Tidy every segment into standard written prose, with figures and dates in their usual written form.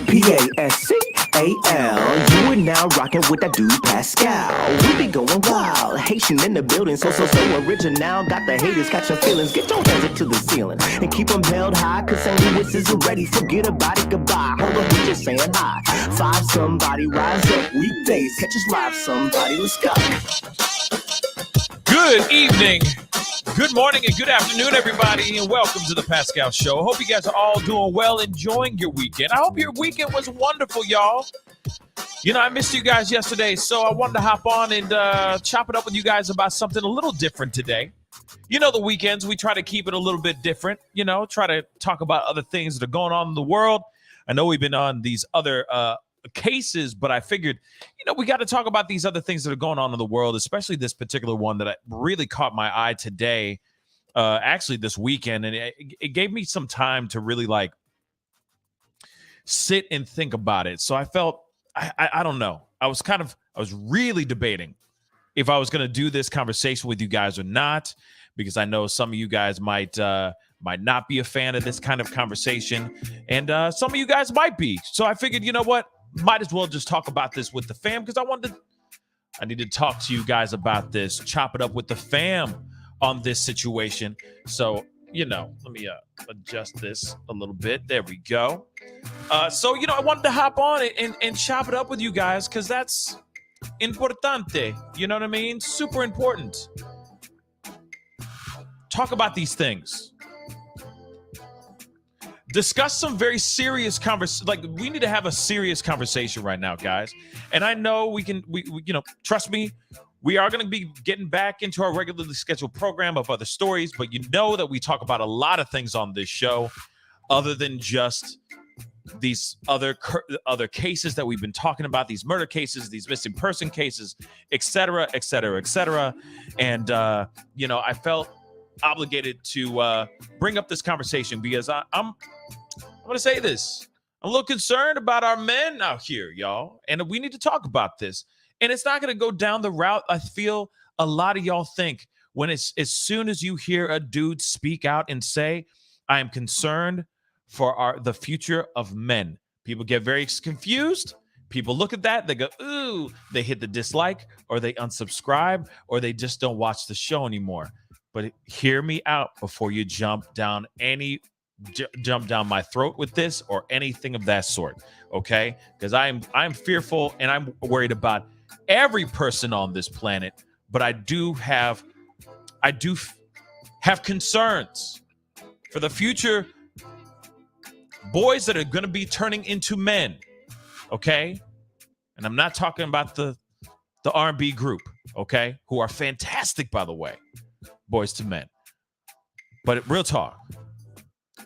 Pascal. You are now rocking with that dude Pascal. We be going wild, Haitian in the building, so original. Got the haters catching feelings. Get your hands up to the ceiling and keep them held high, cause St. Louis isn't ready. Forget about it, goodbye. Hold up, we just saying hi. Five somebody, rise up weekdays. Catch us live, somebody, let's go. Good evening, good morning, and good afternoon, everybody, and welcome to the Pascal Show. I hope you guys are all doing well, enjoying your weekend. I hope your weekend was wonderful, y'all. You know, I missed you guys yesterday, so I wanted to hop on and chop it up with you guys about something a little different today. You know, the weekends, we try to keep it a little bit different, you know, try to talk about other things that are going on in the world. I know we've been on these other cases, but I figured, you know, we got to talk about these other things that are going on in the world, especially this particular one that really caught my eye today, actually this weekend, and it gave me some time to really like sit and think about it. So I felt, I don't know, I was really debating if I was going to do this conversation with you guys or not, because I know some of you guys might not be a fan of this kind of conversation, and some of you guys might be. So I figured, you know what? Might as well just talk about this with the fam, because I need to talk to you guys about this, chop it up with the fam on this situation. So, you know, let me adjust this a little bit. There we go. So, you know, I wanted to hop on and chop it up with you guys, because that's importante. You know what I mean? Super important. Talk about these things. Discuss some very serious we need to have a serious conversation right now, guys. And I know we you know, trust me, we are going to be getting back into our regularly scheduled program of other stories, but you know that we talk about a lot of things on this show other than just these other cases that we've been talking about, these murder cases, these missing person cases, et cetera, et cetera, et cetera. And, you know, I felt obligated to bring up this conversation because I'm going to say this. I'm a little concerned about our men out here, y'all, and we need to talk about this. And it's not going to go down the route I feel a lot of y'all think when it's as soon as you hear a dude speak out and say, I am concerned for the future of men. People get very confused. People look at that, they go, ooh, they hit the dislike, or they unsubscribe, or they just don't watch the show anymore. But hear me out before you jump down my throat with this or anything of that sort, okay? Because I'm fearful and I'm worried about every person on this planet, but I do have concerns for the future boys that are going to be turning into men, okay? And I'm not talking about the R&B group, okay, who are fantastic, by the way. Boys to men. But real talk,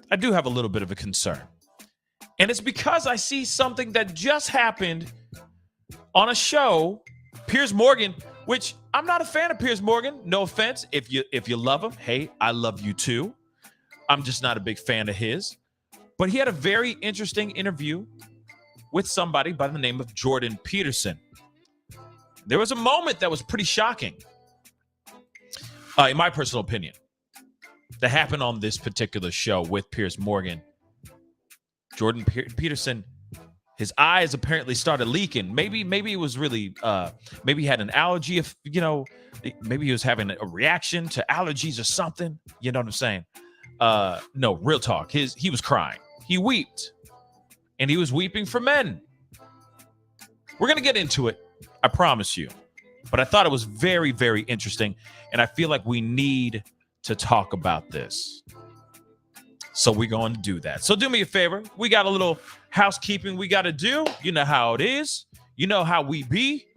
I do have a little bit of a concern. And it's because I see something that just happened on a show, Piers Morgan, which I'm not a fan of Piers Morgan. No offense. If you love him, hey, I love you too. I'm just not a big fan of his. But he had a very interesting interview with somebody by the name of Jordan Peterson. There was a moment that was pretty shocking. In my personal opinion, that happened on this particular show with Piers Morgan. Jordan Peterson, his eyes apparently started leaking. Maybe it was really, maybe he had an allergy. If you know, maybe he was having a reaction to allergies or something. You know what I'm saying? No, real talk. He was crying. He wept, and he was weeping for men. We're gonna get into it, I promise you. But I thought it was very, very interesting, and I feel like we need to talk about this. So we're going to do that. So do me a favor. We got a little housekeeping we got to do. You know how it is. You know how we be.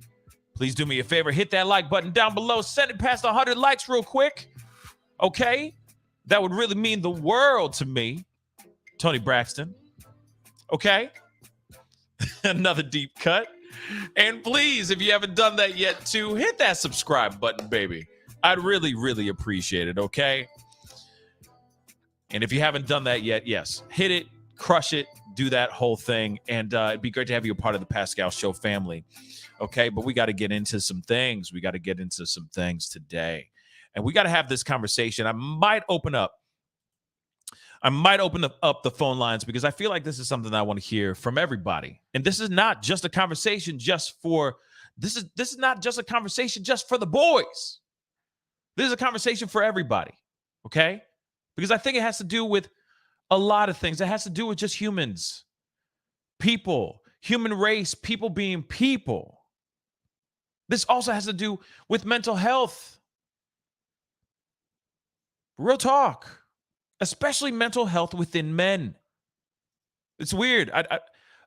Please do me a favor. Hit that like button down below. Send it past 100 likes real quick. Okay? That would really mean the world to me. Tony Braxton. Okay? Another deep cut. And please, if you haven't done that yet, too, hit that subscribe button, baby. I'd really, really appreciate it, okay? And if you haven't done that yet, yes, hit it, crush it, do that whole thing. And it'd be great to have you a part of the Pascal Show family, okay? But we got to get into some things. We got to get into some things today. And we got to have this conversation. I might open up I might open up the phone lines because I feel like this is something that I want to hear from everybody. And this is not just a conversation just for this is not just a conversation just for the boys. This is a conversation for everybody. Okay? Because I think it has to do with a lot of things. It has to do with just humans, people, human race, people being people. This also has to do with mental health. Real talk. Especially mental health within men. It's weird.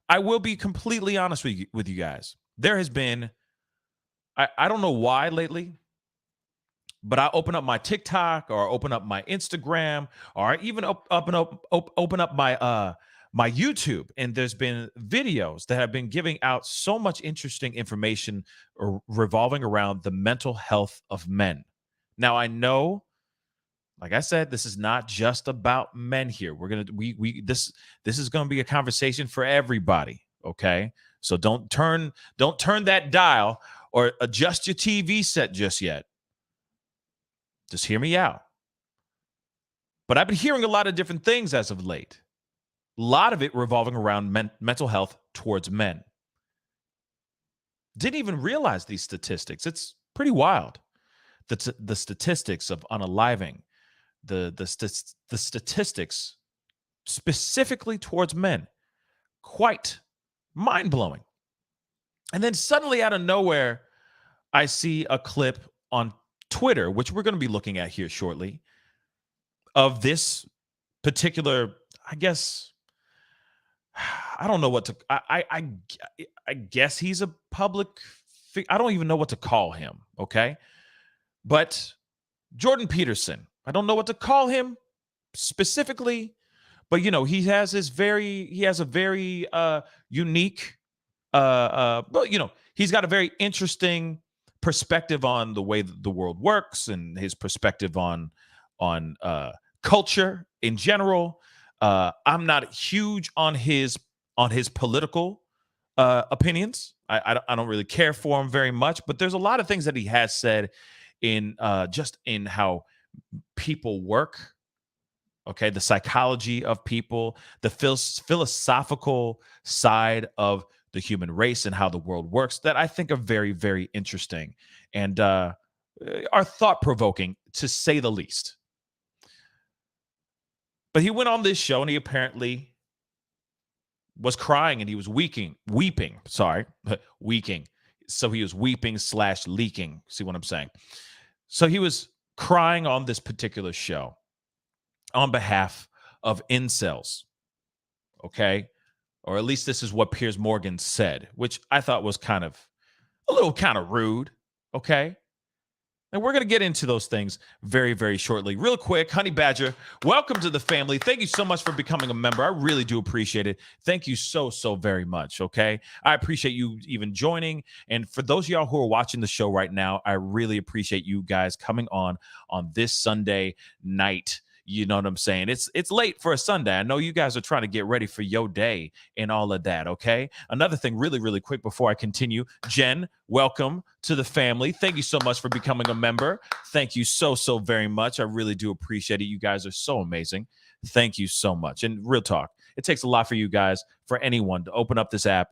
I will be completely honest with you guys. There has been, I don't know why lately, but I open up my TikTok or open up my Instagram or I even open up my YouTube, and there's been videos that have been giving out so much interesting information revolving around the mental health of men. Now I know, like I said, this is not just about men here. This is gonna be a conversation for everybody. Okay, so don't turn that dial or adjust your TV set just yet. Just hear me out. But I've been hearing a lot of different things as of late. A lot of it revolving around mental health towards men. Didn't even realize these statistics. It's pretty wild. The statistics of unaliving, the statistics specifically towards men, quite mind-blowing. And then suddenly out of nowhere, I see a clip on Twitter, which we're going to be looking at here shortly, of this particular, I guess, I don't know what to, I guess he's a public, I don't even know what to call him, okay? But Jordan Peterson, I don't know what to call him specifically, but you know, he has a very unique, but you know, he's got a very interesting perspective on the way that the world works and his perspective on culture in general. I'm not huge on his political opinions. I don't really care for him very much, but there's a lot of things that he has said in just in how people work. Okay, the psychology of people, the philosophical side of the human race and how the world works that I think are very, very interesting and are thought-provoking, to say the least. But he went on this show and he apparently was crying and he was weeping. So he was weeping / leaking. See what I'm saying? So he was crying on this particular show on behalf of incels. Okay? Or at least this is what Piers Morgan said, which I thought was a little rude. Okay? And we're going to get into those things very, very shortly. Real quick, Honey Badger, welcome to the family. Thank you so much for becoming a member. I really do appreciate it. Thank you so, so very much, okay? I appreciate you even joining. And for those of y'all who are watching the show right now, I really appreciate you guys coming on this Sunday night. You know what I'm saying? It's late for a Sunday. I know you guys are trying to get ready for your day and all of that, okay? Another thing really, really quick before I continue. Jen, welcome to the family. Thank you so much for becoming a member. Thank you so, so very much. I really do appreciate it. You guys are so amazing. Thank you so much. And real talk, it takes a lot for you guys, for anyone to open up this app,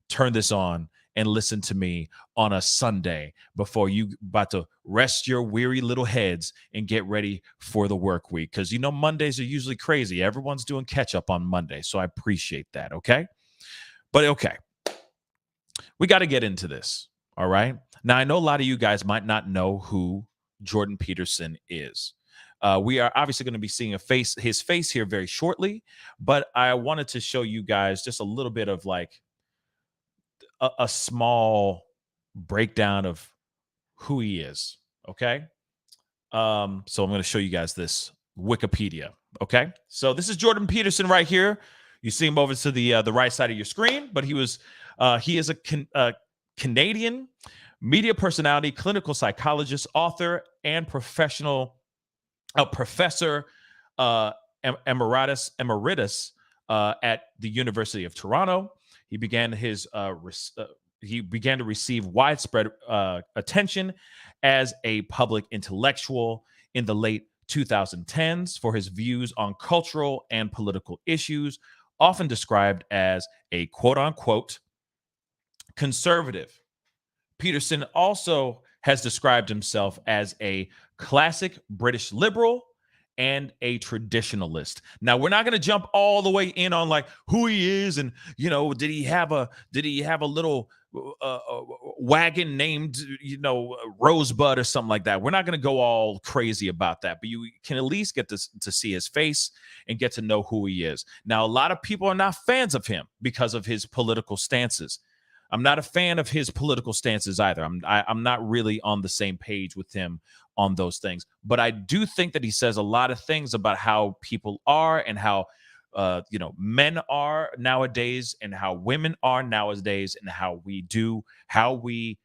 turn this on, and listen to me on a Sunday before you about to rest your weary little heads and get ready for the work week. Because, you know, Mondays are usually crazy. Everyone's doing catch up on Monday. So I appreciate that. Okay. But okay. We got to get into this. All right. Now, I know a lot of you guys might not know who Jordan Peterson is. We are obviously going to be seeing his face here very shortly. But I wanted to show you guys just a little bit of like a small breakdown of who he is. Okay. So I'm going to show you guys this Wikipedia. Okay. So this is Jordan Peterson right here. You see him over to the right side of your screen, but he is a Canadian media personality, clinical psychologist, author, and professor emeritus at the University of Toronto. He began to receive widespread attention as a public intellectual in the late 2010s for his views on cultural and political issues, often described as a quote-unquote conservative. Peterson also has described himself as a classic British liberal and a traditionalist. Now, we're not going to jump all the way in on like who he is and, you know, did he have a little wagon named, you know, Rosebud or something like that. We're not going to go all crazy about that, but you can at least get to see his face and get to know who he is. Now, a lot of people are not fans of him because of his political stances. I'm not a fan of his political stances either. I'm not really on the same page with him on those things. But I do think that he says a lot of things about how people are and how men are nowadays and how women are nowadays and how we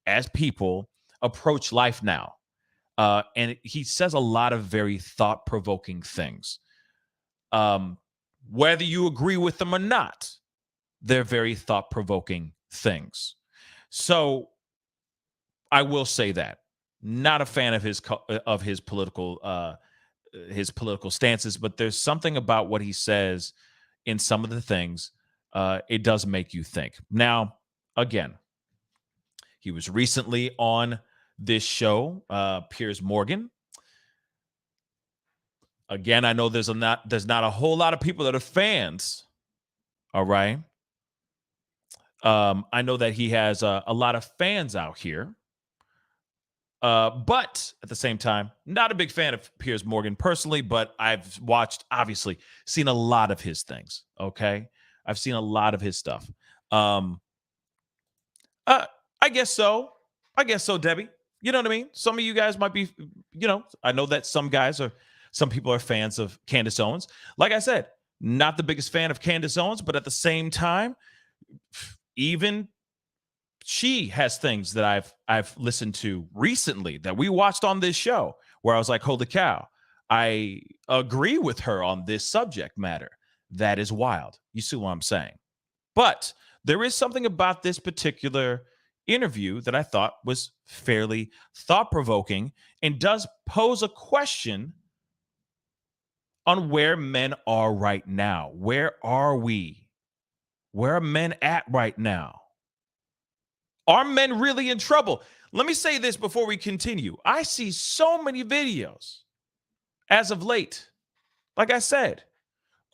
as people approach life now. And he says a lot of very thought-provoking things. Whether you agree with them or not, they're very thought-provoking things. So I will say that. Not a fan of his political stances, but there's something about what he says in some of the things. It does make you think. Now, again, he was recently on this show, Piers Morgan. Again, I know there's not a whole lot of people that are fans. All right. I know that he has a lot of fans out here. But at the same time, not a big fan of Piers Morgan personally, but I've seen a lot of his things. Okay. I've seen a lot of his stuff. I guess so. Debbie. You know what I mean? Some of you guys might be, I know that some people are fans of Candace Owens. Like I said, not the biggest fan of Candace Owens, but at the same time, even she has things that I've listened to recently that we watched on this show where I was like, holy cow, I agree with her on this subject matter. That is wild. You see what I'm saying? But there is something about this particular interview that I thought was fairly thought-provoking and does pose a question on where men are right now. Where are we? Where are men at right now? Are men really in trouble? Let me say this before we continue. I see so many videos as of late. Like I said,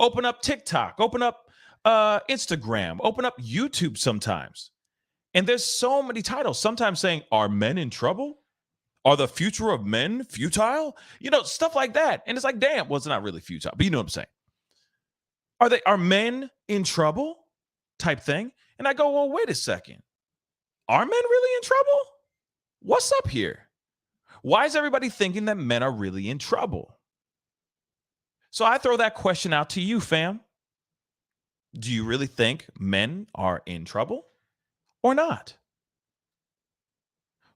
open up TikTok, open up Instagram, open up YouTube sometimes. And there's so many titles, sometimes saying, are men in trouble? Are the future of men futile? Stuff like that. And it's like, damn, well, it's not really futile, but you know what I'm saying. Are men in trouble? Type thing. And I go, well, wait a second. Are men really in trouble? What's up here? Why is everybody thinking that men are really in trouble? So I throw that question out to you, fam. Do you really think men are in trouble or not?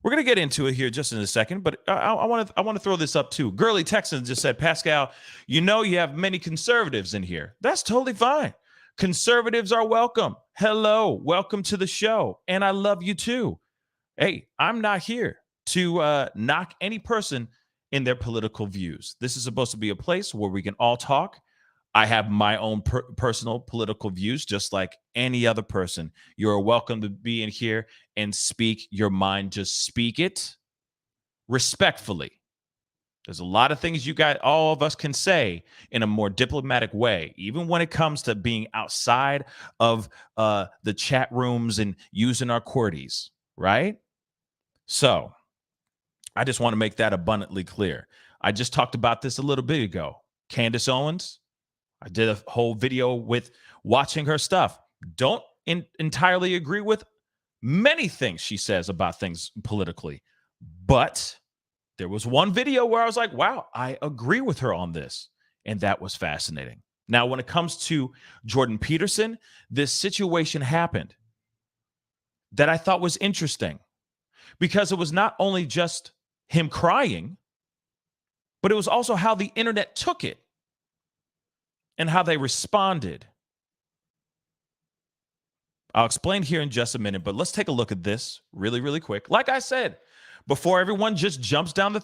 We're going to get into it here just in a second, but I want to throw this up too. Girly Texan just said, Pascal, you have many conservatives in here. That's totally fine. Conservatives are welcome. Hello, welcome to the show. And I love you too. Hey, I'm not here to knock any person in their political views. This is supposed to be a place where we can all talk. I have my own personal political views, just like any other person. You're welcome to be in here and speak your mind. Just speak it respectfully. There's a lot of things all of us can say in a more diplomatic way, even when it comes to being outside of the chat rooms and using our QWERTYs, right? So I just want to make that abundantly clear. I just talked about this a little bit ago. Candace Owens, I did a whole video with watching her stuff. Don't entirely agree with many things she says about things politically, but there was one video where I was like, wow, I agree with her on this. And that was fascinating. Now, when it comes to Jordan Peterson, this situation happened that I thought was interesting because it was not only just him crying, but it was also how the internet took it and how they responded. I'll explain here in just a minute, but let's take a look at this really, really quick. Like I said, before everyone just jumps down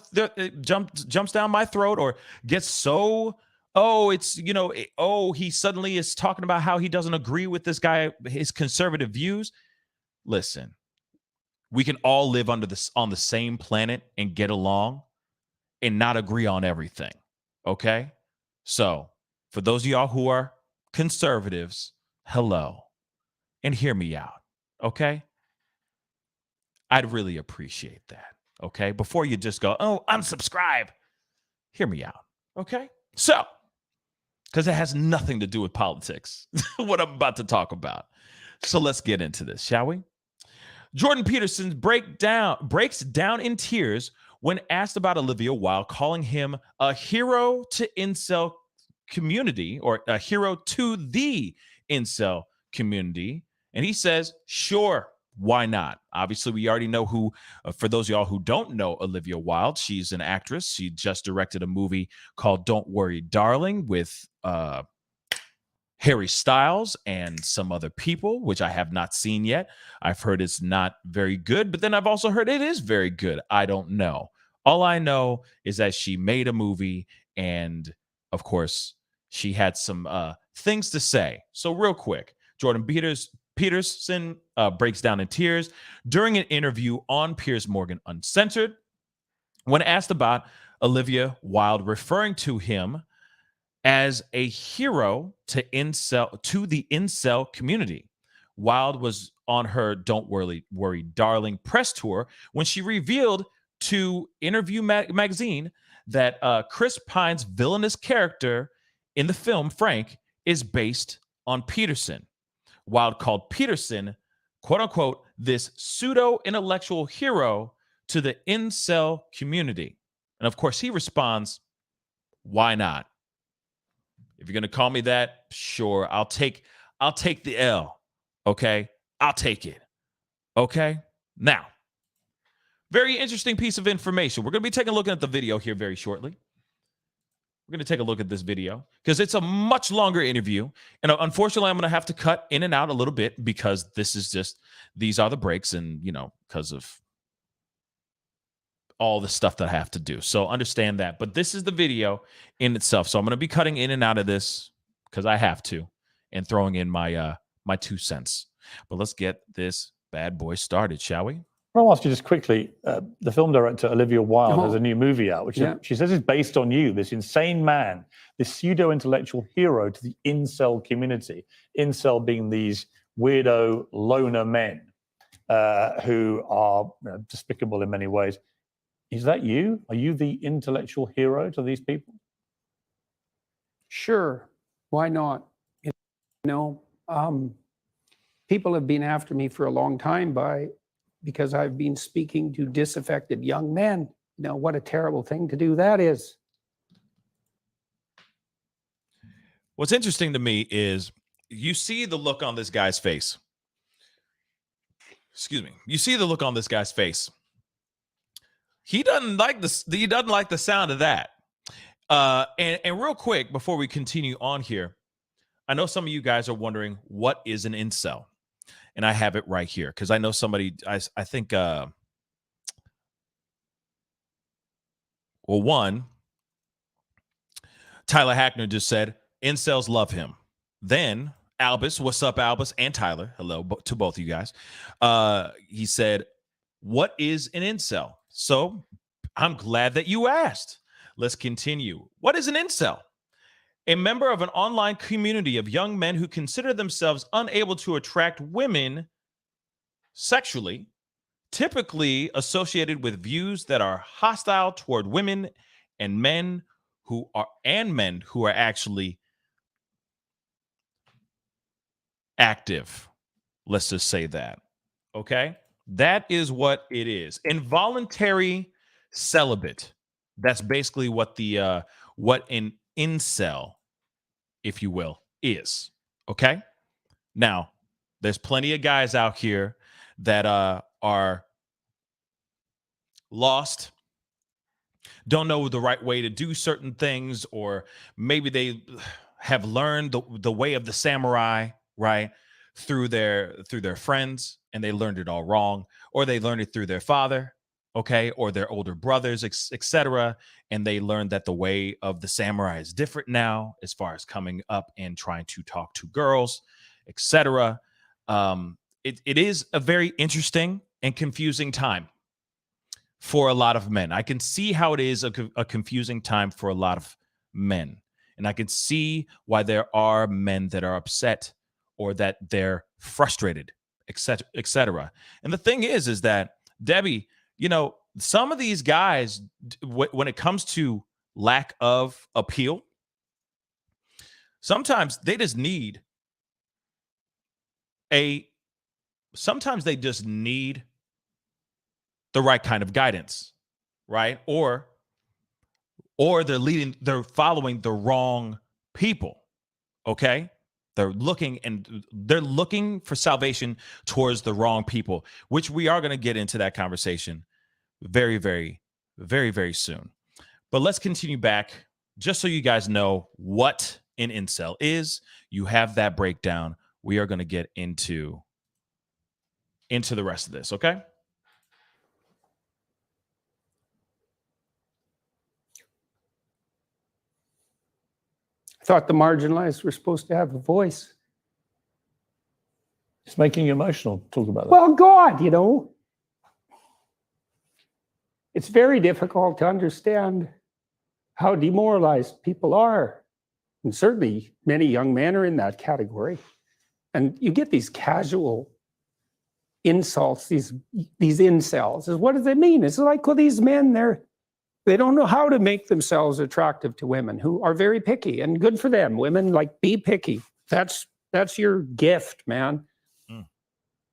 jumps down my throat or gets so he suddenly is talking about how he doesn't agree with this guy, his conservative views. Listen, we can all live on the same planet and get along and not agree on everything. Okay? So, for those of y'all who are conservatives, hello, and hear me out. Okay? I'd really appreciate that. Okay? Before you just go, oh, unsubscribe. Hear me out. Okay? So, because it has nothing to do with politics, what I'm about to talk about. So let's get into this, shall we? Jordan Peterson breaks down in tears when asked about Olivia Wilde, calling him a hero to incel community, or a hero to the incel community. And he says, sure, why not? Obviously, we already know who, for those of y'all who don't know Olivia Wilde, she's an actress. She just directed a movie called Don't Worry, Darling, with Harry Styles and some other people, which I have not seen yet. I've heard it's not very good, but then I've also heard it is very good. I don't know. All I know is that she made a movie, and of course, she had some things to say. So real quick, Jordan Peterson breaks down in tears during an interview on Piers Morgan Uncensored when asked about Olivia Wilde referring to him as a hero to the incel community. Wilde was on her Don't Worry, Darling press tour when she revealed to Interview magazine that Chris Pine's villainous character in the film, Frank, is based on Peterson. Wilde called Peterson, quote unquote, this pseudo-intellectual hero to the incel community. And of course, he responds, why not? If you're going to call me that, sure, I'll take the L. Okay? I'll take it. Okay? Now, very interesting piece of information. We're going to be taking a look at the video here very shortly. We're going to take a look at this video because it's a much longer interview. And unfortunately, I'm going to have to cut in and out a little bit because these are the breaks, and, because of all the stuff that I have to do. So understand that. But this is the video in itself. So I'm going to be cutting in and out of this because I have to, and throwing in my 2 cents. But let's get this bad boy started, shall we? I'll ask you just quickly, the film director Olivia Wilde has a new movie out, which she says is based on you, this insane man, this pseudo-intellectual hero to the incel community. Incel being these weirdo loner men who are despicable in many ways. Is that you? Are you the intellectual hero to these people? Sure. Why not? People have been after me for a long time because I've been speaking to disaffected young men. What a terrible thing to do that is. What's interesting to me is you see the look on this guy's face. Excuse me. You see the look on this guy's face. He doesn't like this. He doesn't like the sound of that. And real quick, before we continue on here, I know some of you guys are wondering, what is an incel? And I have it right here because I know somebody, I think, Tyler Hackner just said, incels love him. Then Albus, what's up, Albus, and Tyler, hello to both of you guys. He said, what is an incel? So I'm glad that you asked. Let's continue. What is an incel? A member of an online community of young men who consider themselves unable to attract women sexually, typically associated with views that are hostile toward women and men who are actually active. Let's just say that. Okay? That is what it is. Involuntary celibate. That's basically what what an incel, if you will, is. Okay? Now, there's plenty of guys out here that are lost, don't know the right way to do certain things, or maybe they have learned the way of the samurai, right, through their friends, and they learned it all wrong, or they learned it through their father, okay, or their older brothers, etc. And they learn that the way of the samurai is different now as far as coming up and trying to talk to girls, etc. It is a very interesting and confusing time for a lot of men. I can see how it is a confusing time for a lot of men. And I can see why there are men that are upset or that they're frustrated, etc., etc. And the thing is that, Debbie, you know, some of these guys, when it comes to lack of appeal, sometimes they just need sometimes they just need the right kind of guidance, right? Or they're following the wrong people. Okay? They're looking for salvation towards the wrong people, which we are going to get into that conversation very, very, very, very soon. But let's continue back just so you guys know what an incel is. You have that breakdown. We are going to get into the rest of this, okay? I thought the marginalized were supposed to have a voice. It's making you emotional. Talk about that. Well, God, you know, it's very difficult to understand how demoralized people are. And certainly many young men are in that category. And you get these casual insults, these incels. What does it mean? It's like, well, these men, they don't know how to make themselves attractive to women who are very picky, and good for them. Women, like, be picky. That's your gift, man.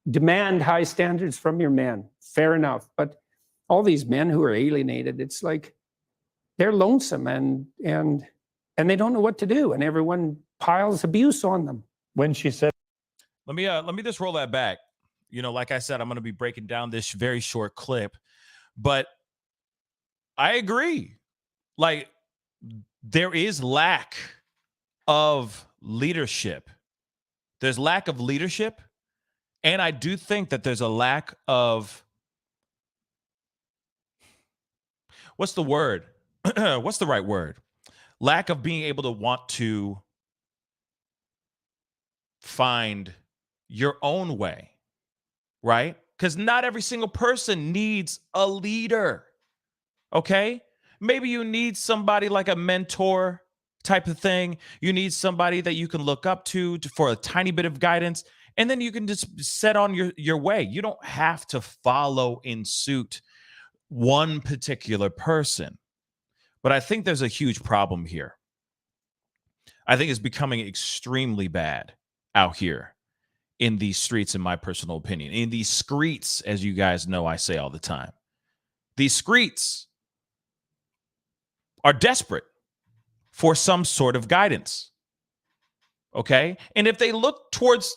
Demand high standards from your men. Fair enough. But all these men who are alienated, it's like they're lonesome and they don't know what to do, and everyone piles abuse on them. When she said, let me just roll that back. You know, like I said, I'm going to be breaking down this very short clip, but I agree. Like, there is lack of leadership. There's lack of leadership. And I do think that there's a lack of, what's the word? What's the right word? Lack of being able to want to find your own way, right? Because not every single person needs a leader. Okay? Maybe you need somebody like a mentor type of thing. You need somebody that you can look up to for a tiny bit of guidance, and then you can just set on your way. You don't have to follow in suit one particular person. But I think there's a huge problem here. I think it's becoming extremely bad out here in these streets, in my personal opinion. In these streets, as you guys know, I say all the time. These streets are desperate for some sort of guidance. Okay? And if they look towards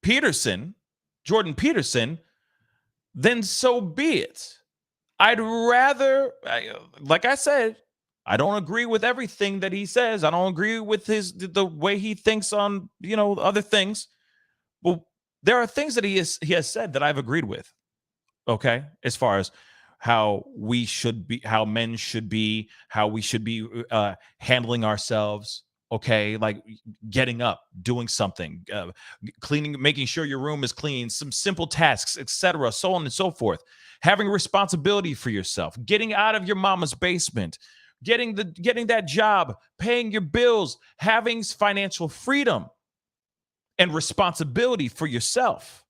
Jordan Peterson, then so be it. I'd rather, like I said, I don't agree with everything that he says. I don't agree with the way he thinks on, other things. Well, there are things that he has said that I've agreed with. Okay? As far as how we should be, how men should be, how we should be handling ourselves. Okay, like getting up, doing something, cleaning, making sure your room is clean, some simple tasks, etc., so on and so forth. Having responsibility for yourself, getting out of your mama's basement, getting that job, paying your bills, having financial freedom and responsibility for yourself.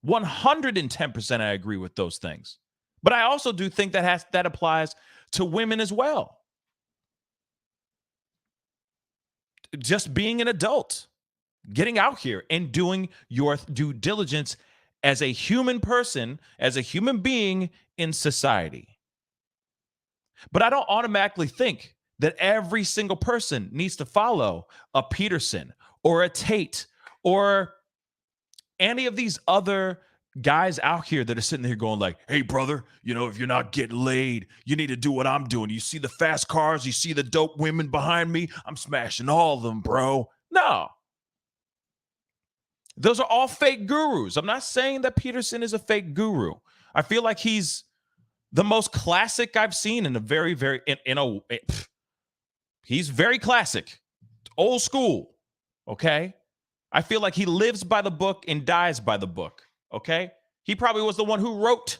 110% I agree with those things. But I also do think that applies to women as well. Just being an adult, getting out here and doing your due diligence as a human person, as a human being in society. But I don't automatically think that every single person needs to follow a Peterson or a Tate or any of these other guys out here that are sitting there going like, hey, brother, if you're not getting laid, you need to do what I'm doing. You see the fast cars, you see the dope women behind me, I'm smashing all of them, bro. No. Those are all fake gurus. I'm not saying that Peterson is a fake guru. I feel like he's The most classic I've seen in a very, very, he's very classic, old school. Okay. I feel like he lives by the book and dies by the book. Okay. He probably was the one who wrote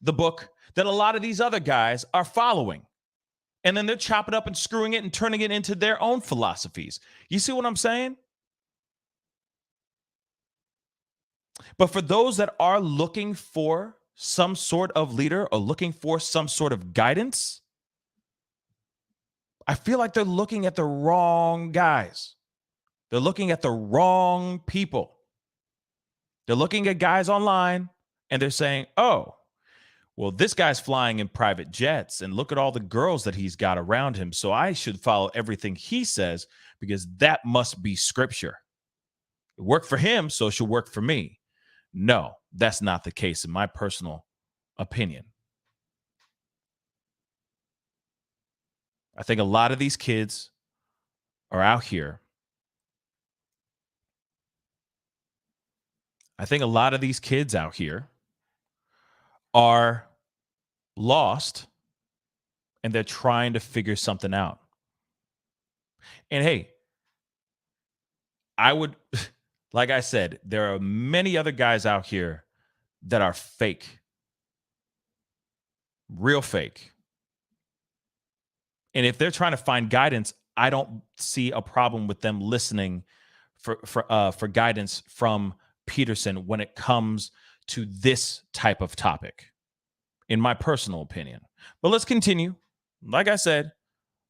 the book that a lot of these other guys are following. And then they're chopping up and screwing it and turning it into their own philosophies. You see what I'm saying? But for those that are looking for some sort of leader or looking for some sort of guidance, I feel like they're looking at the wrong guys. They're looking at the wrong people. They're looking at guys online and they're saying, oh, well, this guy's flying in private jets and look at all the girls that he's got around him. So I should follow everything he says because that must be scripture. It worked for him, so it should work for me. No, that's not the case in my personal opinion. I think a lot of these kids are out here. I think a lot of these kids out here are lost and they're trying to figure something out. And hey, I would, like I said, there are many other guys out here that are fake, real fake. And if they're trying to find guidance, I don't see a problem with them listening for guidance from Peterson when it comes to this type of topic, in my personal opinion. But let's continue. Like I said,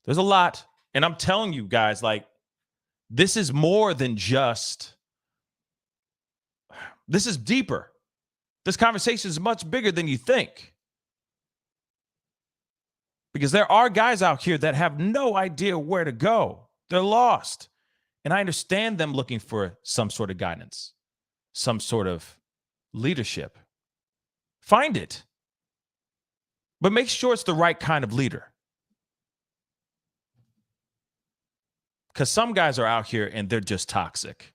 there's a lot. And I'm telling you guys, like, this is more than just, this is deeper. This conversation is much bigger than you think. Because there are guys out here that have no idea where to go. They're lost. And I understand them looking for some sort of guidance, some sort of leadership. Find it. But make sure it's the right kind of leader. Because some guys are out here and they're just toxic.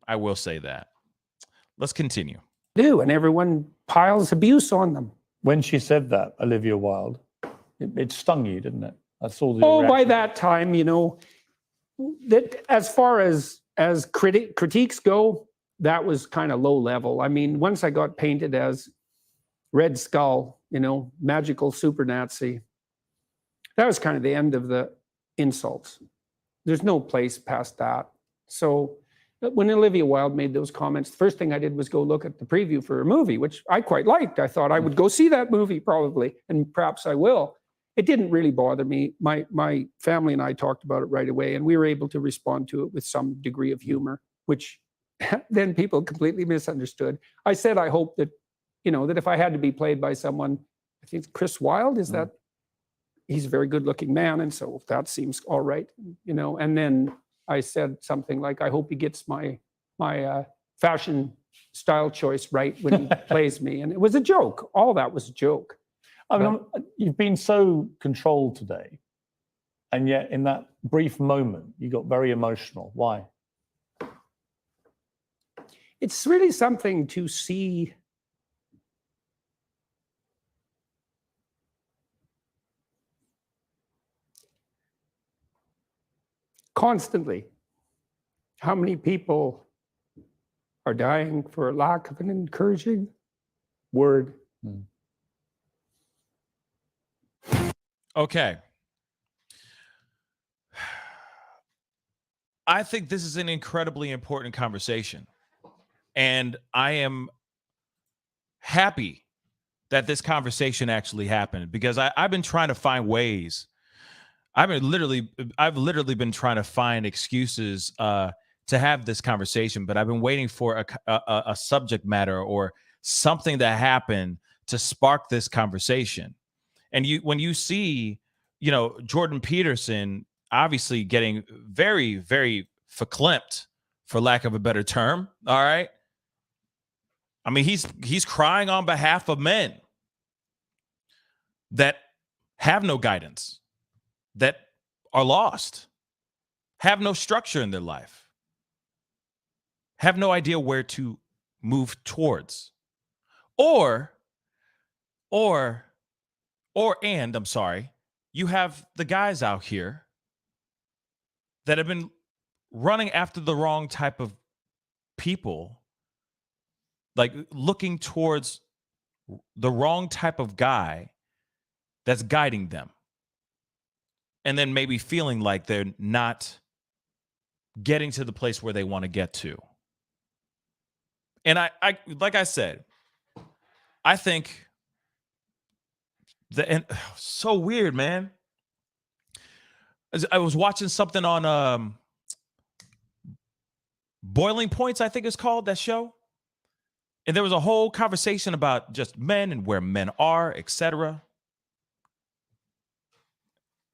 I will say that. Let's continue. And everyone piles abuse on them. When she said that, Olivia Wilde, it stung you, didn't it? I saw the by reaction. that time, that as far as critiques go, that was kind of low level. I mean, once I got painted as Red Skull, magical super Nazi, that was kind of the end of the insults. There's no place past that. So when Olivia Wilde made those comments, the first thing I did was go look at the preview for a movie, which I quite liked. I thought I would go see that movie probably, and perhaps I will. It didn't really bother me. My family and I talked about it right away, and we were able to respond to it with some degree of humor, which then people completely misunderstood. I said I hope that, that if I had to be played by someone, I think Chris Wilde, is that he's a very good-looking man, and so that seems all right, And then I said something like, I hope he gets my fashion style choice right when he plays me. And it was a joke. All that was a joke. I mean, you've been so controlled today, and yet in that brief moment, you got very emotional. Why? It's really something to see constantly how many people are dying for lack of an encouraging word. Okay. I think this is an incredibly important conversation. And I am happy that this conversation actually happened, because I've been trying to find ways. I've literally been trying to find excuses to have this conversation, but I've been waiting for a subject matter or something to happen to spark this conversation. And when you see, Jordan Peterson obviously getting very, very verklempt, for lack of a better term. All right. I mean, he's crying on behalf of men that have no guidance, that are lost, have no structure in their life, have no idea where to move towards, or Or and I'm sorry, you have the guys out here that have been running after the wrong type of people, like looking towards the wrong type of guy that's guiding them. And then maybe feeling like they're not getting to the place where they want to get to. And I like I said, I think and so weird, man. I was watching something on Boiling Points, I think it's called, that show. And there was a whole conversation about just men and where men are, etc.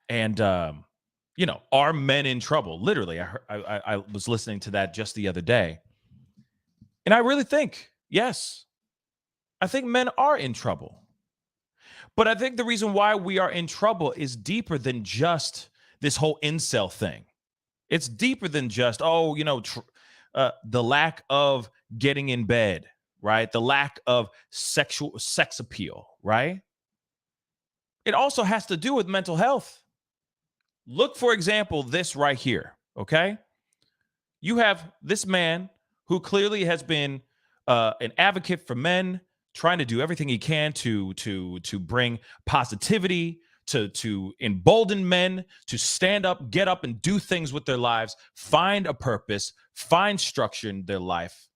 And are men in trouble? Literally, I was listening to that just the other day, and I really think, yes, I think men are in trouble. But I think the reason why we are in trouble is deeper than just this whole incel thing. It's deeper than just, the lack of getting in bed, right? The lack of sex appeal, right? It also has to do with mental health. Look, for example, this right here, okay? You have this man who clearly has been an advocate for men, trying to do everything he can to bring positivity, to embolden men to stand up, get up, and do things with their lives, find a purpose, find structure in their life,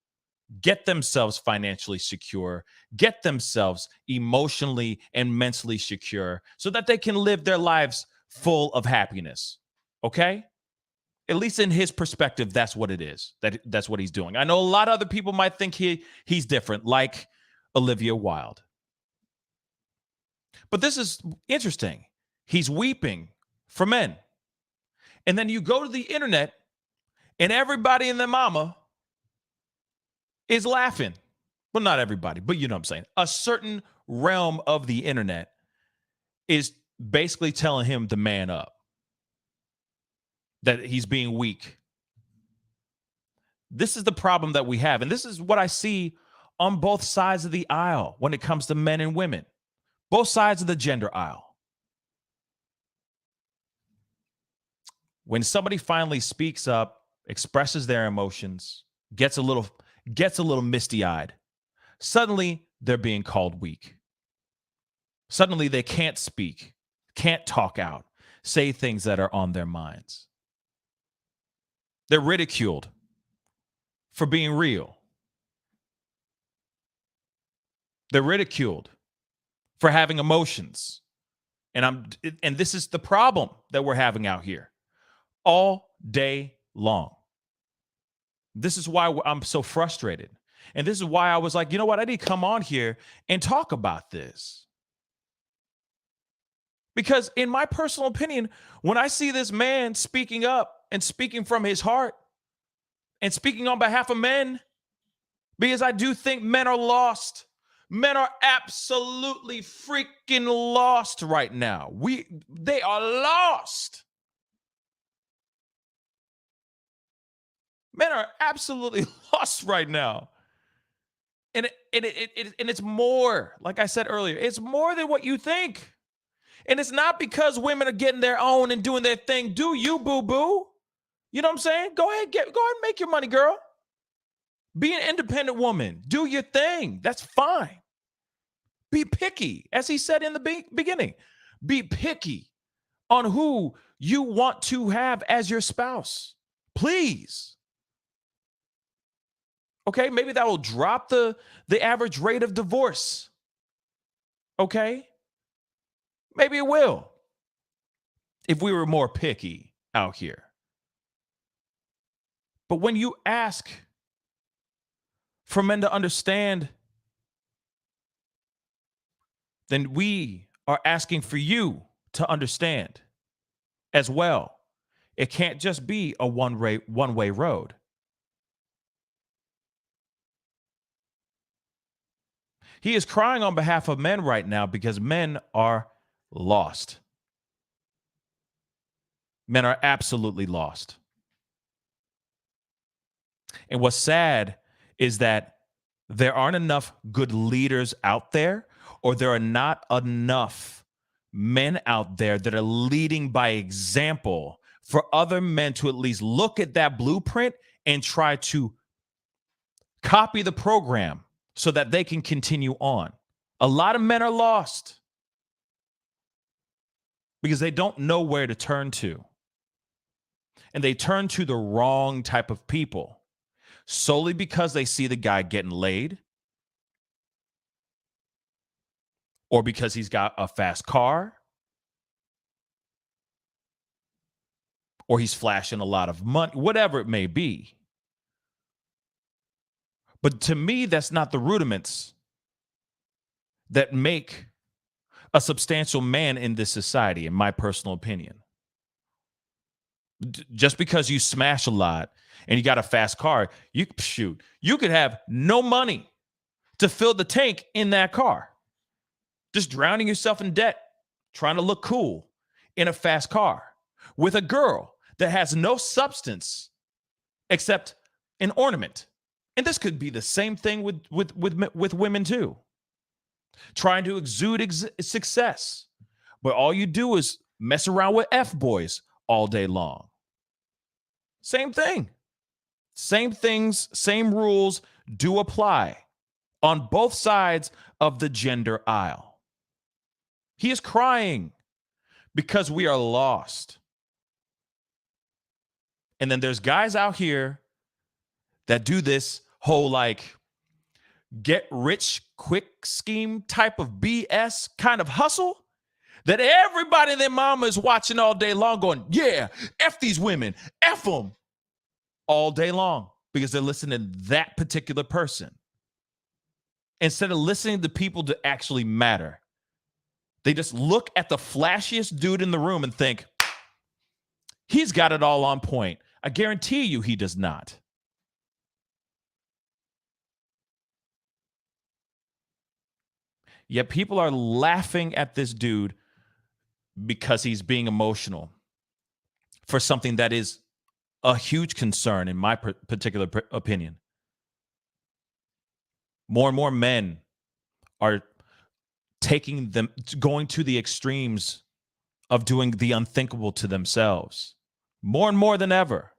get themselves financially secure, get themselves emotionally and mentally secure so that they can live their lives full of happiness. Okay? At least in his perspective, that's what it is. That's what he's doing. I know a lot of other people might think he's different, like Olivia Wilde. But this is interesting. He's weeping for men. And then you go to the internet and everybody and their mama is laughing. Well, not everybody, but you know what I'm saying. A certain realm of the internet is basically telling him to man up, that he's being weak. This is the problem that we have. And this is what I see on both sides of the aisle when it comes to men and women, both sides of the gender aisle. When somebody finally speaks up, expresses their emotions, gets a little misty-eyed, suddenly they're being called weak. Suddenly they can't speak, can't talk out, say things that are on their minds. They're ridiculed for being real. They're ridiculed for having emotions. And this is the problem that we're having out here all day long. This is why I'm so frustrated. And this is why I was like, you know what? I need to come on here and talk about this. Because in my personal opinion, when I see this man speaking up and speaking from his heart and speaking on behalf of men, because I do think men are lost. Men are absolutely freaking lost right now. They are lost. Men are absolutely lost right now. And it's more, like I said earlier, it's more than what you think. And it's not because women are getting their own and doing their thing. Do you, boo-boo? You know what I'm saying? Go ahead and make your money, girl. Be an independent woman. Do your thing. That's fine. Be picky, as he said in the beginning. Be picky on who you want to have as your spouse. Please. Okay, maybe that will drop the average rate of divorce. Okay? Maybe it will. If we were more picky out here. But when you ask for men to understand, then we are asking for you to understand as well. It can't just be a one-way road. He is crying on behalf of men right now because men are lost. Men are absolutely lost. And what's sad is that there aren't enough good leaders out there or there are not enough men out there that are leading by example for other men to at least look at that blueprint and try to copy the program so that they can continue on. A lot of men are lost because they don't know where to turn to. And they turn to the wrong type of people solely because they see the guy getting laid, or because he's got a fast car, or he's flashing a lot of money, whatever it may be. But to me, that's not the rudiments that make a substantial man in this society, in my personal opinion. Just because you smash a lot and you got a fast car, you could have no money to fill the tank in that car. Just drowning yourself in debt, trying to look cool in a fast car with a girl that has no substance except an ornament. And this could be the same thing with women too. Trying to exude success, but all you do is mess around with F-boys all day long. Same thing. Same things, same rules do apply on both sides of the gender aisle. He is crying because we are lost. And then there's guys out here that do this whole like get rich quick scheme type of BS kind of hustle that everybody and their mama is watching all day long going, yeah, F these women, F them all day long because they're listening to that particular person. Instead of listening to people that actually matter, they just look at the flashiest dude in the room and think, he's got it all on point. I guarantee you he does not. Yet people are laughing at this dude because he's being emotional for something that is a huge concern in my particular opinion. More and more men are going to the extremes of doing the unthinkable to themselves. More and more than ever.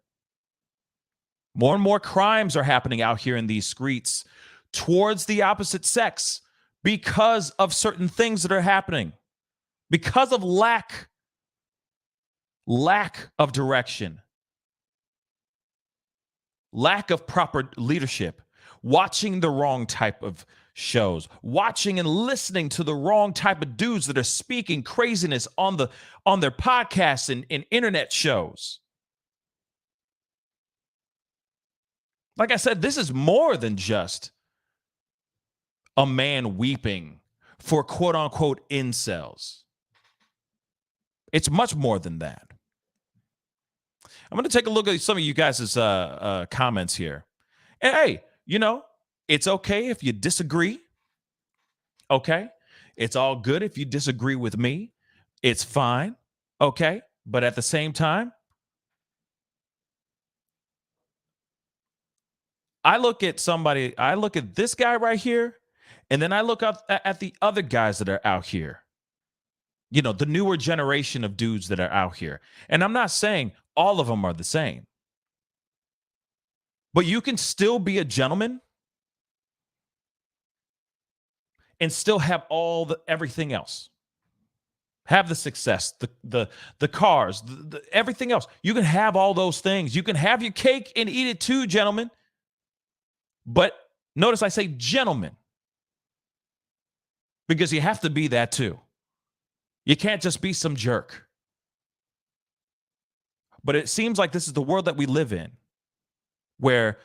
More and more crimes are happening out here in these streets towards the opposite sex because of certain things that are happening, because of lack of direction, lack of proper leadership, watching the wrong type of shows, watching and listening to the wrong type of dudes that are speaking craziness on their podcasts and internet shows. Like I said, this is more than just a man weeping for quote unquote incels. It's much more than that. I'm going to take a look at some of you guys' comments here. And hey, it's okay if you disagree. Okay? It's all good if you disagree with me. It's fine. Okay? But at the same time, I look at this guy right here, and then I look up at the other guys that are out here. The newer generation of dudes that are out here. And I'm not saying all of them are the same. But you can still be a gentleman and still have everything else. Have the success, the cars, everything else. You can have all those things. You can have your cake and eat it too, gentlemen. But notice I say gentlemen, because you have to be that too. You can't just be some jerk. But it seems like this is the world that we live in, where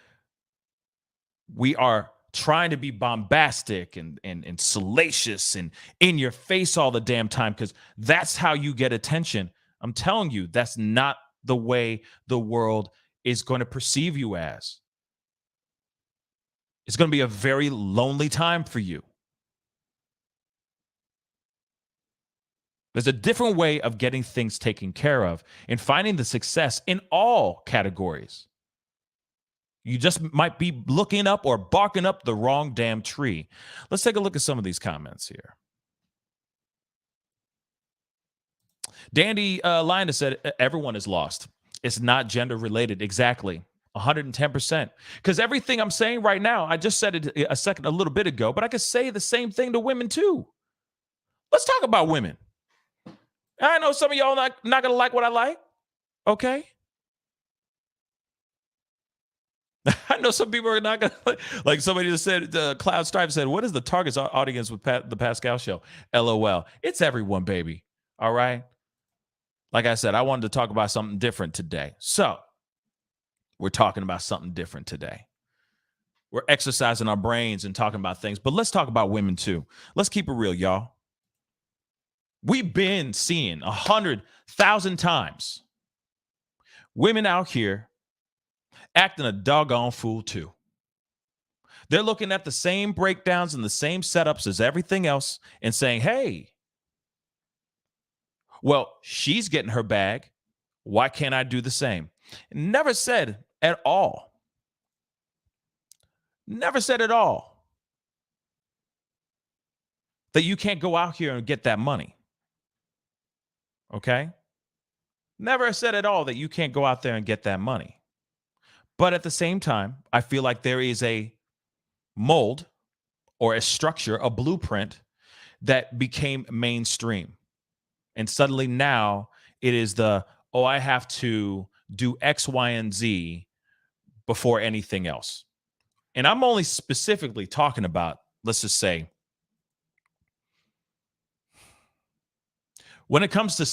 we are trying to be bombastic and salacious and in your face all the damn time because that's how you get attention. I'm telling you, that's not the way the world is going to perceive you as. It's going to be a very lonely time for you. There's a different way of getting things taken care of and finding the success in all categories. You just might be looking up or barking up the wrong damn tree. Let's take a look at some of these comments here. Dandy Linus said, everyone is lost. It's not gender related. Exactly. 110%. Because everything I'm saying right now, I just said it a little bit ago, but I could say the same thing to women too. Let's talk about women. I know some of y'all not going to like what I like. Okay. I know some people are not going to like somebody just said, Cloud Stripe said, what is the target audience with the Pascal show? LOL. It's everyone, baby. All right. Like I said, I wanted to talk about something different today. So we're talking about something different today. We're exercising our brains and talking about things, but let's talk about women too. Let's keep it real, y'all. We've been seeing 100,000 times women out here acting a doggone fool too. They're looking at the same breakdowns and the same setups as everything else and saying, hey, well, she's getting her bag. Why can't I do the same? Never said at all. Never said at all that you can't go out here and get that money. Okay? Never said at all that you can't go out there and get that money. But at the same time, I feel like there is a mold or a structure, a blueprint that became mainstream. And suddenly now it is I have to do X, Y, and Z before anything else. And I'm only specifically talking about, let's just say, when it comes to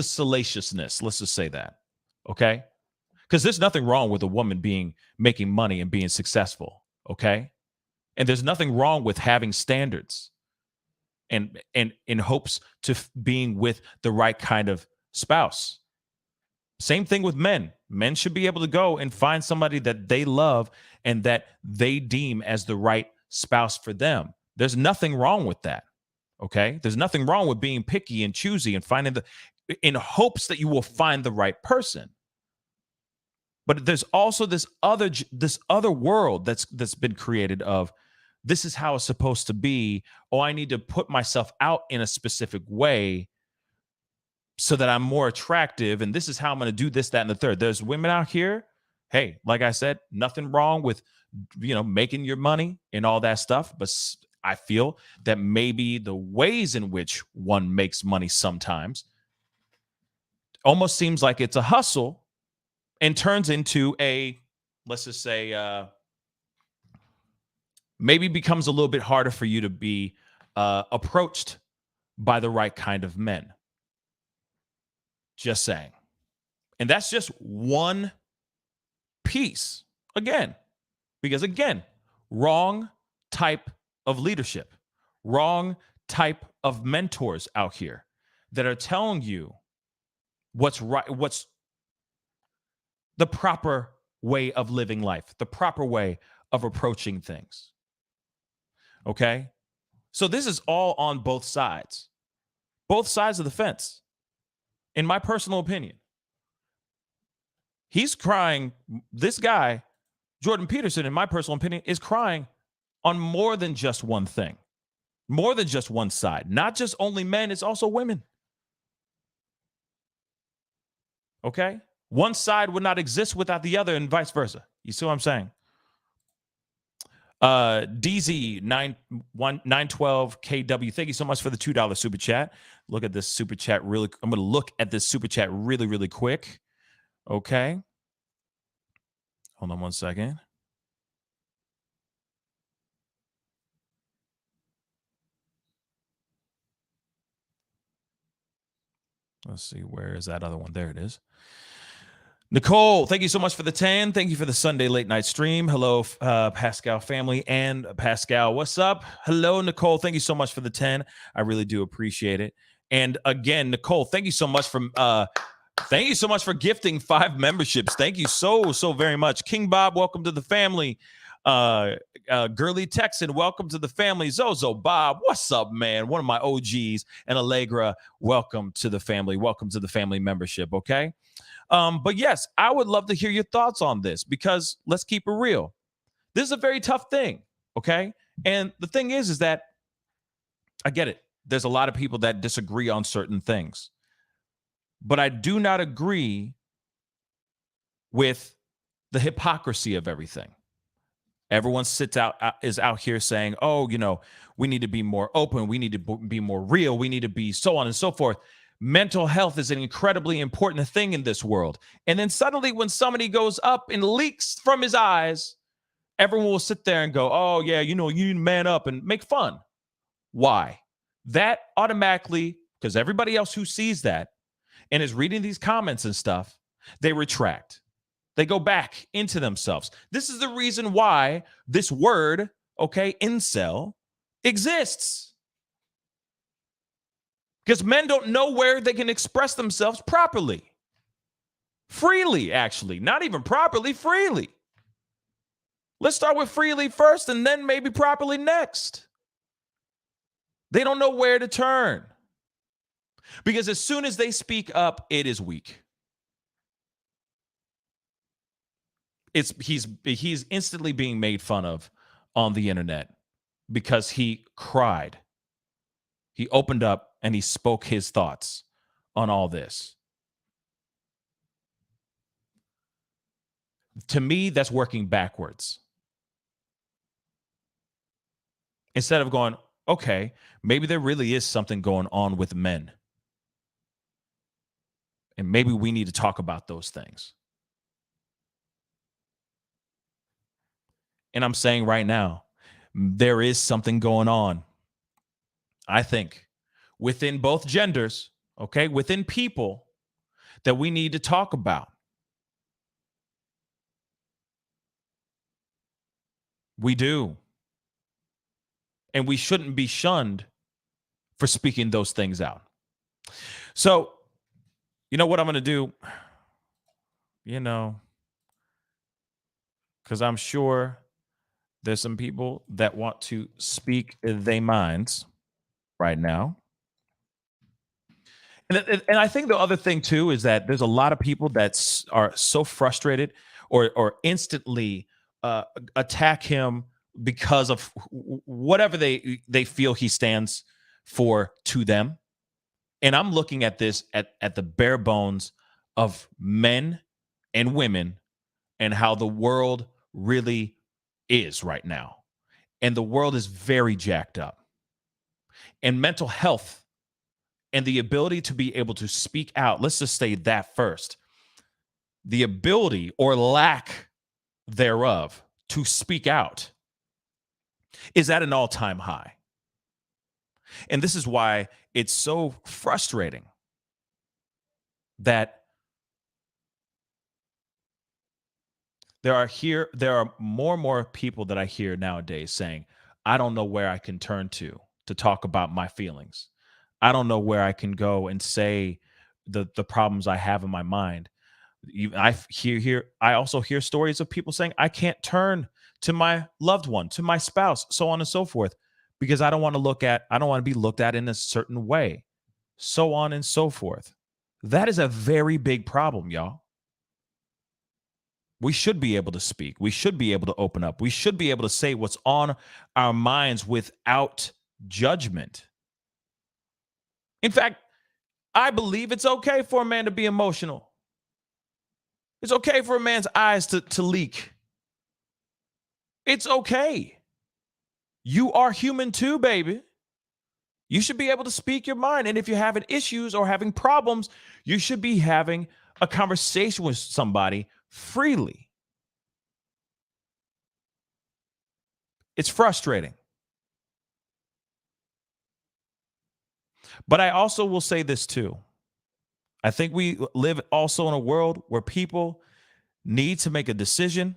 salaciousness, let's just say that, okay? Because there's nothing wrong with a woman making money and being successful, okay? And there's nothing wrong with having standards and in hopes to being with the right kind of spouse. Same thing with men. Men should be able to go and find somebody that they love and that they deem as the right spouse for them. There's nothing wrong with that. Okay? There's nothing wrong with being picky and choosy and finding in hopes that you will find the right person. But there's also this other world that's been created of, this is how it's supposed to be. Oh, I need to put myself out in a specific way so that I'm more attractive. And this is how I'm going to do this, that, and the third. There's women out here. Hey, like I said, nothing wrong with, making your money and all that stuff. But I feel that maybe the ways in which one makes money sometimes almost seems like it's a hustle and turns into let's just say, maybe becomes a little bit harder for you to be approached by the right kind of men. Just saying. And that's just one piece. Because wrong type of leadership, wrong type of mentors out here that are telling you what's right, what's the proper way of living life, the proper way of approaching things. Okay? So this is all on both sides of the fence. In my personal opinion, he's crying. This guy, Jordan Peterson, in my personal opinion, is crying on more than just one thing, more than just one side, not just only men, it's also women. Okay? One side would not exist without the other and vice versa. You see what I'm saying? DZ 912 KW, thank you so much for the $2 super chat. Look at this super chat I'm going to look at this super chat really quick. Okay. Hold on one second. Let's see, where is that other one? There it is. Nicole, thank you so much for the 10. Thank you for the Sunday late night stream. Hello, Pascal family and Pascal. What's up? Hello, Nicole. Thank you so much for the 10. I really do appreciate it. And again, Nicole, thank you so much for gifting 5 memberships. Thank you so very much. King Bob, welcome to the family. Girly Texan, welcome to the family. Zozo Bob, what's up, man? One of my OGs. And Allegra, welcome to the family. Welcome to the family membership, okay? But yes, I would love to hear your thoughts on this because let's keep it real. This is a very tough thing, okay? And the thing is that I get it. There's a lot of people that disagree on certain things. But I do not agree with the hypocrisy of everything. Everyone is out here saying, oh, we need to be more open. We need to be more real. We need to be so on and so forth. Mental health is an incredibly important thing in this world. And then suddenly when somebody goes up and leaks from his eyes, everyone will sit there and go, oh, yeah, you need to man up and make fun. Why? That automatically, because everybody else who sees that and is reading these comments and stuff, they retract. They go back into themselves. This is the reason why this word, incel, exists. Because men don't know where they can express themselves properly. Freely, actually. Not even properly, freely. Let's start with freely first and then maybe properly next. They don't know where to turn. Because as soon as they speak up, it is weak. He's instantly being made fun of on the internet because he cried. He opened up and he spoke his thoughts on all this. To me, that's working backwards. Instead of going, okay, maybe there really is something going on with men. And maybe we need to talk about those things. And I'm saying right now, there is something going on, I think, within both genders, within people that we need to talk about. We do. And we shouldn't be shunned for speaking those things out. So, you know what I'm going to do? Because I'm sure there's some people that want to speak their minds right now. And I think the other thing, too, is that there's a lot of people that are so frustrated or instantly attack him because of whatever they feel he stands for to them. And I'm looking at this at the bare bones of men and women and how the world really is right now. And the world is very jacked up. And mental health and the ability to be able to speak out, let's just say that first. The ability or lack thereof to speak out is at an all-time high. And this is why it's so frustrating that there are more and more people that I hear nowadays saying, I don't know where I can turn to talk about my feelings. I don't know where I can go and say the problems I have in my mind. I also hear stories of people saying, I can't turn to my loved one, to my spouse, so on and so forth, because I don't want to be looked at in a certain way, so on and so forth. That is a very big problem, y'all. We should be able to speak. We should be able to open up. We should be able to say what's on our minds without judgment. In fact, I believe it's okay for a man to be emotional. It's okay for a man's eyes to leak. It's okay. You are human too, baby. You should be able to speak your mind. And if you're having issues or having problems, you should be having a conversation with somebody freely. It's frustrating. But I also will say this too. I think we live also in a world where people need to make a decision.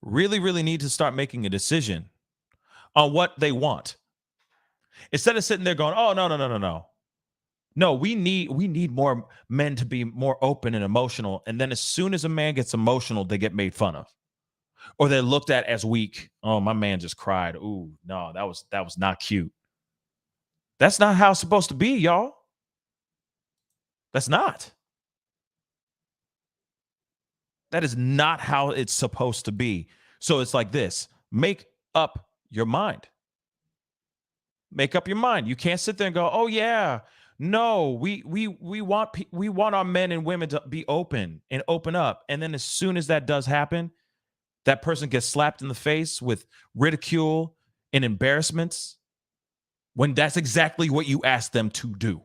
Really, really need to start making a decision on what they want. Instead of sitting there going, oh, no. No, we need more men to be more open and emotional. And then as soon as a man gets emotional, they get made fun of. Or they're looked at as weak. Oh, my man just cried. Ooh, no, that was not cute. That's not how it's supposed to be, y'all. That's not. That is not how it's supposed to be. So it's like this. Make up your mind. Make up your mind. You can't sit there and go, oh, yeah, No, we want our men and women to be open and open up. And then as soon as that does happen, that person gets slapped in the face with ridicule and embarrassments when that's exactly what you asked them to do.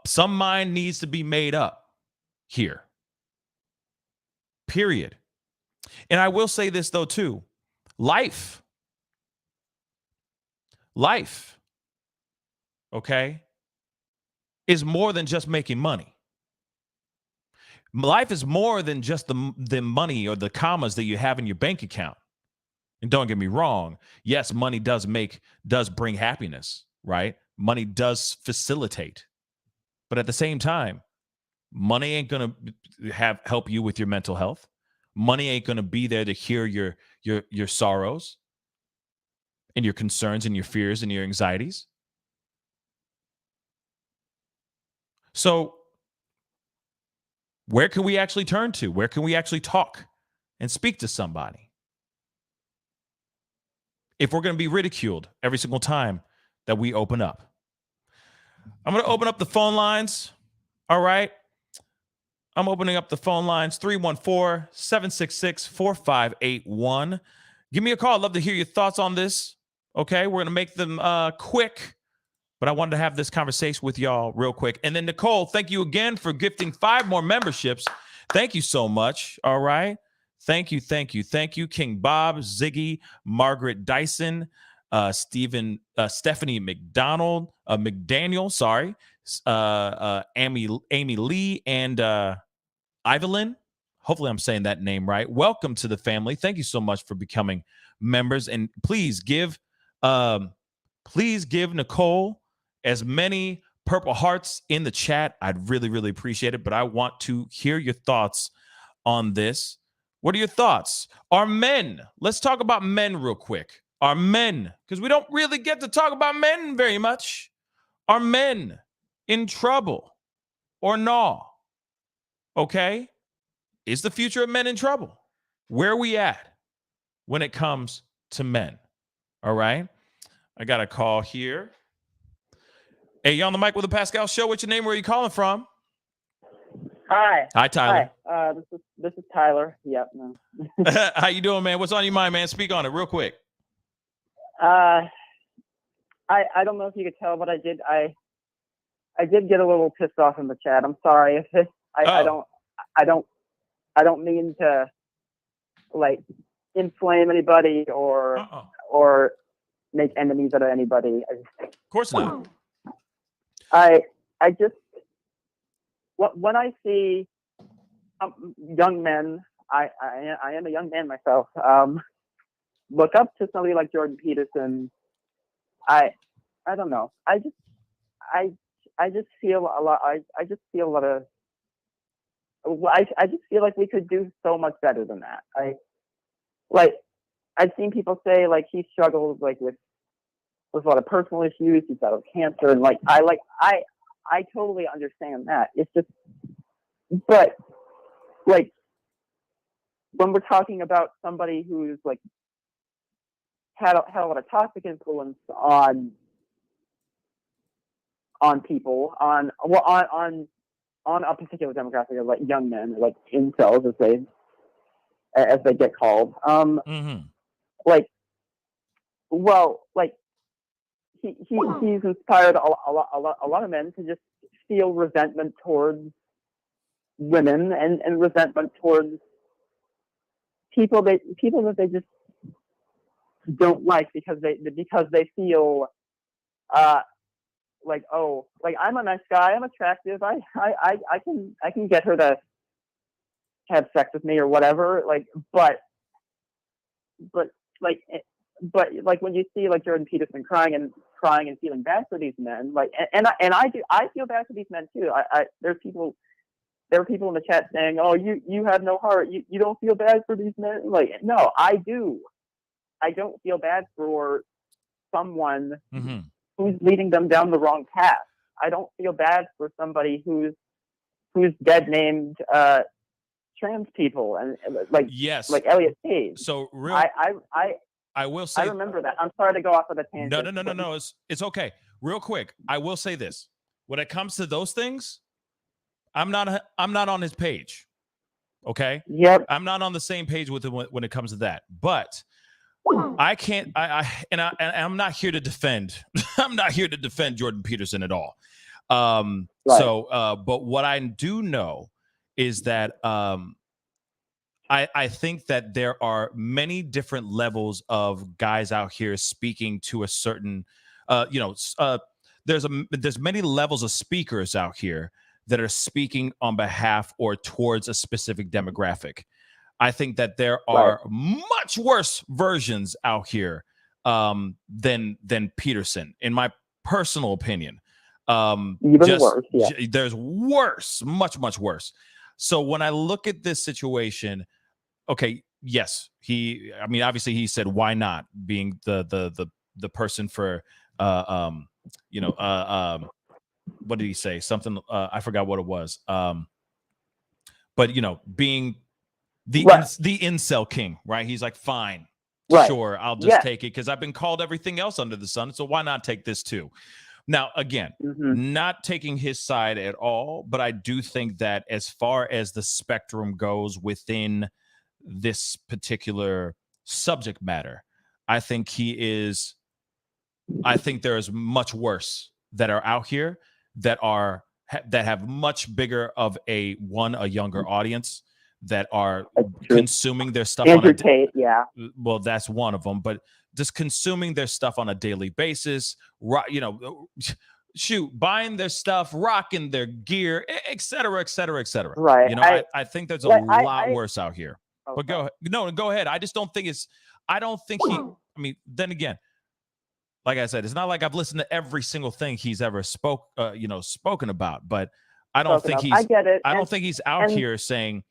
Some mind needs to be made up here. Period. And I will say this, though, too. Life, okay, is more than just making money. Life is more than just the money or the commas that you have in your bank account. And don't get me wrong. Yes, money does bring happiness, right? Money does facilitate. But at the same time, money ain't going to help you with your mental health. Money ain't going to be there to hear your sorrows and your concerns and your fears and your anxieties. So where can we actually turn to? Where can we actually talk and speak to somebody? If we're going to be ridiculed every single time that we open up. I'm going to open up the phone lines. All right. I'm opening up the phone lines, 314-766-4581. Give me a call. I'd love to hear your thoughts on this. Okay, we're going to make them quick, but I wanted to have this conversation with y'all real quick. And then Nicole, thank you again for gifting 5 more memberships. Thank you so much. All right. Thank you. King Bob, Ziggy, Margaret Dyson, Stephanie McDaniel, sorry. Amy Lee, and Evelyn. Hopefully I'm saying that name right. Welcome to the family. Thank you so much for becoming members. And please give Nicole as many purple hearts in the chat. I'd really, really appreciate it. But I want to hear your thoughts on this. What are your thoughts? Are men, let's talk about men real quick. Are men, because we don't really get to talk about men very much. Are men in trouble or no? Okay. Is the future of men in trouble? Where are we at when it comes to men? All right. I got a call here. Hey, you on the mic with the Pascal Show? What's your name? Where are you calling from? Hi, Tyler. Hi. This is Tyler. Yep. No. How you doing, man? What's on your mind, man? Speak on it real quick. I don't know if you could tell, but I did get a little pissed off in the chat. I'm sorry if I don't mean to like inflame anybody or make enemies out of anybody. Of course not. I just when I see young men, I am a young man myself. Look up to somebody like Jordan Peterson. I don't know. I just feel a lot. I just feel a lot of. I just feel like we could do so much better than that. I've seen people say like he struggles like with a lot of personal issues. He's got cancer, and I totally understand that. It's just, but like when we're talking about somebody who's like had a lot of toxic influence on people, on a particular demographic of like young men, like incels as they get called. He's inspired a lot of men to just feel resentment towards women and resentment towards people that they just don't like because they feel like, oh, like I'm a nice guy, I'm attractive, I can get her to have sex with me or whatever, like, but when you see like Jordan Peterson crying and feeling bad for these men, like, and I feel bad for these men too. There are people in the chat saying, oh, you have no heart, you don't feel bad for these men. Like, no, I do. I don't feel bad for someone who's leading them down the wrong path. I don't feel bad for somebody who's dead named trans people and like, yes, like Elliot Page. So real, I will say, I remember that. I'm sorry to go off of the tangent. No. It's okay. real quick, I will say this: when it comes to those things, I'm not on his page. Okay. Yep. I'm not on the same page with him when it comes to that. But I can't. I'm not here to defend. I'm not here to defend Jordan Peterson at all. Right. So, but what I do know is that I think that there are many different levels of guys out here speaking to a certain, there's many levels of speakers out here that are speaking on behalf or towards a specific demographic. I think that there are much worse versions out here than Peterson, in my personal opinion. Even worse, yeah. There's worse, much worse. So when I look at this situation, okay, yes, obviously he said why not, being the person for what did he say? Something I forgot what it was. But being the incel king, right? He's like, fine, sure, I'll just take it because I've been called everything else under the sun, so why not take this too? Now, again, not taking his side at all, but I do think that as far as the spectrum goes within this particular subject matter, I think there's much worse that are out here that have much bigger of a younger audience that are consuming their stuff well, that's one of them, but just consuming their stuff on a daily basis, buying their stuff, rocking their gear, et cetera, et cetera, et cetera. Right. I think there's a lot worse out here. Okay. But go ahead. I just don't think then again, like I said, it's not like I've listened to every single thing he's ever spoken about, but I don't think he's, I get it. I don't think he's out here saying,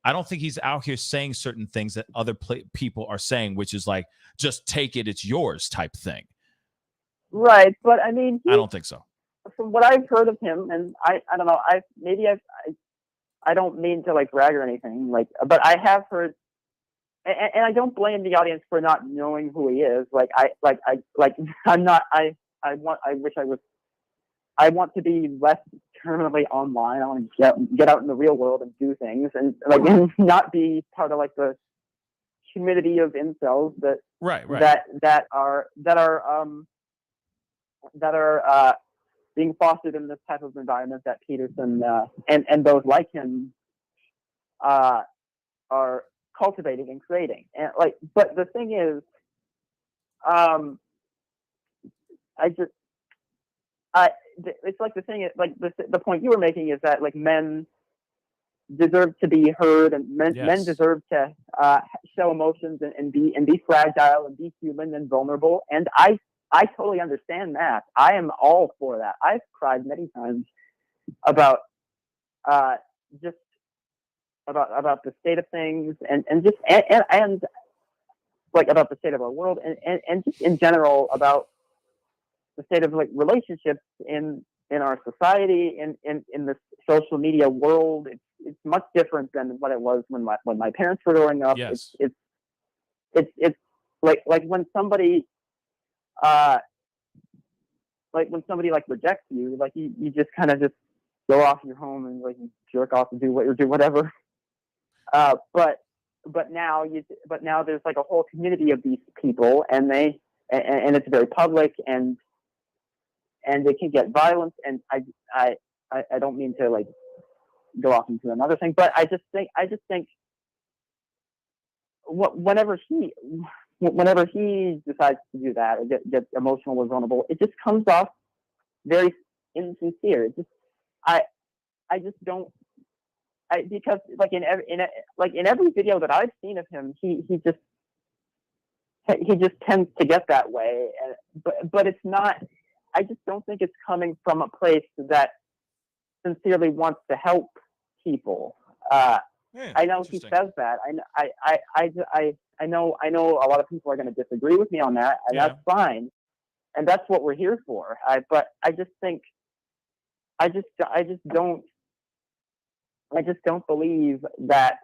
I don't think he's out here saying certain things that other people are saying, which is like, just take it, it's yours type thing. Right. But I mean, I don't think so. From what I've heard of him, and I don't know, I don't mean to like brag or anything, but I have heard, and I don't blame the audience for not knowing who he is. I want to be less permanently online. I want to get out in the real world and do things, and not be part of the community of incels that are being fostered in this type of environment that Peterson and those like him are cultivating and creating. And but the thing is, it's like the thing is, the point you were making is that men deserve to be heard, and men deserve to show emotions and be fragile and be human and vulnerable. And I totally understand that. I am all for that. I've cried many times about just about the state of things and about the state of our world and just in general about the state of relationships in our society, in the social media world. It's much different than what it was when my parents were growing up. Yes. It's like when somebody rejects you, you just kind of just go off in your home and you jerk off and do whatever. But now there's a whole community of these people, and it's very public, and it can get violent. And I don't mean to go off into another thing, but I just think whenever he decides to do that or get emotional or vulnerable, it just comes off very insincere. Because in every video that I've seen of him, he just tends to get that way. But it's not. I just don't think it's coming from a place that sincerely wants to help people. I know he says that. I know a lot of people are going to disagree with me on that, and that's fine. And that's what we're here for. But I just think, I just don't believe that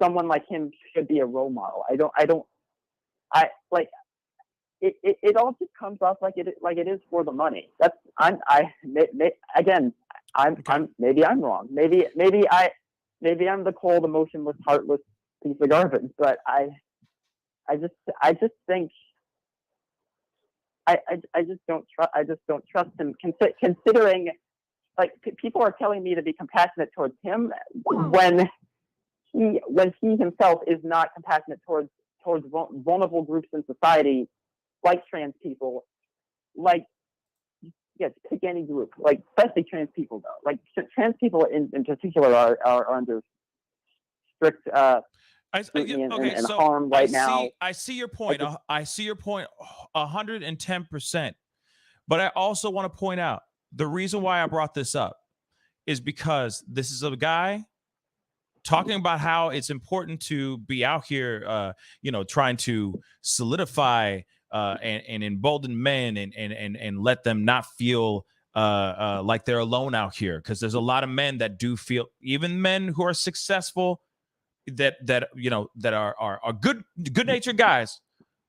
someone like him should be a role model. it all just comes off like it is for the money. That's maybe I'm wrong. Maybe I'm the cold, emotionless, heartless piece of garbage. But I just think I just don't trust him. Considering, like, people are telling me to be compassionate towards him when he himself is not compassionate towards vulnerable groups in society, like trans people, like, yes, pick any group, like, especially trans people, though. Like, trans people in particular are under strict scrutiny and harm right now. I see your point. I see your point 110%. But I also want to point out the reason why I brought this up is because this is a guy talking about how it's important to be out here, trying to solidify and embolden men and let them not feel like they're alone out here. Because there's a lot of men that do feel, even men who are successful, that are good-natured guys,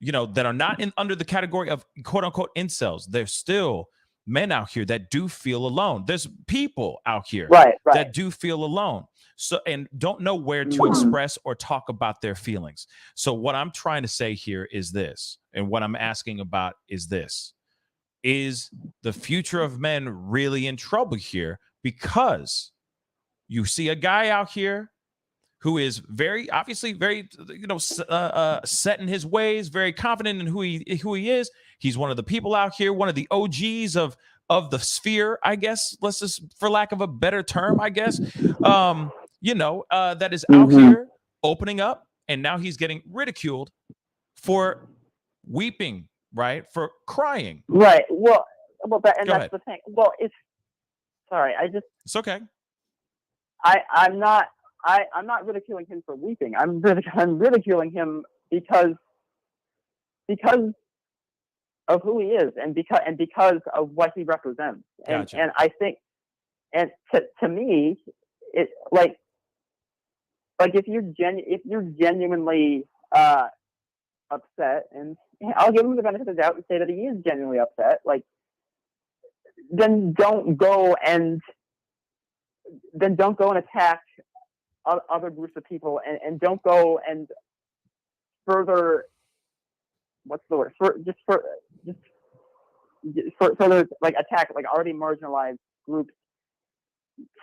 that are not under the category of quote unquote incels. There's still men out here that do feel alone. There's people out here that do feel alone. So, and don't know where to express or talk about their feelings. So what I'm trying to say here is this, and what I'm asking about is this: is the future of men really in trouble here? Because you see a guy out here who is very obviously very set in his ways, very confident in who he is. He's one of the people out here, one of the OGs of the sphere, I guess. Let's just, for lack of a better term, I guess, that is out here opening up, and now he's getting ridiculed for weeping, right? For crying, right? Well, that's the thing. Well, it's okay. I'm not ridiculing him for weeping. I'm ridiculing him because of who he is and because of what he represents. And Gotcha. And I think, and to me, it like if you're genuinely upset, and I'll give him the benefit of the doubt and say that he is genuinely upset, like, then don't go and attack other groups of people, and don't go and further, what's the word, further like attack like already marginalized groups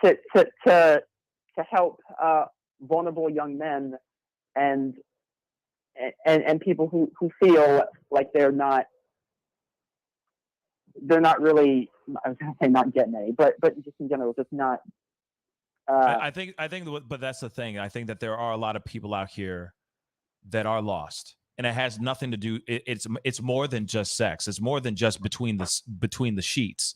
to help vulnerable young men and people who feel like they're not really, I was gonna say not getting any, but just in general, just not. I think, but that's the thing. I think that there are a lot of people out here that are lost, and it has nothing to do. It's more than just sex. It's more than just between the sheets.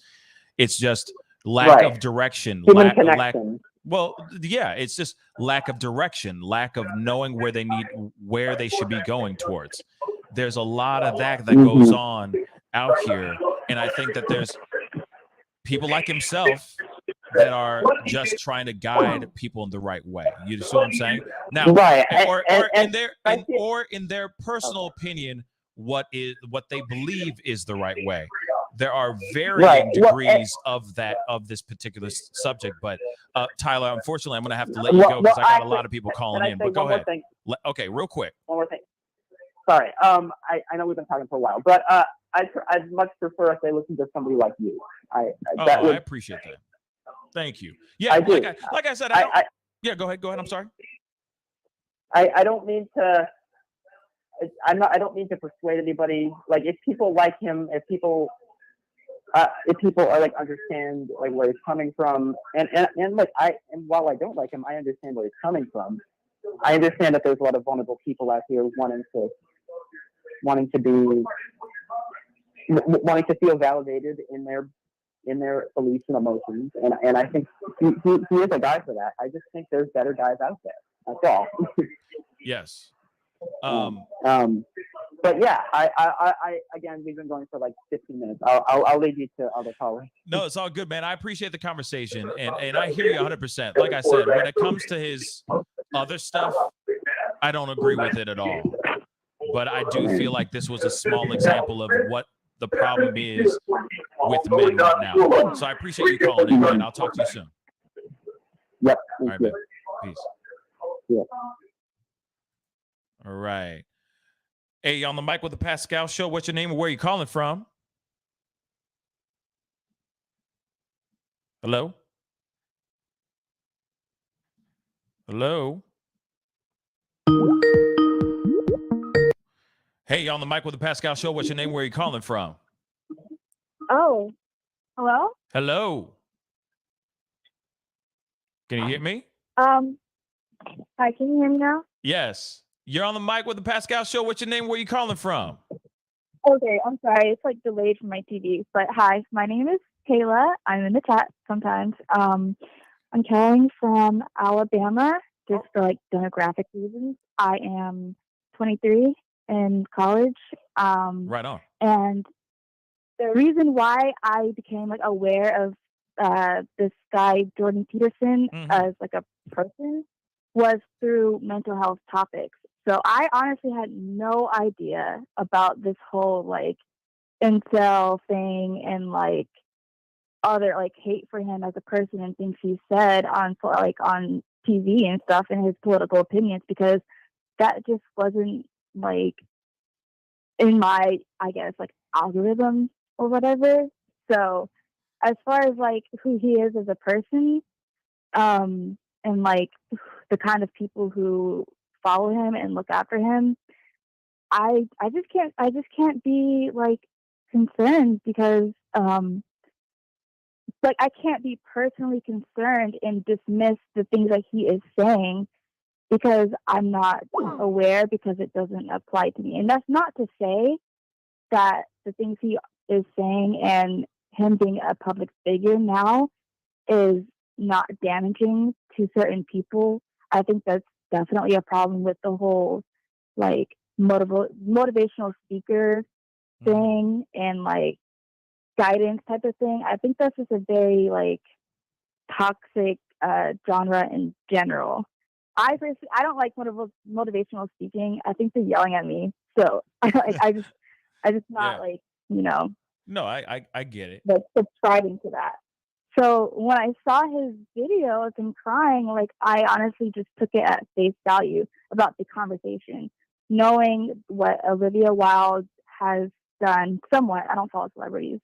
It's just lack of direction. Human connection. Well, yeah, it's just lack of direction, lack of knowing where they should be going towards. There's a lot of that goes on out here, and I think that there's people like himself that are just trying to guide people in the right way. You see what I'm saying? Now, or in their personal opinion, what they believe is the right way. There are varying degrees of this particular subject. But Tyler, unfortunately, I'm going to have to let you go because I got a lot of people calling in. But go ahead. Okay, real quick. One more thing. Sorry. I know we've been talking for a while, but I'd much prefer if they listen to somebody like you. I appreciate that. Thank you. Yeah, like I said, yeah, go ahead. I'm sorry. I don't mean to. I don't mean to persuade anybody. Like, if people like him, if people are like understand like where he's coming from, and while I don't like him, I understand where he's coming from. I understand that there's a lot of vulnerable people out here wanting to feel validated in their beliefs and emotions, and I think he is a guy for that. I just think there's better guys out there. That's all. Yes. But yeah, I again, we've been going for like 15 minutes. I'll leave you to other callers. No, it's all good, man. I appreciate the conversation, and I hear you 100%. Like I said, when it comes to his other stuff, I don't agree with it at all. but I do feel like this was a small example of what the problem is with men right now. So I appreciate you calling in, man. I'll talk to you soon. Yep. All right, man. Peace. Yeah. All right. Hey, on the mic with the Pascal Show. What's your name and where are you calling from? Hello? Hello? Hey, on the mic with the Pascal Show. What's your name? Where are you calling from? Oh, hello? Hello? Can you hear me? Hi, can you hear me now? Yes. You're on the mic with the Pascal Show. What's your name? Where are you calling from? Okay, I'm sorry. It's like delayed from my TV. But hi, my name is Kayla. I'm in the chat sometimes. I'm calling from Alabama just for like demographic reasons. I am 23 in college. Right on. And the reason why I became like aware of this guy, Jordan Peterson, as like a person was through mental health topics. So I honestly had no idea about this whole like incel thing and like other like hate for him as a person and things he said on TV and stuff and his political opinions, because that just wasn't like in my, I guess, like algorithm or whatever. So as far as like who he is as a person, and like the kind of people who follow him and look after him, I just can't be like concerned because like I can't be personally concerned and dismiss the things that he is saying because I'm not aware, because it doesn't apply to me. And that's not to say that the things he is saying and him being a public figure now is not damaging to certain people. I think that's definitely a problem with the whole like motivational speaker thing and like guidance type of thing. I think that's just a very like toxic genre in general. I don't like motivational speaking. I think they're yelling at me, so I just not like, you know. No, I get it. Like subscribing to that. So when I saw his video of him crying, like I honestly just took it at face value about the conversation, knowing what Olivia Wilde has done somewhat. I don't follow celebrities,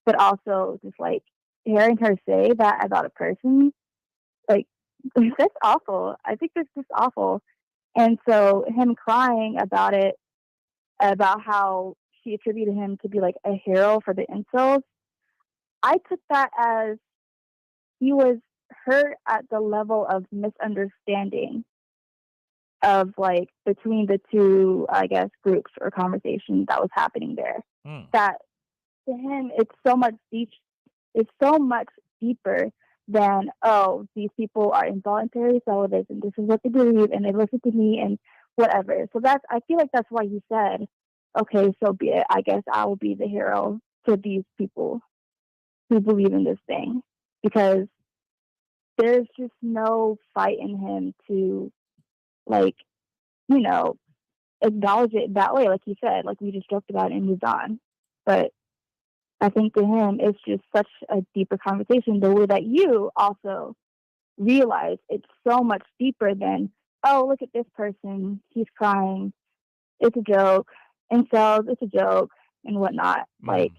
but also just like hearing her say that about a person, like that's awful. I think that's just awful. And so him crying about it, about how she attributed him to be like a hero for the incels, I took that as he was hurt at the level of misunderstanding of like between the two, I guess, groups or conversations that was happening there. That to him, it's so much deeper than, oh, these people are involuntary celibate and this is what they believe and they listen to me and whatever. So I feel like that's why he said, okay, so be it. I guess I will be the hero to these people who believe in this thing, because there's just no fight in him to like, you know, acknowledge it that way. Like you said, like we just joked about it and moved on. But I think to him, it's just such a deeper conversation, the way that you also realize it's so much deeper than, oh, look at this person, he's crying, it's a joke, incels, it's a joke, and whatnot. Like,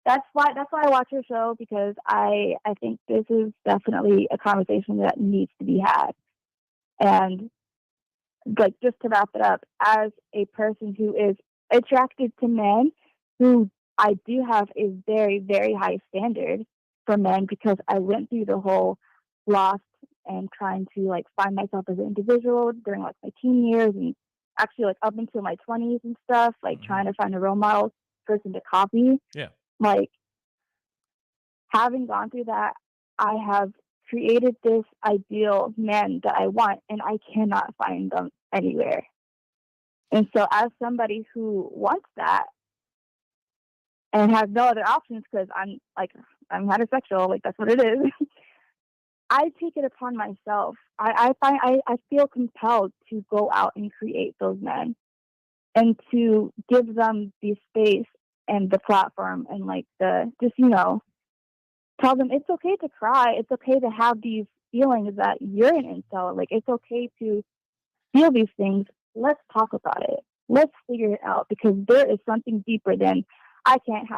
that's why I watch your show, because I think this is definitely a conversation that needs to be had. And like, just to wrap it up, as a person who is attracted to men, who I do have a very, very high standard for men, because I went through the whole lost and trying to like find myself as an individual during like my teen years and actually like up until my 20s and stuff, like trying to find a role model person to copy. Yeah. Like, having gone through that, I have created this ideal man that I want, and I cannot find them anywhere. And so as somebody who wants that and has no other options, because I'm heterosexual, like that's what it is, I take it upon myself. I feel compelled to go out and create those men. and to give them the space and the platform and like just, tell them it's okay to cry. It's okay to have these feelings that you're an incel. Like, it's okay to feel these things. Let's talk about it. Let's figure it out, because there is something deeper than I can't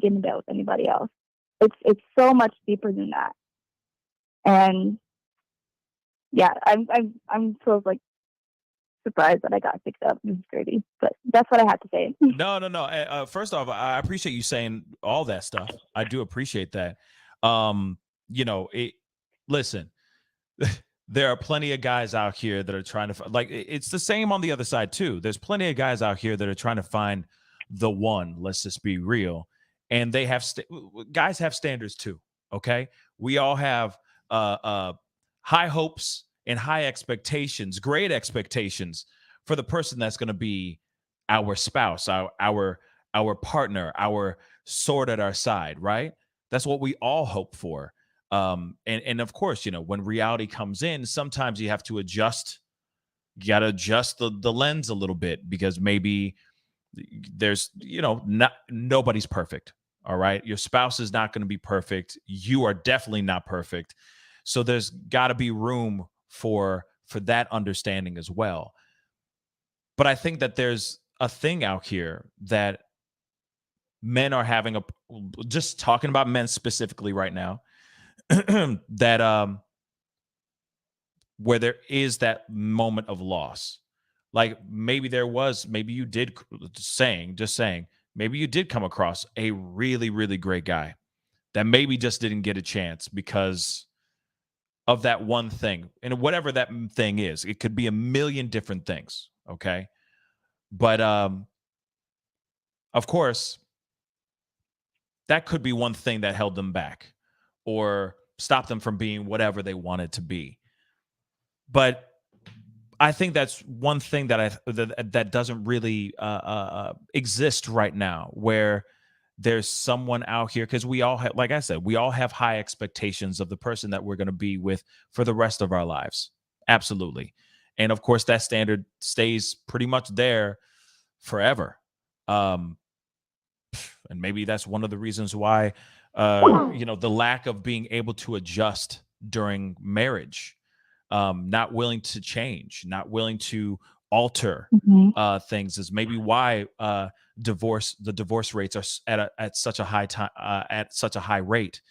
get in bed with anybody else. It's so much deeper than that. And yeah, I'm sort of like surprised that I got picked up. This is crazy, but that's what I had to say. No. First off, I appreciate you saying all that stuff. I do appreciate that. Listen, there are plenty of guys out here that are trying to it's the same on the other side too. There's plenty of guys out here that are trying to find the one. Let's just be real. And they have guys have standards too. Okay, we all have high hopes and high expectations, great expectations for the person that's going to be our spouse, our partner, our sword at our side, right? That's what we all hope for. And of course, when reality comes in, sometimes you have to adjust. You got to adjust the lens a little bit, because maybe there's, nobody's perfect. All right. Your spouse is not going to be perfect. You are definitely not perfect. So there's got to be room for that understanding as well. But I think that there's a thing out here that men are having just talking about men specifically right now, that where there is that moment of loss. Like maybe you did maybe you did come across a really, really great guy that maybe just didn't get a chance because of that one thing. And whatever that thing is, it could be a million different things. Okay. But of course, that could be one thing that held them back or stopped them from being whatever they wanted to be. But I think that's one thing that doesn't really exist right now, where there's someone out here, because we all have, like I said, we all have high expectations of the person that we're going to be with for the rest of our lives. Absolutely. And of course, that standard stays pretty much there forever. And maybe that's one of the reasons why, the lack of being able to adjust during marriage, not willing to change, not willing to alter things, is maybe why the divorce rates are at such a high rate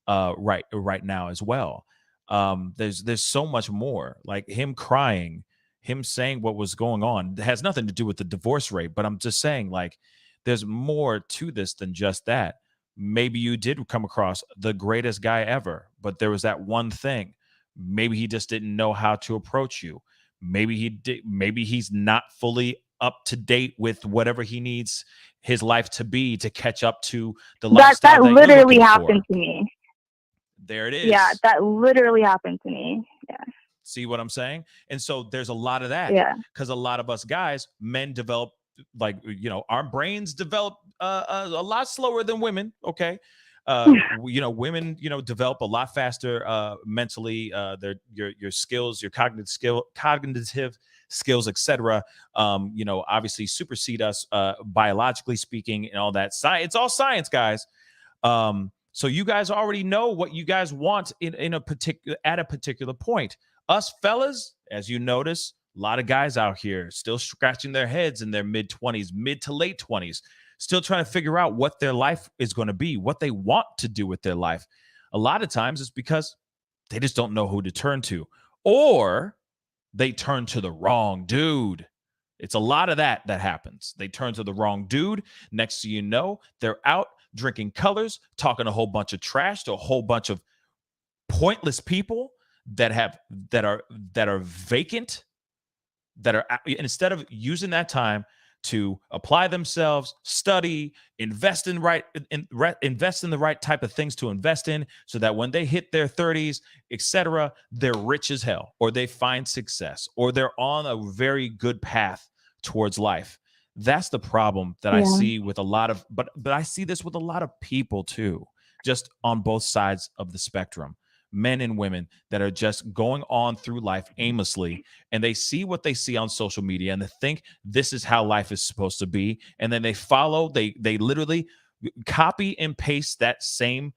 right now as well. There's so much more, like him crying, him saying what was going on. It has nothing to do with the divorce rate, but I'm just saying, like, there's more to this than just that. Maybe you did come across the greatest guy ever, but there was that one thing. Maybe he just didn't know how to approach you. Maybe he did. Maybe he's not fully up to date with whatever he needs his life to be to catch up to the lifestyle that literally happened to me. There it is. Yeah, that literally happened to me. Yeah. See what I'm saying? And so there's a lot of that. Yeah. Because a lot of us guys, men develop, our brains develop a lot slower than women. Okay. Women, develop a lot faster mentally. Your skills, your cognitive skills, etc. Obviously supersede us biologically speaking, and all that. It's all science, guys. So you guys already know what you guys want at a particular point. Us fellas, as you notice, a lot of guys out here still scratching their heads in their mid to late 20s. Still trying to figure out what their life is going to be, what they want to do with their life. A lot of times it's because they just don't know who to turn to, or they turn to the wrong dude. It's a lot of that happens. They turn to the wrong dude. Next thing you know, they're out drinking colors, talking a whole bunch of trash to a whole bunch of pointless people that are vacant, that are, instead of using that time to apply themselves, study, invest in the right type of things to invest in, so that when they hit their 30s, etc., they're rich as hell, or they find success, or they're on a very good path towards life. That's the problem that I see with a lot of, but I see this with a lot of people too, just on both sides of the spectrum, men and women that are just going on through life aimlessly, and they see what they see on social media and they think this is how life is supposed to be, and then they follow, they literally copy and paste that same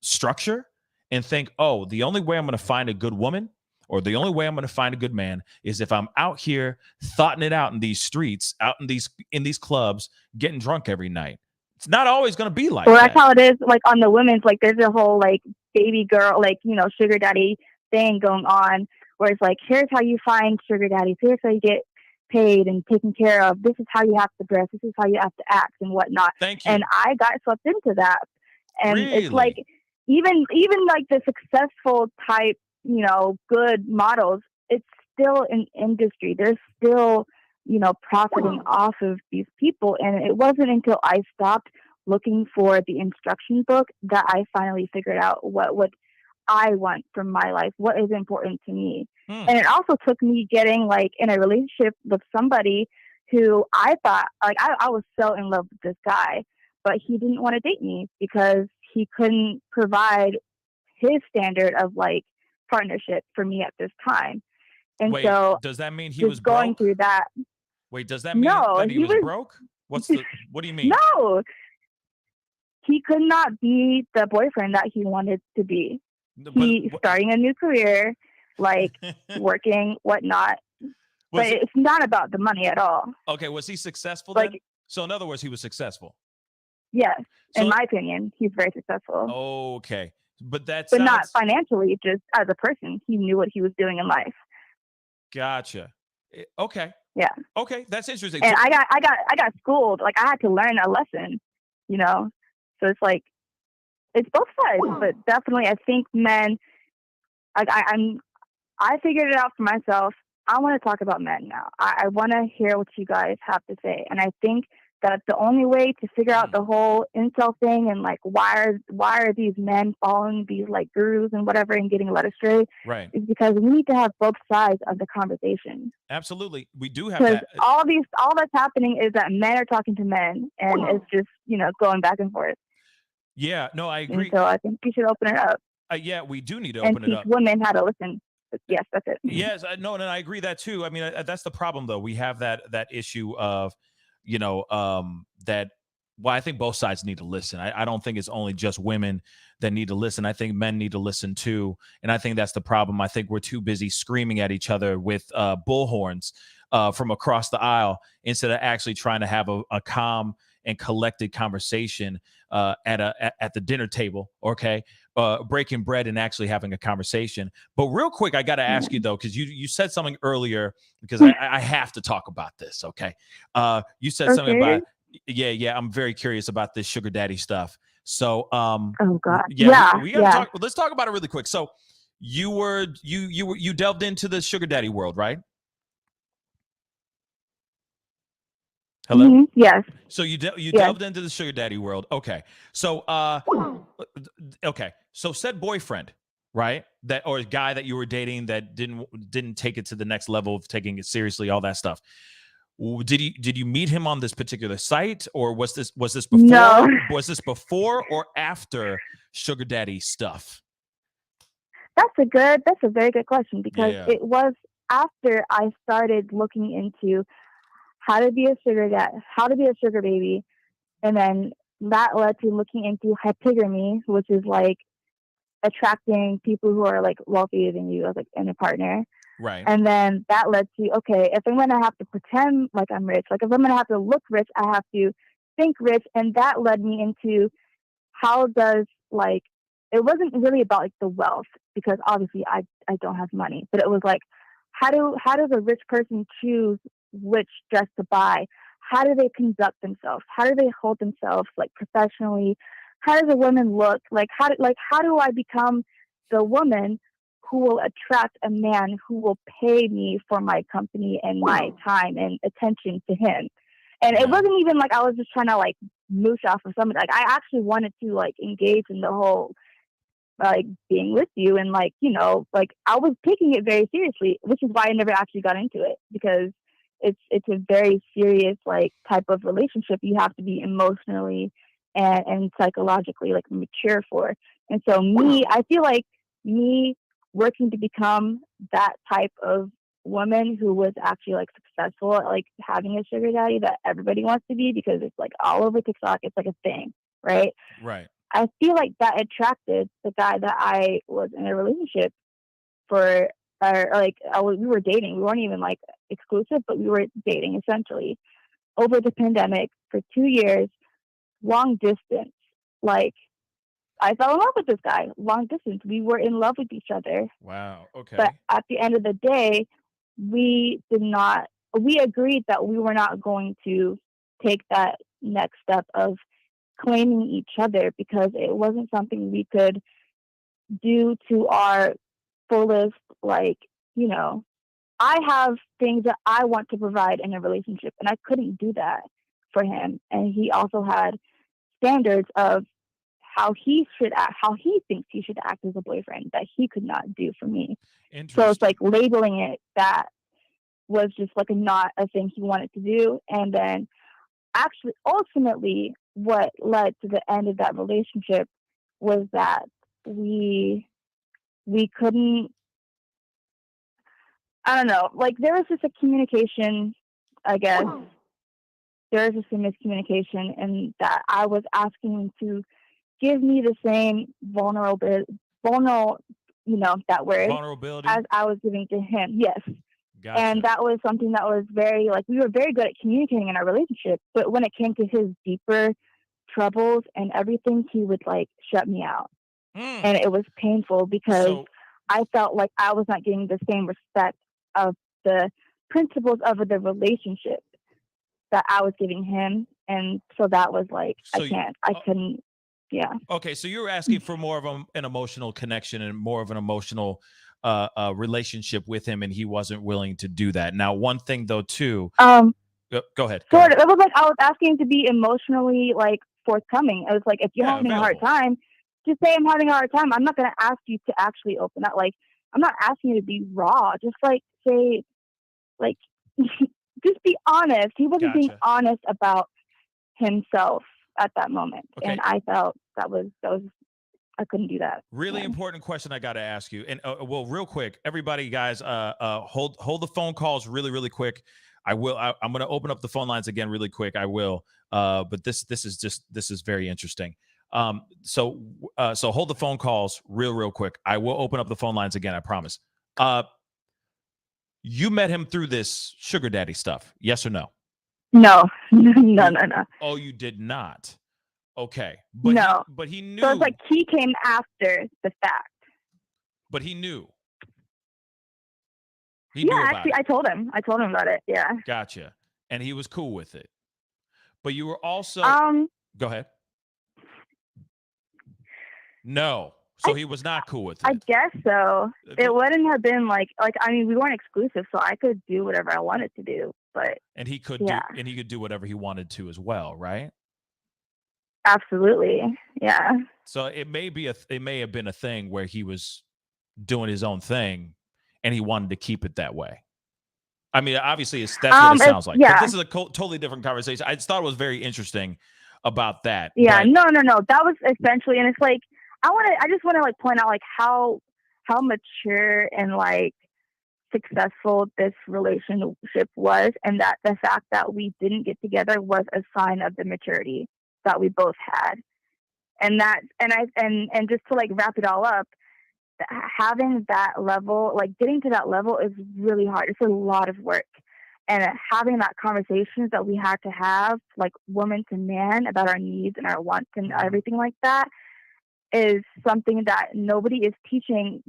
structure and think, oh, the only way I'm going to find a good woman or the only way I'm going to find a good man is if I'm out here thoughting it out in these streets, out in these clubs, getting drunk every night. It's not always going to be like Well, that. that's how it is. Like on the women's, like there's a whole like baby girl, like, you know, sugar daddy thing going on where it's like, here's how you find sugar daddies. Here's how you get paid and taken care of. This is how you have to dress. This is how you have to act and whatnot. Thank you. And I got swept into that. And Really? it's like, even like the successful type, you know, good models, it's still an industry. They're still, you know, profiting off of these people. And it wasn't until I stopped looking for the instruction book that I finally figured out what would I want from my life, what is important to me. And it also took me getting like in a relationship with somebody who I thought, like, I was so in love with this guy, but he didn't want to date me because he couldn't provide his standard of like partnership for me at this time. And Wait, so does that mean he just was going broke? through that. Wait, does that mean No, that he was broke? What do you mean? No, he could not be the boyfriend that he wanted to be. He's starting a new career, like working, whatnot. But it's not about the money at all. Okay, was he successful Like, then? So in other words, he was successful. Yes, So- in my opinion, he's very successful. Okay, but that But sounds... not financially, just as a person. He knew what he was doing in life. Gotcha. Okay. Yeah. Okay, that's interesting. And I got schooled. Like I had to learn a lesson, you know. So it's like it's both sides, but definitely I think men. Like I figured it out for myself. I want to talk about men now. I want to hear what you guys have to say, and I think that the only way to figure out the whole incel thing and like why are these men following these like gurus and whatever and getting led astray, right, is because we need to have both sides of the conversation. Absolutely, we do have Because that. all that's happening is that men are talking to men, and it's just, you know, going back and forth. Yeah, no, I agree. And so I think we should open it up. Yeah, we do need to and open it teach up. women how to listen. Yes, that's it. Yes, no, and I agree that too. I mean, that's the problem, though. We have that issue of, you know, that. Well, I think both sides need to listen. I don't think it's only just women that need to listen. I think men need to listen too, and I think that's the problem. I think we're too busy screaming at each other with bullhorns from across the aisle instead of actually trying to have a calm and collected conversation at the dinner table. Okay. Breaking bread and actually having a conversation. But real quick, I got to ask you though, because you said something earlier, because I have to talk about this. Okay. You said something about, yeah, I'm very curious about this sugar daddy stuff. So, oh God, we gotta talk. Let's talk about it really quick. So, you delved into the sugar daddy world, right? Hello? Mm-hmm. Yes. So you delved into the sugar daddy world. Okay. So So said boyfriend, right? That, or a guy that you were dating that didn't take it to the next level of taking it seriously, all that stuff. Did you meet him on this particular site, or was this before? No. Was this before or after sugar daddy stuff? That's a very good question, because it was after I started looking into how to be a sugar dad, how to be a sugar baby, and then that led to looking into hypocrisy, which is like attracting people who are like wealthier than you as like in a partner. Right. And then that led to, okay, if I'm gonna have to pretend like I'm rich, like if I'm gonna have to look rich, I have to think rich. And that led me into how does, like, it wasn't really about like the wealth, because obviously I don't have money, but it was like, how does a rich person choose which dress to buy? How do they conduct themselves? How do they hold themselves like professionally? How does a woman look? Like how do I become the woman who will attract a man who will pay me for my company and my time and attention to him? And it wasn't even like I was just trying to like moosh off of somebody. Like I actually wanted to like engage in the whole like being with you, and like, you know, like I was taking it very seriously, which is why I never actually got into it, because it's a very serious like type of relationship you have to be emotionally and psychologically like mature for. And so I feel like me working to become that type of woman who was actually like successful at like having a sugar daddy that everybody wants to be, because it's like all over TikTok, it's like a thing, right? Right. I feel like that attracted the guy that I was in a relationship for, or like we were dating. We weren't even like exclusive, but we were dating essentially over the pandemic for 2 years, long distance. Like, I fell in love with this guy, long distance. We were in love with each other. Wow. Okay. But at the end of the day, we agreed that we were not going to take that next step of claiming each other, because it wasn't something we could do to our fullest. Like, you know, I have things that I want to provide in a relationship, and I couldn't do that for him. And he also had standards of how he should act, how he thinks he should act as a boyfriend, that he could not do for me. So it's like labeling it that was just like not a thing he wanted to do. And then actually, ultimately, what led to the end of that relationship was that we couldn't, I don't know, like there was just a communication, I guess. There was just a miscommunication, and that I was asking him to give me the same vulnerability, you know, that word, vulnerability, as I was giving to him. Yes. Gotcha. And that was something that was very, like, we were very good at communicating in our relationship, but when it came to his deeper troubles and everything, he would like shut me out. And it was painful, because I felt like I was not getting the same respect of the principles of the relationship that I was giving him. And so that was like, I couldn't. Yeah. Okay. So you were asking for more of an emotional connection and more of an emotional relationship with him, and he wasn't willing to do that. Now, one thing though, too. Go ahead. Sort of. It was like I was asking him to be emotionally like forthcoming. It was like, if you're having a hard time, just say I'm having a hard time. I'm not going to ask you to actually open up. Like, I'm not asking you to be raw. Just like say, like, just be honest. He wasn't being honest about himself at that moment, and I felt that was I couldn't do that. Really important question I got to ask you. And well, real quick, everybody, guys, hold the phone calls really quick. I'm going to open up the phone lines again really quick. I will. But this is very interesting. So hold the phone calls real quick. I will open up the phone lines again. I promise. You met him through this sugar daddy stuff. Yes or no? No. Oh, you did not. Okay. But but he knew. So it's like he came after the fact. But he knew. Actually, I told him about it. Yeah. Gotcha. And he was cool with it. But you were also. Go ahead. No. So he was not cool with it. I guess so. It wouldn't have been like I mean, we weren't exclusive, so I could do whatever I wanted to do. But and he could do whatever he wanted to as well, right? Absolutely. Yeah. So it may have been a thing where he was doing his own thing and he wanted to keep it that way. I mean, obviously that's what it sounds like. Yeah. But this is a totally different conversation. I just thought it was very interesting about that. Yeah. But no. That was essentially, and it's like, I just want to like point out like how mature and like successful this relationship was, and that the fact that we didn't get together was a sign of the maturity that we both had. And just to like wrap it all up, having that level, like getting to that level is really hard. It's a lot of work. And having that conversations that we had to have, like woman to man, about our needs and our wants and everything like that, is something that nobody is teaching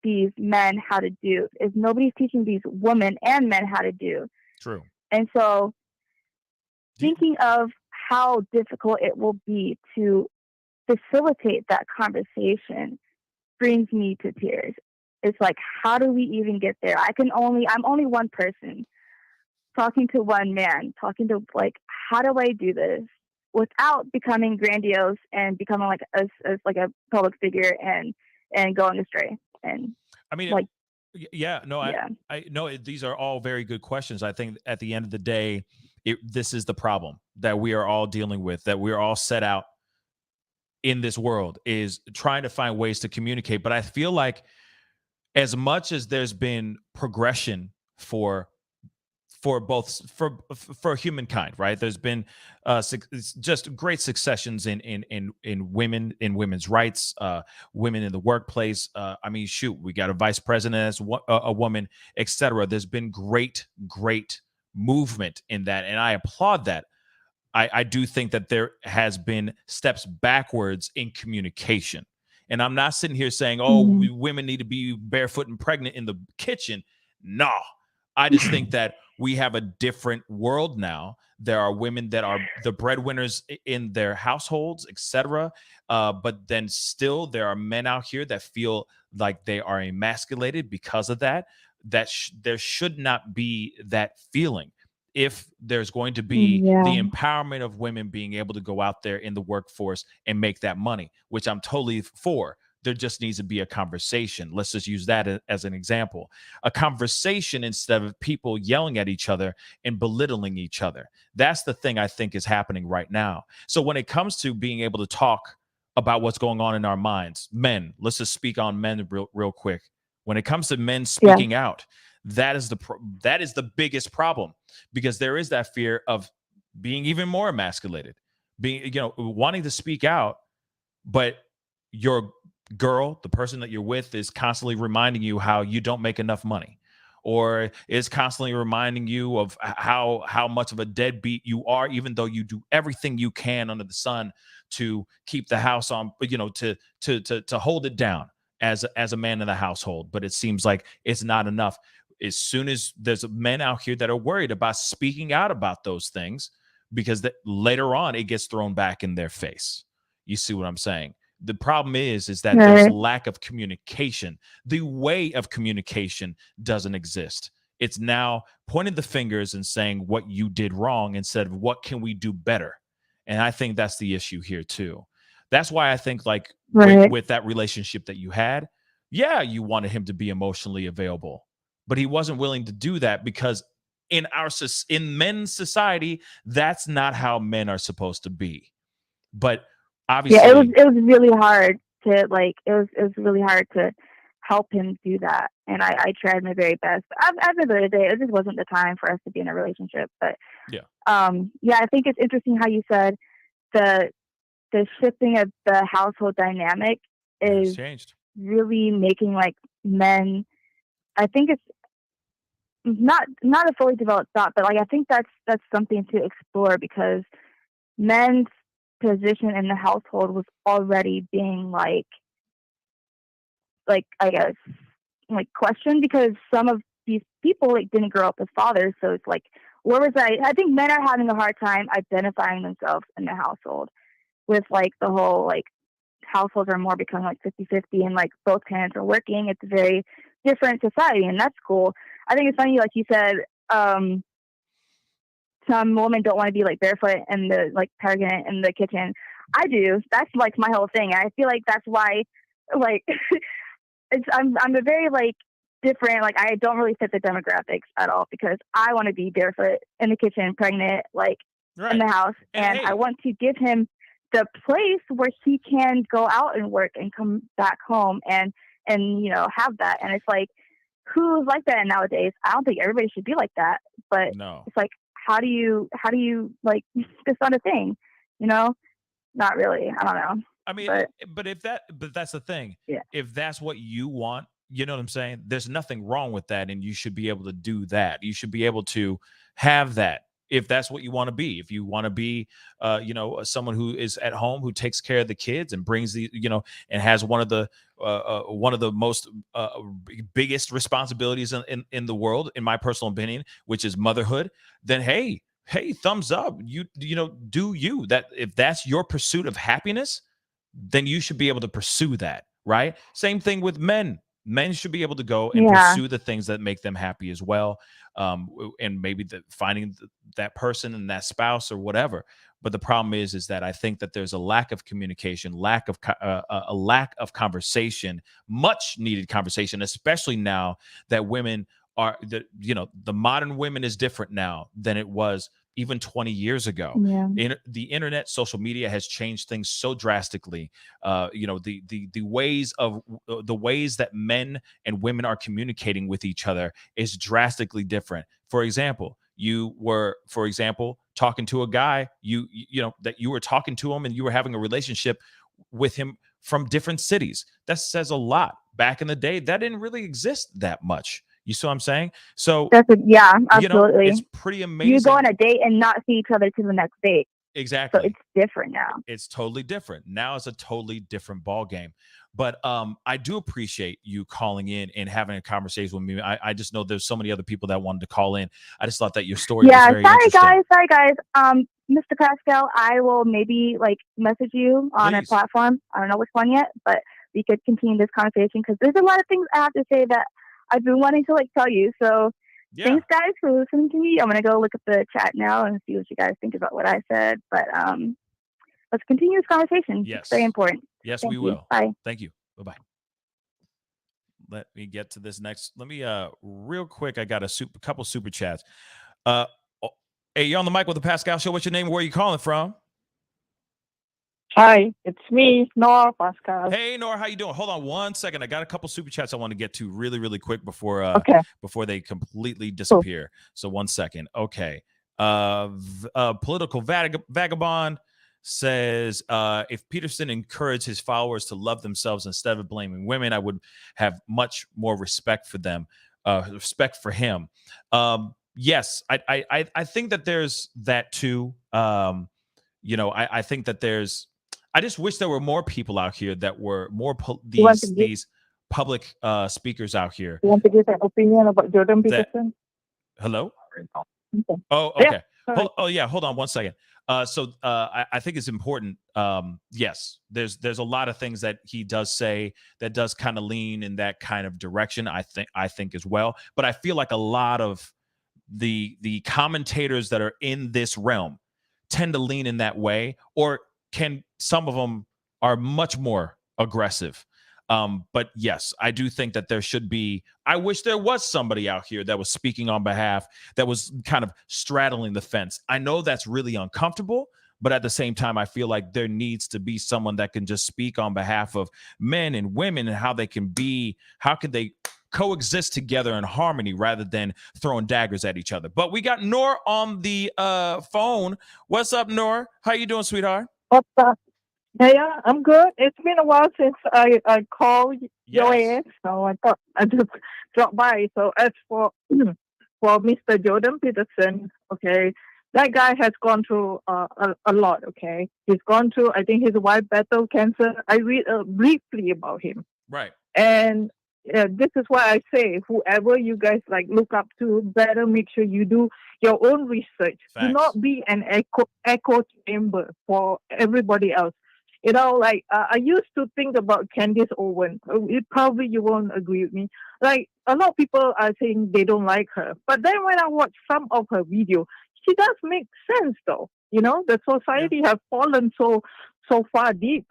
these men how to do. Is nobody's teaching these women and men how to do. True. And so thinking of how difficult it will be to facilitate that conversation brings me to tears. It's like, how do we even get there? I'm only one person talking to one man, talking to like, how do I do this without becoming grandiose and becoming like a public figure and going astray? And I mean, like, I know these are all very good questions. I think at the end of the day, this is the problem that we are all dealing with, that we're all set out in this world is trying to find ways to communicate. But I feel like as much as there's been progression for both for humankind, right? There's been just great successions in women's rights, women in the workplace. I mean, shoot, we got a vice president as a woman, etc. There's been great movement in that, and I applaud that. I do think that there has been steps backwards in communication. And I'm not sitting here saying, oh, women need to be barefoot and pregnant in the kitchen. No, I just think that we have a different world now. There are women that are the breadwinners in their households, etc. But then still there are men out here that feel like they are emasculated because of that. There should not be that feeling. If there's going to be the empowerment of women being able to go out there in the workforce and make that money, which I'm totally for, there just needs to be a conversation. Let's just use that as an example. A conversation instead of people yelling at each other and belittling each other. That's the thing I think is happening right now. So when it comes to being able to talk about what's going on in our minds, men, let's just speak on men real quick. When it comes to men speaking out, that is the biggest problem, because there is that fear of being even more emasculated, being, wanting to speak out, but your girl, the person that you're with, is constantly reminding you how you don't make enough money, or is constantly reminding you of how much of a deadbeat you are, even though you do everything you can under the sun to keep the house on, to hold it down as a man in the household. But it seems like it's not enough. As soon as there's men out here that are worried about speaking out about those things, because later on it gets thrown back in their face. You see what I'm saying? The problem is that there's lack of communication. The way of communication doesn't exist. It's now pointing the fingers and saying what you did wrong instead of what can we do better. And I think that's the issue here too. That's why I think with that relationship that you had, you wanted him to be emotionally available, but he wasn't willing to do that because in men's society, that's not how men are supposed to be. But obviously, it was really hard to it was really hard to help him do that, and I tried my very best. At the end of the day, it just wasn't the time for us to be in a relationship. But I think it's interesting how you said the shifting of the household dynamic is changed. Really making men. I think it's not a fully developed thought, but I think that's something to explore, because men's position in the household was already being I guess questioned, because some of these people didn't grow up as fathers. So it's where was I think men are having a hard time identifying themselves in the household, with the whole households are more becoming 50-50, and both parents are working. It's a very different society, and that's cool. I think it's funny, like you said, some women don't want to be barefoot and the pregnant in the kitchen. I do. That's my whole thing. I feel that's why I'm a very different. I don't really fit the demographics at all, because I want to be barefoot in the kitchen, pregnant, in the house, and I want to give him the place where he can go out and work and come back home and have that. And it's who's like that nowadays? I don't think everybody should be like that, but no. It's how do you this not a thing, not really. I don't know. I mean, but that's the thing. Yeah. If that's what you want, you know what I'm saying? There's nothing wrong with that, and you should be able to do that. You should be able to have that if that's what you want to be. If you want to be, someone who is at home, who takes care of the kids and brings and has one of the most biggest responsibilities in the world, in my personal opinion, which is motherhood, then hey, thumbs up. Do you. That if that's your pursuit of happiness, then you should be able to pursue that, right? Same thing with men. Men should be able to go and pursue the things that make them happy as well. And maybe finding that person and that spouse or whatever. But the problem is that I think that there's a lack of communication, a lack of conversation, much needed conversation, especially now that women are the modern women is different now than it was even 20 years ago. The internet, social media has changed things so drastically. The ways that men and women are communicating with each other is drastically different. For example, you were, talking to a guy, that you were talking to him and you were having a relationship with him from different cities. That says a lot. Back in the day, that didn't really exist that much. You see what I'm saying? So absolutely. It's pretty amazing. You go on a date and not see each other to the next date. Exactly. So it's different now. It's totally different. Now it's a totally different ball game. But I do appreciate you calling in and having a conversation with me. I just know there's so many other people that wanted to call in. I just thought that your story was very interesting. Sorry guys. Mr. Pascal, I will maybe message you on a platform. I don't know which one yet, but we could continue this conversation because there's a lot of things I have to say that I've been wanting to tell you. So thanks guys for listening to me. I'm gonna go look at the chat now and see what you guys think about what I said. But let's continue this conversation. Yes. It's very important. Yes, we will. Bye. Thank you. Bye-bye. Let me get to this next. Let me real quick. I got a couple super chats. Hey, you're on the mic with the Pascal Show. What's your name? Where are you calling from? Hi, it's me, Nora Pascal. Hey, Nora, how you doing? Hold on 1 second. I got a couple super chats I want to get to really, really quick before they completely disappear. Cool. So 1 second. Okay. Political Vagabond says, if Peterson encouraged his followers to love themselves instead of blaming women, I would have much more respect for them, respect for him. Yes, I think that there's that too. I think that there's. I just wish there were more people out here that were more these public speakers out here. You want to give an opinion about Jordan Peterson? Hello? Okay. Oh, okay. Yeah, hold on 1 second. I think it's important. Yes, there's a lot of things that he does say that does kind of lean in that kind of direction. I think as well. But I feel like a lot of the commentators that are in this realm tend to lean in that way, or some of them are much more aggressive. But yes, I do think that there should be. I wish there was somebody out here that was speaking on behalf, that was kind of straddling the fence. I know that's really uncomfortable, but at the same time, I feel like there needs to be someone that can just speak on behalf of men and women and how can they coexist together in harmony rather than throwing daggers at each other. But we got Nor on the phone. What's up, Nor? How you doing, sweetheart? What's up? Yeah, I'm good. It's been a while since I called your ass, so I thought I'd just drop by. So as for Mr. Jordan Peterson, okay, that guy has gone through a lot, okay? He's gone through, I think his wife battled cancer. I read briefly about him. Right. And this is why I say, whoever you guys look up to, better make sure you do your own research. Facts. Do not be an echo chamber for everybody else. I used to think about Candace Owen. Probably you won't agree with me. A lot of people are saying they don't like her. But then when I watch some of her videos, she does make sense though. The society has fallen so far deep.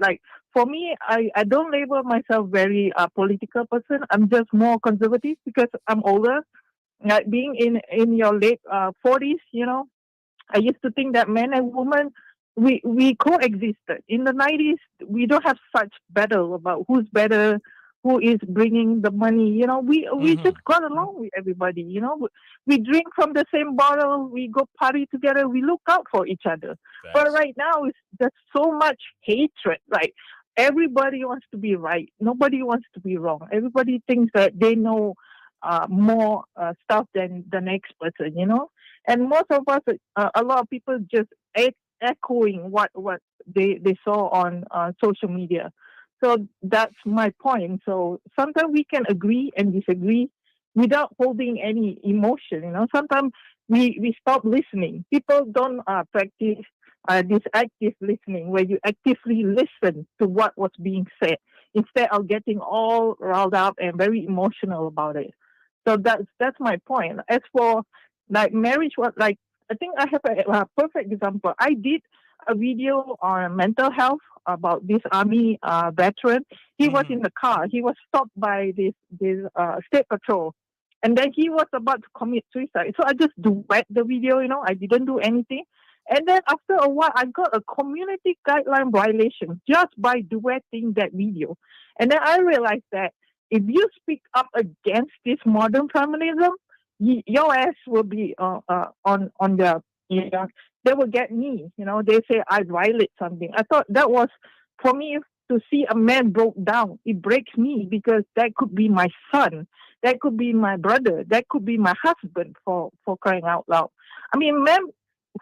For me, I don't label myself very political person. I'm just more conservative because I'm older. Being in your late 40s, I used to think that men and women, we coexisted. In the 90s, we don't have such battle about who's better, who is bringing the money. We just got along with everybody. We drink from the same bottle. We go party together. We look out for each other. Thanks. But right now, there's so much hatred. Everybody wants to be right. Nobody wants to be wrong. Everybody thinks that they know more stuff than the next person, And most of us, a lot of people just echoing what they saw on social media. So that's my point. So sometimes we can agree and disagree without holding any emotion. Sometimes we stop listening. People don't practice this active listening, where you actively listen to what was being said instead of getting all riled up and very emotional about it. So that's my point. As for marriage, I think I have a perfect example. I did a video on mental health about this army veteran. He was in the car. He was stopped by this state patrol, And then he was about to commit suicide. So I just duet the video, I didn't do anything. And then after a while, I got a community guideline violation just by duetting that video. And then I realized that if you speak up against this modern feminism, your ass will be on the, they will get me, they say I violate something. I thought that was, for me, to see a man broke down, it breaks me, because that could be my son, that could be my brother, that could be my husband, for crying out loud. I mean, men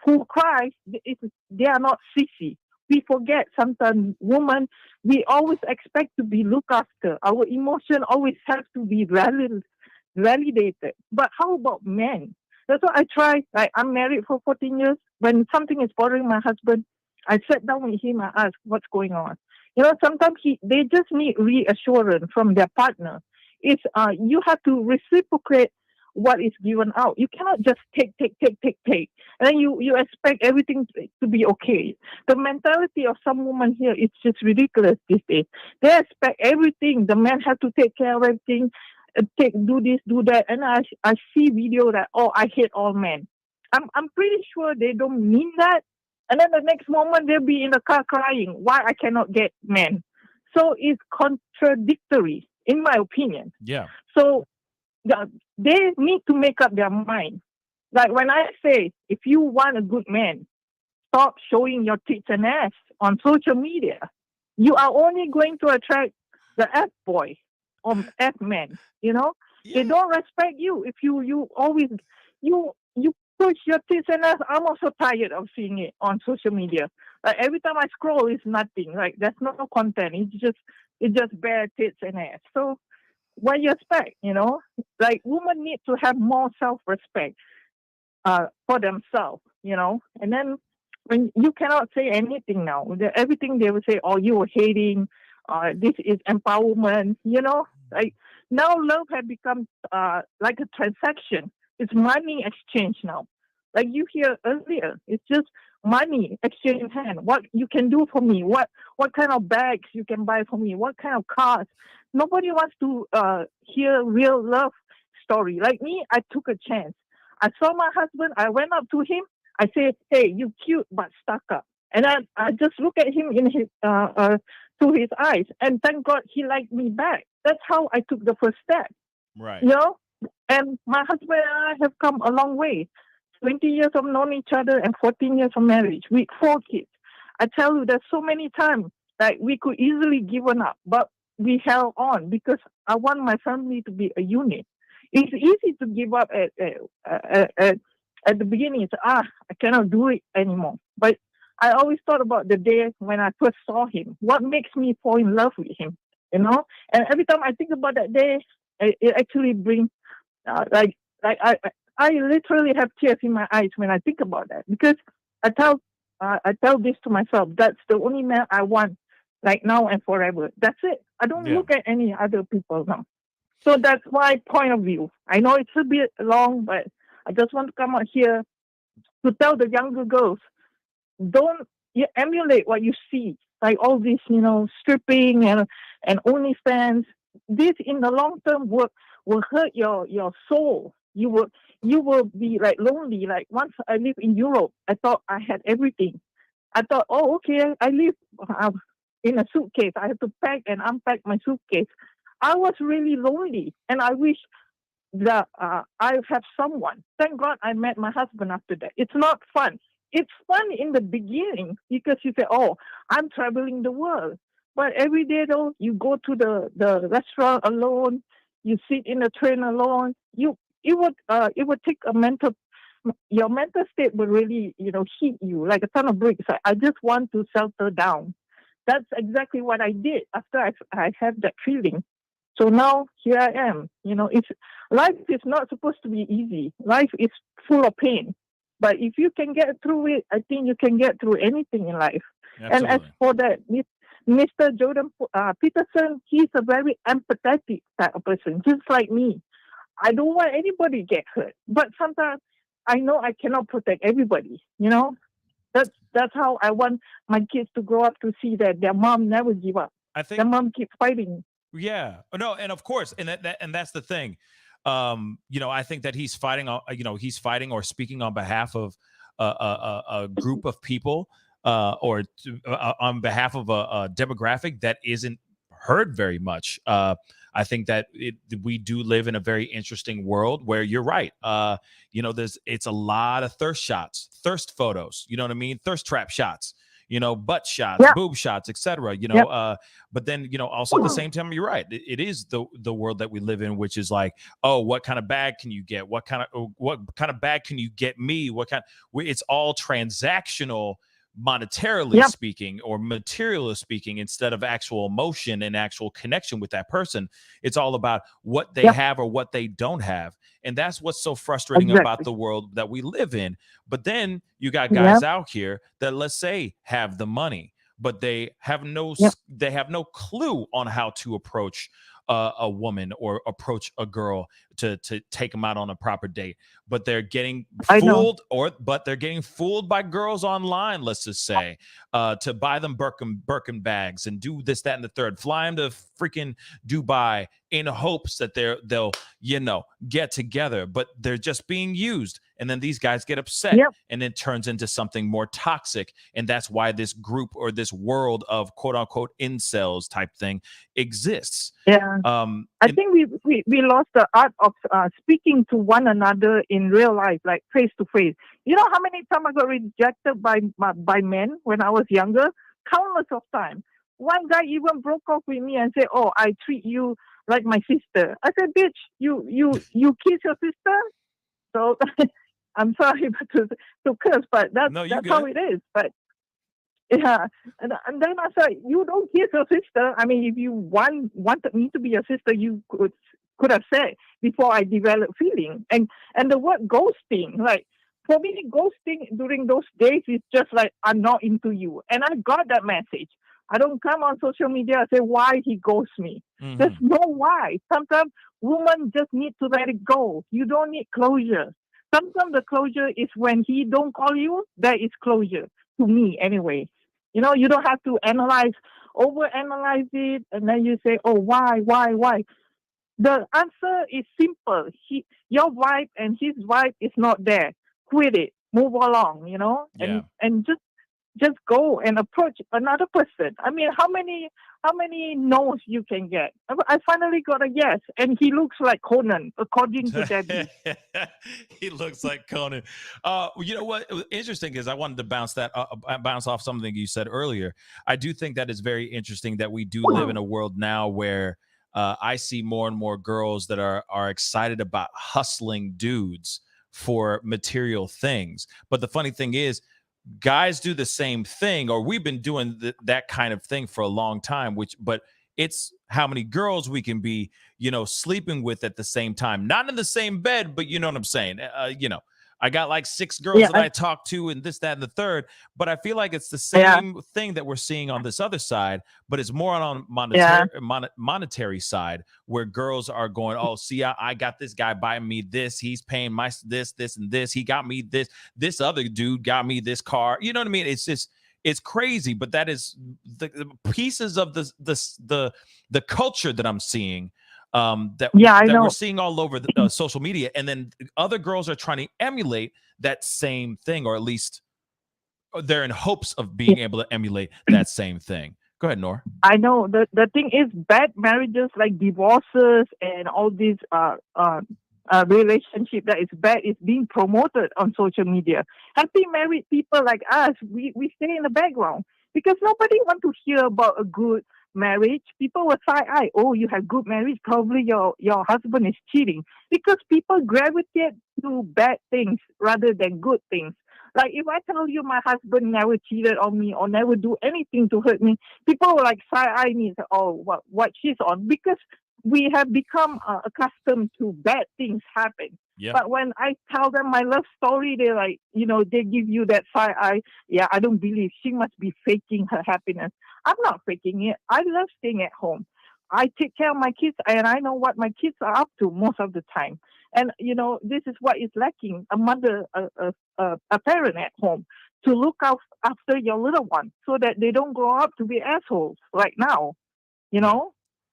who cry, they are not sissy. We forget sometimes women, we always expect to be looked after. Our emotion always has to be validated. But how about men? That's what I try. Like, I'm married for 14 years. When something is bothering my husband, I sit down with him, I ask, what's going on? Sometimes they just need reassurance from their partner. It's you have to reciprocate what is given out. You cannot just take. And then you expect everything to be okay. The mentality of some women here is just ridiculous these days. They expect everything. The man has to take care of everything, do this, do that. And I see video that, I hate all men. I'm pretty sure they don't mean that. And then the next moment they'll be in the car crying, why I cannot get men. So it's contradictory, in my opinion. Yeah. So they need to make up their mind. Like when I say, if you want a good man, stop showing your tits and ass on social media. You are only going to attract the F-boy or F-man, Yeah. They don't respect you if you always, you push your tits and ass. I'm also tired of seeing it on social media. Like every time I scroll, it's nothing. Like there's no content. It's just bare tits and ass. So what you expect, Like women need to have more self-respect for themselves, And then when you cannot say anything now, everything they will say, you were hating, this is empowerment, Like now love has become like a transaction. It's money exchange now. Like you hear earlier, it's just money exchange in hand. What you can do for me, what kind of bags you can buy for me, what kind of cars. Nobody wants to hear real love story. Like me, I took a chance. I saw my husband, I went up to him, I said, hey, you cute but stuck up. And I just look at him in his to his eyes, and thank God he liked me back. That's how I took the first step. Right. And my husband and I have come a long way. 20 years of knowing each other and 14 years of marriage with 4 kids. I tell you, there's so many times that we could easily given up, but we held on because I want my family to be a unit. It's easy to give up at the beginning. It's, I cannot do it anymore. But I always thought about the day when I first saw him. What makes me fall in love with him, And every time I think about that day, it actually brings, I literally have tears in my eyes when I think about that, because I tell this to myself, that's the only man I want, like now and forever. That's it. I don't look at any other people now. So that's my point of view. I know it's a bit long, but I just want to come out here to tell the younger girls, don't emulate what you see, like all this, stripping and OnlyFans. This in the long term will hurt your soul. You will be like lonely. Like once I lived in Europe, I thought I had everything. I thought, oh, okay, I live in a suitcase. I have to pack and unpack my suitcase. I was really lonely, and I wish that I have someone. Thank God I met my husband after that. It's not fun. It's fun in the beginning because you say, oh, I'm traveling the world. But every day, though, you go to the restaurant alone, you sit in the train alone, it would take your mental state will really, hit you like a ton of bricks. I just want to settle down. That's exactly what I did after I had that feeling. So now here I am. Life is not supposed to be easy. Life is full of pain. But if you can get through it, I think you can get through anything in life. Absolutely. And as for that, Mr. Jordan Peterson, he's a very empathetic type of person, just like me. I don't want anybody to get hurt. But sometimes I know I cannot protect everybody. That's how I want my kids to grow up, to see that their mom never give up. I think their mom keeps fighting. Yeah. No, and of course, and that's the thing. I think that he's fighting, he's fighting or speaking on behalf of a group of people, or on behalf of a demographic that isn't heard very much. I think that we do live in a very interesting world where you're right. It's a lot of thirst photos. You know what I mean? Thirst trap shots. Butt shots, boob shots, etc. But then also at the same time, you're right. It is the world that we live in, which is like, oh, what kind of bag can you get? What kind of bag can you get me? It's all transactional, monetarily speaking, or materially speaking, instead of actual emotion and actual connection with that person. It's all about what they have or what they don't have. And that's what's so frustrating about the world that we live in. But then you got guys out here that, let's say, have the money, but they have no clue on how to approach a woman or approach a girl to take them out on a proper date. But they're getting fooled, but they're getting fooled by girls online, let's just say, to buy them Birkin bags and do this, that, and the third. Fly them to freaking Dubai in hopes that they'll get together, but they're just being used. And then these guys get upset, and it turns into something more toxic. And that's why this group, or this world of quote unquote incels type thing, exists. I think we lost the art of speaking to one another in real life, like face to face. You know how many times I got rejected by men when I was younger? Countless of times. One guy even broke off with me and said, "Oh, I treat you like my sister." I said, "Bitch, you kiss your sister?" So I'm sorry to curse, but that's how it is. But yeah, and then I said, "You don't kiss your sister. I mean, if you wanted me to be your sister, you could have said before I developed feeling." And the word ghosting, like, for me, ghosting during those days is just like, I'm not into you. And I got that message. I don't come on social media and say why he ghosts me. There's no why. Sometimes women just need to let it go. You don't need closure. Sometimes the closure is when he don't call you. That is closure to me, anyway. You don't have to overanalyze it, and then you say, "Oh, why?" The answer is simple. Your vibe and his vibe is not there. Quit it. Move along. And just go and approach another person. I mean, how many no's you can get? I finally got a yes, and he looks like Conan, according to Debbie. He looks like Conan. You know what? Interesting is, I wanted to bounce off something you said earlier. I do think that is very interesting that we do live in a world now where I see more and more girls that are excited about hustling dudes for material things. But the funny thing is, guys do the same thing, or we've been doing that kind of thing for a long time, but it's how many girls we can be, sleeping with at the same time, not in the same bed, but you know what I'm saying? I got like 6 girls that I talk to, and this, that, and the third, but I feel like it's the same thing that we're seeing on this other side, but it's more on monetary side, where girls are going, "Oh, see, I got this guy buying me this. He's paying my this, and this. He got me this. This other dude got me this car." You know what I mean? It's just, it's crazy, but that is the pieces of the culture that I'm seeing. That we're seeing all over the social media, and then other girls are trying to emulate that same thing, or at least they're in hopes of being able to emulate that same thing. Go ahead, Nor. I know the thing is, bad marriages like divorces and all these relationship that is bad is being promoted on social media. Happy married people like us, we stay in the background because nobody want to hear about a good marriage. People will say, "Oh, you have good marriage, probably your husband is cheating," because people gravitate to bad things rather than good things. Like, if I tell you my husband never cheated on me or never do anything to hurt me, people will like side-eye me and say, "Oh, what she's on," because we have become accustomed to bad things happen. Yeah. But when I tell them my love story, they're like, they give you that side eye. "Yeah, I don't believe, she must be faking her happiness." I'm not faking it. I love staying at home. I take care of my kids, and I know what my kids are up to most of the time. And, this is what is lacking: a mother, a parent at home to look after your little one so that they don't grow up to be assholes right now,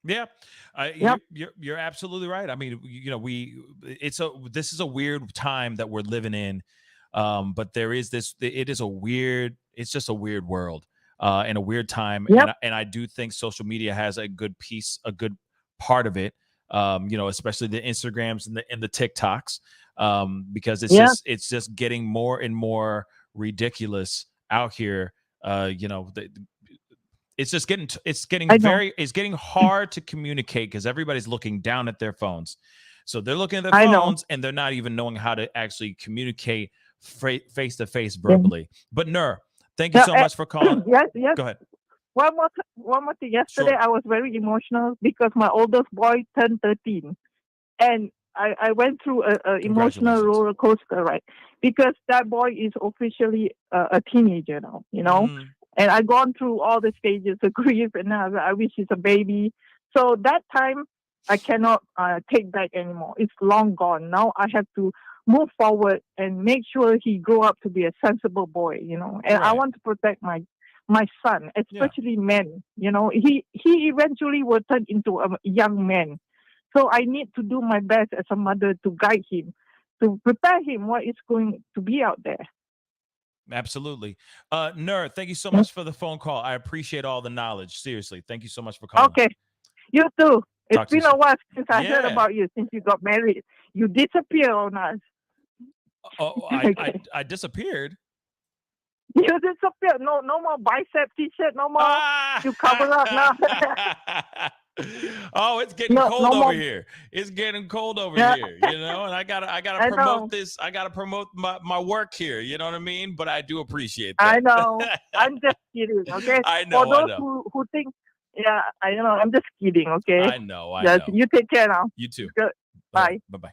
Yeah, Yep. you're absolutely right. I mean, this is a weird time that we're living in, but there is this. It is a weird. It's just a weird world, and a weird time. Yep. And I do think social media has a good part of it. Especially the Instagrams and the TikToks, because Yeah. it's just getting more and more ridiculous out here. It's just getting it's I know. getting hard to communicate because everybody's looking down at their phones. So they're looking at their I know. phones and they're not even knowing how to actually communicate face to face Yeah. verbally. But Nur, thank you Yeah, so much for calling. Yes, yes. Go ahead. One more thing. Yesterday, Sure. I was very emotional because my oldest boy turned 13, and I went through a emotional Congratulations. roller coaster, right? Because that boy is officially a teenager now, Mm, and I gone through all the stages of grief, and now I wish he's a baby. So that time I cannot take back anymore. It's long gone. Now I have to move forward and make sure he grow up to be a sensible boy, And I Right. want to protect my son, especially men. He eventually will turn into a young man. So I need to do my best as a mother to guide him, to prepare him what is going to be out there. Absolutely. Nur, thank you so much for the phone call. I appreciate all the knowledge. Seriously. Thank you so much for calling. Okay. You too. It's Talk to you been a soon. while since I heard Yeah. about you, since you got married. You disappear on us. Oh, Okay. I disappeared. You disappear. No more bicep t-shirt. No more. Ah! You cover up now. Oh, it's getting No cold over more. here. It's getting cold over Yeah. here, and I gotta I promote know. this. I gotta promote my work here. You know what I mean? But I do appreciate I that. know. I'm just kidding. Okay. I For know. those who think, yeah, I know. I'm just kidding. Okay. I know. Just you take care now. You too. Good. Bye. Bye.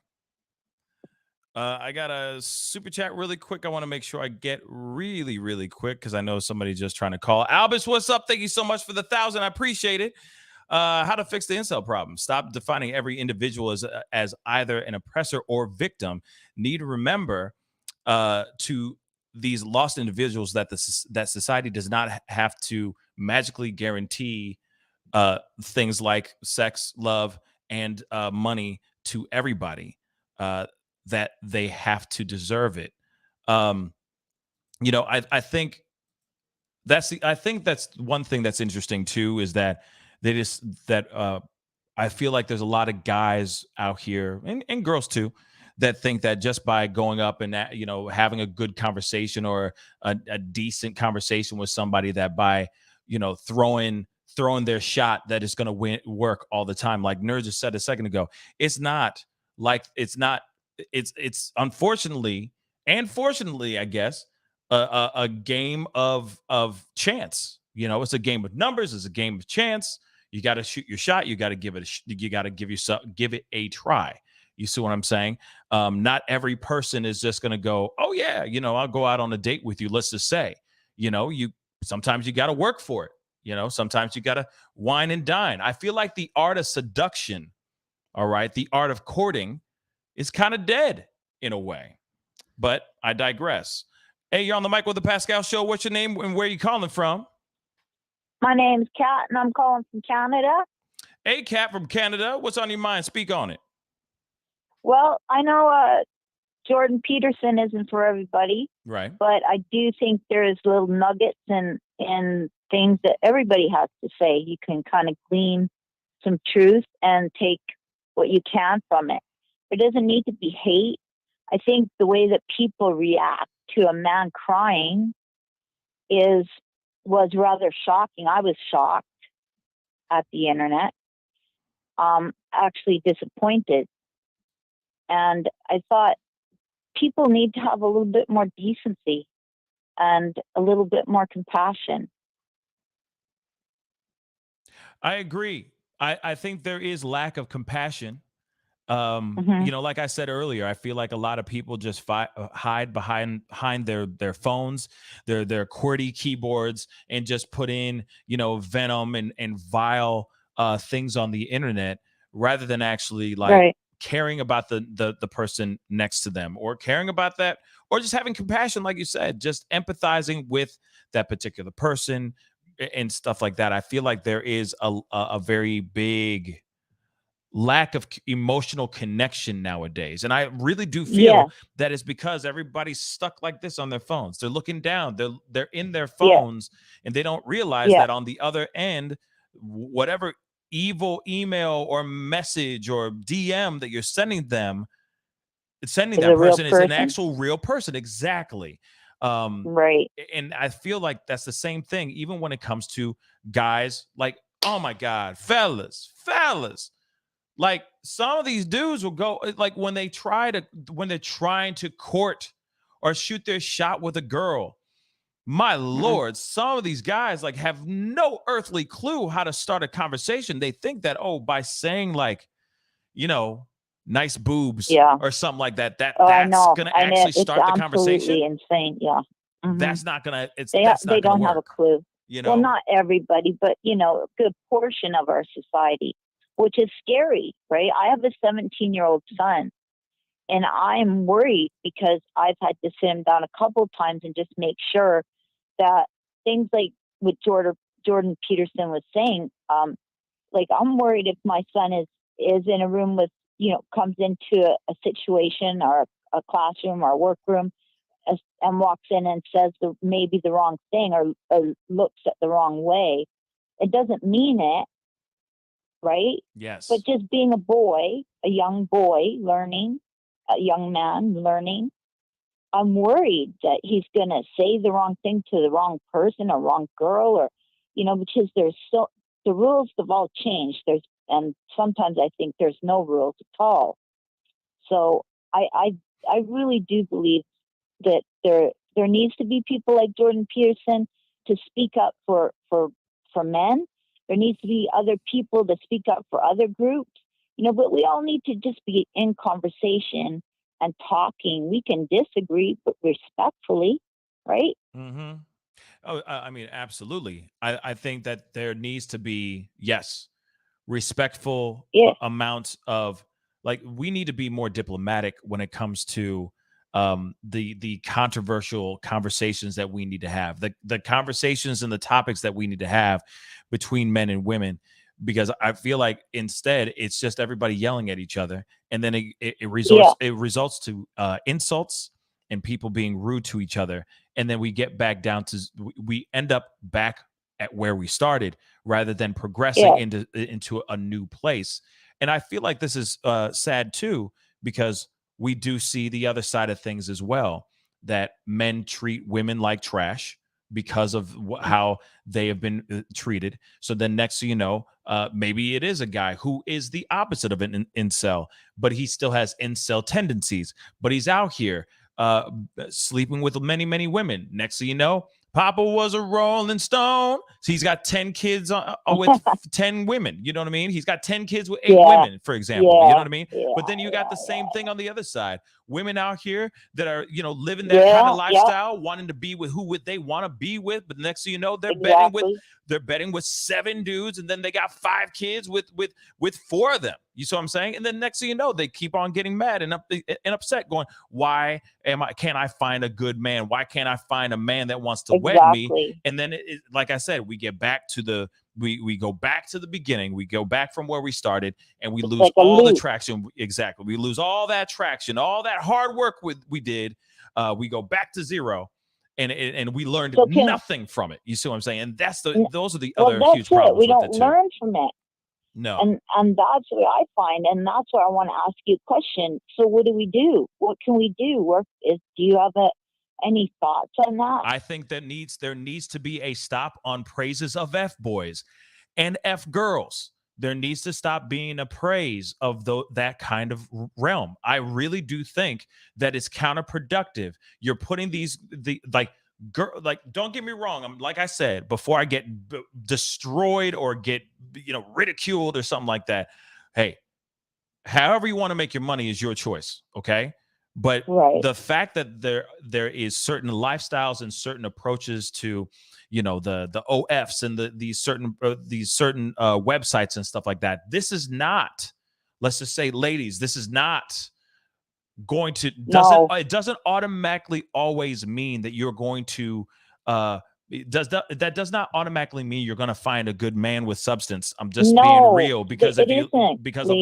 I got a super chat really quick. I want to make sure I get really, really quick because I know somebody's just trying to call. Albus, what's up? Thank you so much for the 1,000. I appreciate it. How to fix the incel problem. Stop defining every individual as either an oppressor or victim. Need to remember to these lost individuals that that society does not have to magically guarantee things like sex, love, and money to everybody. That they have to deserve it. I think that's one thing that's interesting too is that I feel like there's a lot of guys out here and girls too that think that just by going up and having a good conversation or a decent conversation with somebody that by throwing their shot that it's going to work all the time. Like Nerd just said a second ago, it's unfortunately and fortunately, I guess, a game of chance. It's a game of numbers. It's a game of chance. You got to shoot your shot. You got to give it a try. You see what I'm saying? Not every person is just going to go, oh yeah, I'll go out on a date with you. Let's just say, sometimes you got to work for it. Sometimes you got to wine and dine. I feel like the art of seduction, all right, the art of courting is kind of dead in a way, but I digress. Hey, you're on the mic with the Pascal Show. What's your name and where are you calling from? My name's Kat, and I'm calling from Canada. Hey, Kat from Canada. What's on your mind? Speak on it. Well, I know Jordan Peterson isn't for everybody, right? But I do think there's little nuggets and things that everybody has to say. You can kind of glean some truth and take what you can from it. There doesn't need to be hate. I think the way that people react to a man crying was rather shocking. I was shocked at the internet, actually disappointed. And I thought people need to have a little bit more decency and a little bit more compassion. I agree. I think there is lack of compassion. Like I said earlier, I feel like a lot of people just hide behind their phones, their QWERTY keyboards, and just put in venom and vile things on the internet rather than actually caring about the person next to them, or caring about that, or just having compassion, like you said, just empathizing with that particular person, and stuff like that, I feel like there is a very big lack of emotional connection nowadays. And I really do feel that it's because everybody's stuck like this on their phones. They're looking down, they're in their phones, and they don't realize that on the other end, whatever evil email or message or DM that you're sending them, sending that person is an actual real person. Exactly. Right. And I feel like that's the same thing, even when it comes to guys. Like, oh my God, fellas, like some of these dudes will go, like when they're trying to court or shoot their shot with a girl. My Lord, some of these guys like have no earthly clue how to start a conversation. They think that, oh, by saying like, you know, nice boobs or something like that, that's going to actually start the conversation. It's insane. Yeah. That's not going to, they don't have a clue. You know? Well, not everybody, but, you know, a good portion of our society, which is scary, right? I have a 17-year-old son, and I'm worried because I've had to sit him down a couple of times and just make sure that things like what Jordan Peterson was saying, like I'm worried if my son is in a room with, you know, comes into a situation or a classroom or a workroom and walks in and says maybe the wrong thing or looks at the wrong way. It doesn't mean it, right? Yes. But just being a boy, a young boy learning, a young man learning, I'm worried that he's going to say the wrong thing to the wrong person or wrong girl, or, you know, because the rules have all changed. And sometimes I think there's no rules at all. So I really do believe that there needs to be people like Jordan Peterson to speak up for men. There needs to be other people to speak up for other groups, you know, but we all need to just be in conversation and talking. We can disagree, but respectfully, right? Mm-hmm. Oh, I mean, absolutely. I think that there needs to be, respectful amounts of, like, we need to be more diplomatic when it comes to the controversial conversations that we need to have, the conversations and the topics that we need to have between men and women, because I feel like instead it's just everybody yelling at each other, and then it results to insults and people being rude to each other, and then we get back down to, we end up back at where we started rather than progressing into a new place. And I feel like this is sad too, because we do see the other side of things as well, that men treat women like trash because of how they have been treated. So then next thing you know, maybe it is a guy who is the opposite of an incel, but he still has incel tendencies, but he's out here sleeping with many, many women. Next thing you know, Papa was a Rolling Stone. So he's got 10 kids with 10 women. You know what I mean? He's got 10 kids with 8 women, for example. You know what I mean? But then you got the same thing on the other side. Women out here that are, you know, living that kind of lifestyle, wanting to be with who they want to be with. But next thing you know, they're betting with 7 dudes, and then they got 5 kids with 4 of them. You see what I'm saying? And then next thing you know, they keep on getting mad and upset, going, why can't I find a good man? Why can't I find a man that wants to wed me? And then like I said, we get back to we go back to the beginning. We go back from where we started, and we lose all the traction. Exactly. We lose all that traction, all that hard work we did. We go back to zero. And we learned nothing from it. You see what I'm saying? And those are the other huge problems. We don't learn from it. No. And that's what I find, and that's where I want to ask you a question. So what do we do? What can we do? Do you have any thoughts on that? I think there needs to be a stop on praises of F boys and F girls. There needs to stop being a praise of that kind of realm. I really do think that it's counterproductive. You're putting don't get me wrong. Like I said, before I get destroyed or get, you know, ridiculed or something like that. Hey, however you want to make your money is your choice. Okay. But the fact that there is certain lifestyles and certain approaches to, you know, the OFs and these certain websites and stuff like that. This is not, let's just say, ladies, this is not going to, it doesn't automatically always mean that you're going to that does not automatically mean you're going to find a good man with substance. I'm just being real, because because of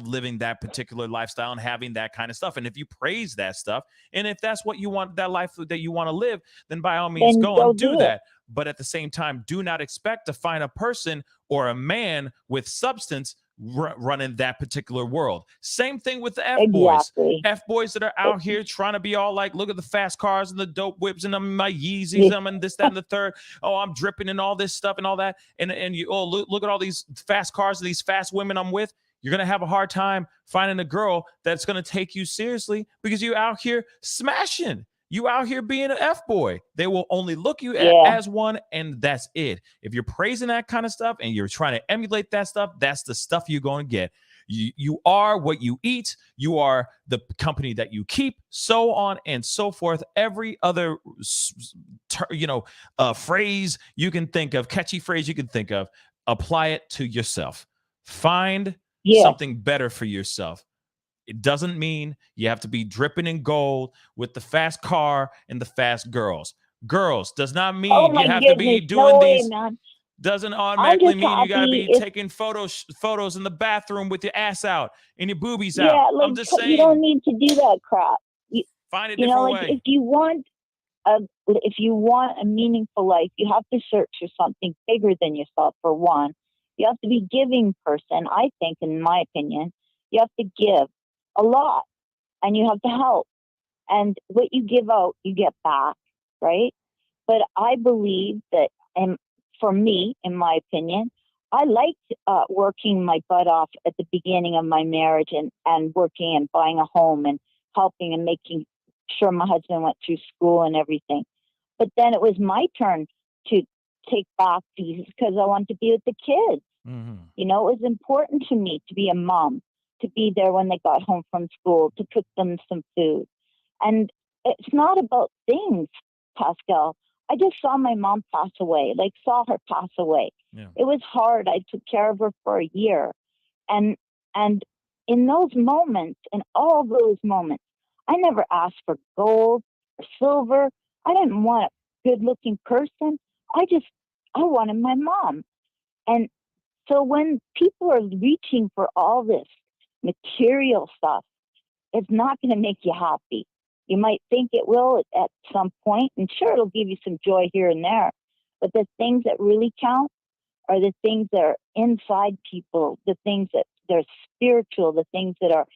living that particular lifestyle and having that kind of stuff. And if you praise that stuff, and if that's what you want, that life that you want to live, then by all means go and do that. But at the same time, do not expect to find a person or a man with substance running that particular world. Same thing with the F-boys. F-boys that are out here trying to be all like, look at the fast cars and the dope whips and my Yeezys and this, that, and the third. Oh, I'm dripping in all this stuff and all that. And you, oh, look at all these fast cars and these fast women I'm with. You're going to have a hard time finding a girl that's going to take you seriously, because you're out here smashing. You out here being an F-boy. They will only look you as one, and that's it. If you're praising that kind of stuff and you're trying to emulate that stuff, that's the stuff you're going to get. You are what you eat. You are the company that you keep, so on and so forth. Every other, phrase you can think of, catchy phrase you can think of, apply it to yourself. Find something better for yourself. It doesn't mean you have to be dripping in gold with the fast car and the fast girls. Girls does not mean you have to be doing these. Doesn't automatically mean you got to be taking photos in the bathroom with your ass out and your boobies out. Yeah, like, I'm just saying. You don't need to do that crap. Find a different way. If you want a meaningful life, you have to search for something bigger than yourself. For one, you have to be a giving person. I think, in my opinion, you have to give a lot, and you have to help, and what you give out you get back, right? But I believe that, and for me, in my opinion, I liked working my butt off at the beginning of my marriage, and working and buying a home and helping and making sure my husband went through school and everything. But then it was my turn to take back pieces, because I wanted to be with the kids. It was important to me to be a mom, to be there when they got home from school, to cook them some food. And it's not about things, Pascal. I just saw my mom pass away, saw her pass away. Yeah. It was hard. I took care of her for a year. And in those moments, in all those moments, I never asked for gold or silver. I didn't want a good-looking person. I wanted my mom. And so when people are reaching for all this material stuff, it's not going to make you happy. You might think it will at some point, and sure, it'll give you some joy here and there. But the things that really count are the things that are inside people, the things that they're spiritual, the things that are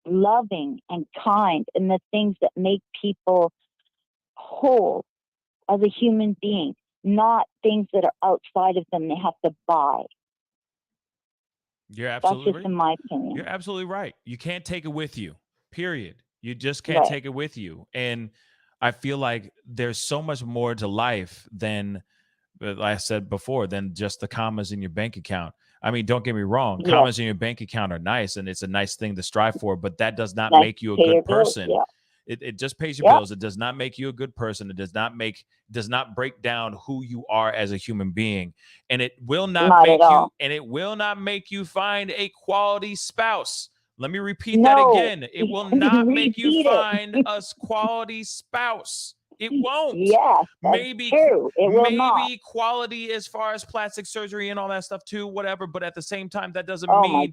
loving and kind, and the things that make people whole as a human being, not things that are outside of them they have to buy. You're absolutely That's just in my opinion. You're absolutely right. You can't take it with you, period. You just can't take it with you. And I feel like there's so much more to life than, like I said before, than just the commas in your bank account. I mean, don't get me wrong. Commas in your bank account are nice, and it's a nice thing to strive for, but that does not make you a good person. It just pays your bills. It does not make you a good person. It does not break down who you are as a human being. And it will not make you find a quality spouse. Let me repeat that again. It will not make you find a quality spouse. It won't. Yeah, maybe true. It will not. quality as far as plastic surgery and all that stuff too, whatever. But at the same time, that doesn't mean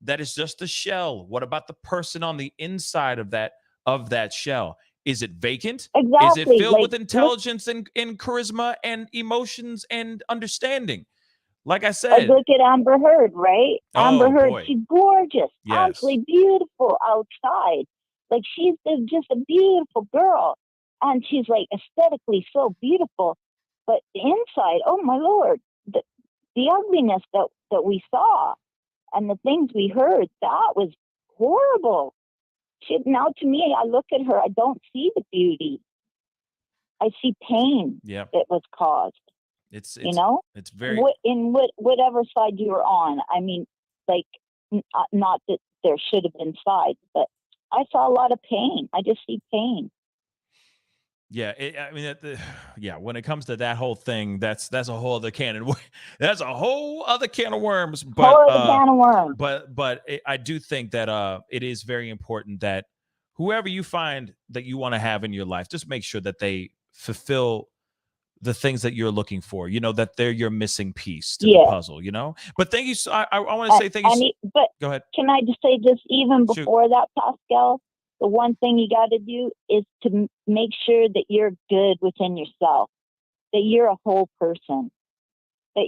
that is just the shell. What about the person on the inside of that shell? Is it vacant? Exactly. Is it filled with intelligence and charisma and emotions and understanding? Like I said, look at Amber Heard, right? Amber Heard, she's gorgeous, absolutely beautiful outside. Like, she's just a beautiful girl, and she's aesthetically so beautiful. But the inside, oh my Lord, the ugliness that we saw and the things we heard, that was horrible. Now, to me, I look at her, I don't see the beauty. I see pain that was caused. It's very whatever side you were on. I mean, not that there should have been sides, but I saw a lot of pain. I just see pain. Yeah, when it comes to that whole thing, that's a whole other can. That's a whole other can of worms. But I do think that it is very important that whoever you find that you want to have in your life, just make sure that they fulfill the things that you're looking for, that they're your missing piece to the puzzle, But thank you. I want to say thank you. But go ahead. Can I just say this, even Shoot. before that, Pascal, the one thing you got to do is to make sure that you're good within yourself, that you're a whole person, that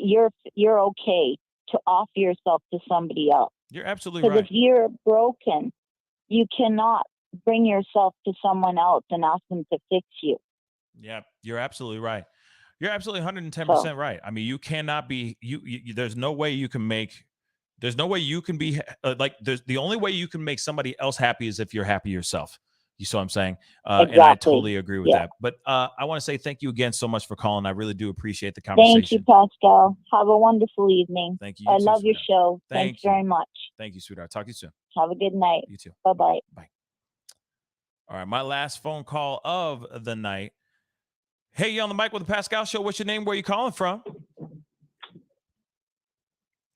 you're okay to offer yourself to somebody else. You're absolutely right. Because if you're broken, you cannot bring yourself to someone else and ask them to fix you. Yeah, you're absolutely right. You're absolutely 110% right. I mean, you cannot be there's no way you can be the only way you can make somebody else happy is if you're happy yourself. You see what I'm saying? Exactly. And I totally agree with that. But I want to say thank you again so much for calling. I really do appreciate the conversation. Thank you, Pascal. Have a wonderful evening. Thank you. I love your show. Thanks very much. Thank you, sweetheart. Talk to you soon. Have a good night. You too. Bye-bye. Bye. All right, my last phone call of the night. Hey, you on the mic with the Pascal Show. What's your name? Where are you calling from?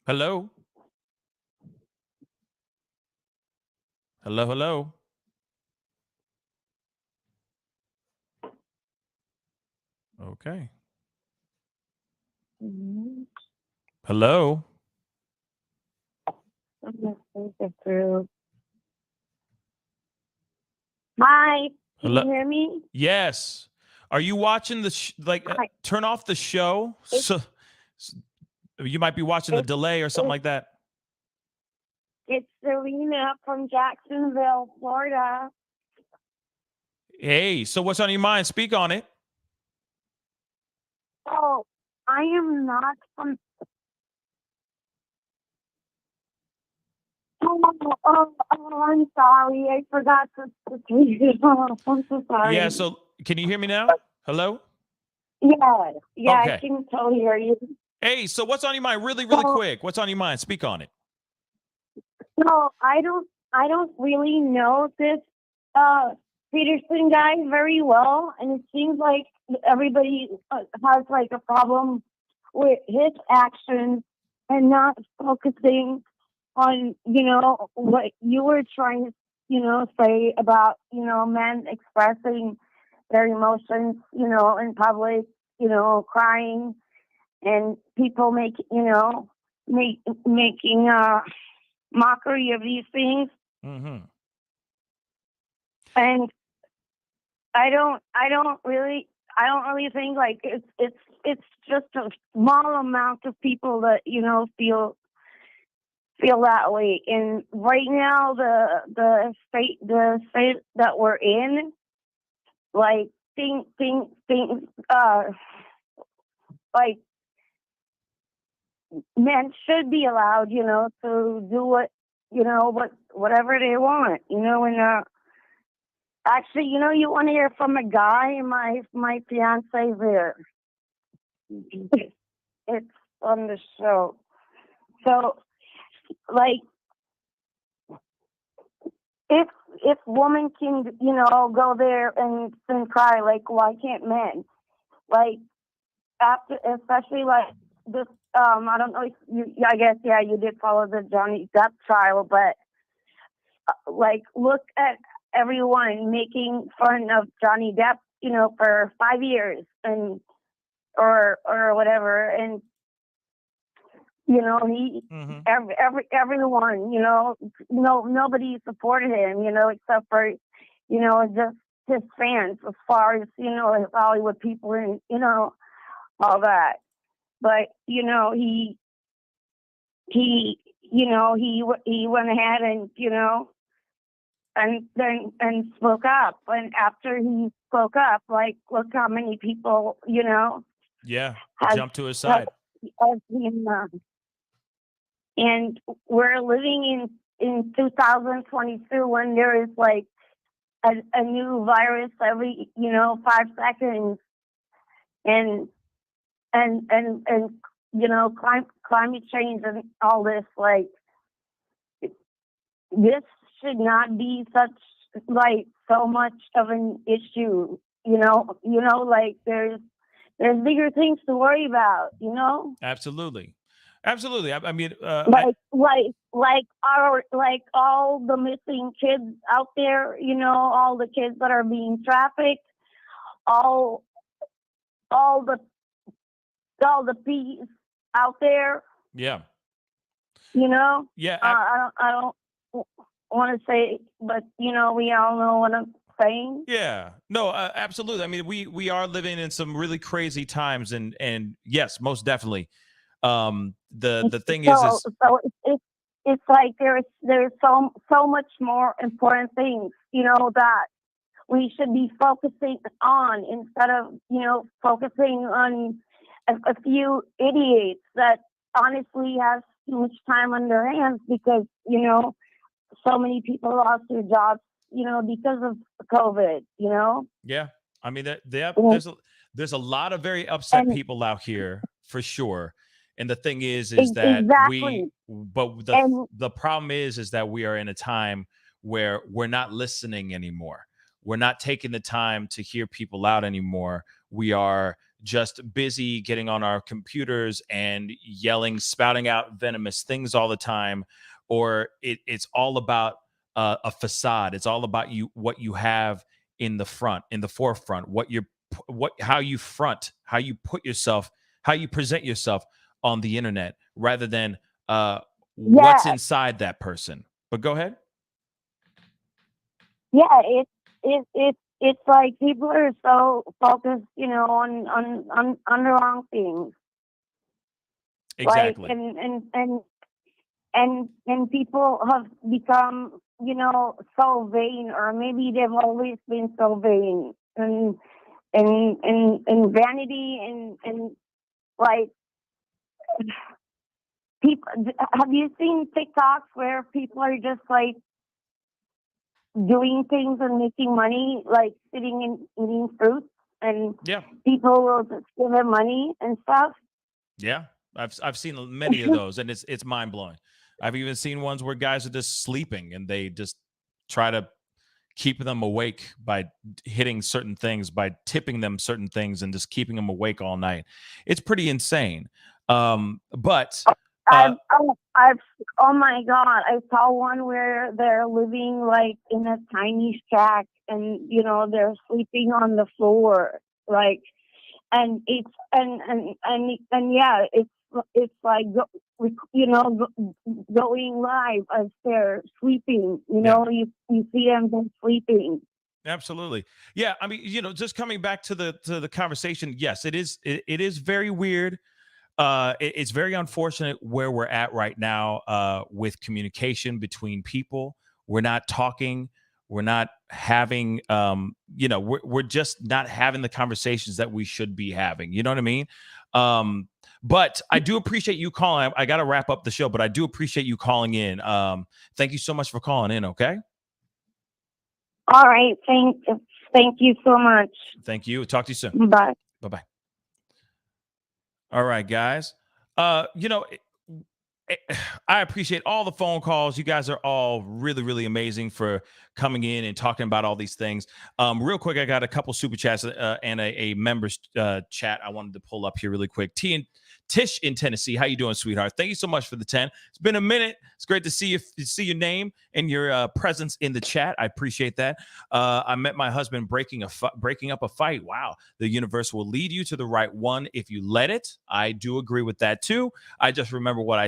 Hello? Hello, hello? Okay. Hello? Hi, can Hello? you hear me? Yes. Are you watching turn off the show? So you might be watching the delay or something like that. It's Serena from Jacksonville, Florida. Hey, so what's on your mind? Speak on it. Oh, I am not from. I'm sorry. I forgot to I'm so sorry. Yeah, so can you hear me now? Hello? Yeah, Okay. I can totally hear you. Hey, so what's on your mind? Really, really quick. What's on your mind? Speak on it. No, I don't really know this Peterson guy very well, and it seems like everybody has like a problem with his actions and not focusing on what you were trying to say about men expressing their emotions in public, crying, and people making mockery of these things. Mm-hmm. And I don't really think like it's just a small amount of people that feel that way. And right now the state that we're in, like things like men should be allowed to do whatever they want, and actually, you want to hear from a guy. My fiance there. It's on the show. So, like, if women can, go there and cry, like, why can't men? Like, after, especially like this. I don't know. If I guess you did follow the Johnny Depp trial, but like, look at everyone making fun of Johnny Depp, for 5 years and or whatever, and he everyone, nobody supported him, except for just his fans, as far as Hollywood people and all that. But he went ahead and spoke up. And after he spoke up, like, look how many people, jumped to his side. And we're living in 2022 when there is like a new virus every 5 seconds, and climate change and all this, like, this should not be such like so much of an issue, like there's bigger things to worry about, Absolutely. Absolutely. I mean, like all the missing kids out there, you know, all the kids that are being trafficked, all the peas out there, yeah. you know. Yeah. I don't want to say, but you know, we all know what I'm saying. Yeah, no, absolutely. I mean, we are living in some really crazy times, and yes, most definitely. The thing is So it's like there's so much more important things, you know, that we should be focusing on instead of, you know, focusing on a few idiots that honestly have too much time on their hands because, you know, so many people lost their jobs, you know, because of COVID, you know. yeah. I mean, Mm. there's a lot of very upset And people out here for sure. And the thing is that exactly. but And the problem is that we are in a time where we're not listening anymore. We're not taking the time to hear people out anymore. We are just busy getting on our computers and yelling, spouting out venomous things all the time, or it's all about a facade. It's all about what you have in the front, in the forefront, how you front, how you put yourself, how you present yourself on the internet, rather than what's yeah, inside that person. But go ahead. yeah, it's like people are so focused, you know, on the wrong things. Like Exactly. and people have become, you know, so vain, or maybe they've always been so vain and vanity and like people. Have you seen TikToks where people are just like doing things and making money, like sitting and eating fruits, and Yeah. people will just give them money and stuff? Yeah. I've seen many of those, and it's mind blowing. I've even seen ones where guys are just sleeping and they just try to keep them awake by hitting certain things, by tipping them certain things, and just keeping them awake all night. It's pretty insane. But I've oh my god, I saw one where they're living like in a tiny shack, and you know they're sleeping on the floor, like, and it's and yeah, it's like you know going live as they're sleeping. You know, you see them just sleeping. absolutely. Yeah, I mean, just coming back to the conversation, yes, it is very weird. It's very unfortunate where we're at right now with communication between people. We're not talking. We're not having, we're just not having the conversations that we should be having. You know what I mean? But I do appreciate you calling. I got to wrap up the show, but I do appreciate you calling in. Thank you so much for calling in. Okay. All right. Thank you so much. Thank you. Talk to you soon. Bye. Bye-bye. All right, guys. I appreciate all the phone calls. You guys are all really, really amazing for coming in and talking about all these things. Real quick, I got a couple super chats and a members chat I wanted to pull up here really quick. Tish in Tennessee, how you doing, sweetheart? Thank you so much for the 10. It's been a minute. It's great to see your name and your presence in the chat. I appreciate that. I met my husband breaking up a fight. Wow, the universe will lead you to the right one if you let it. I do agree with that too. I just remember what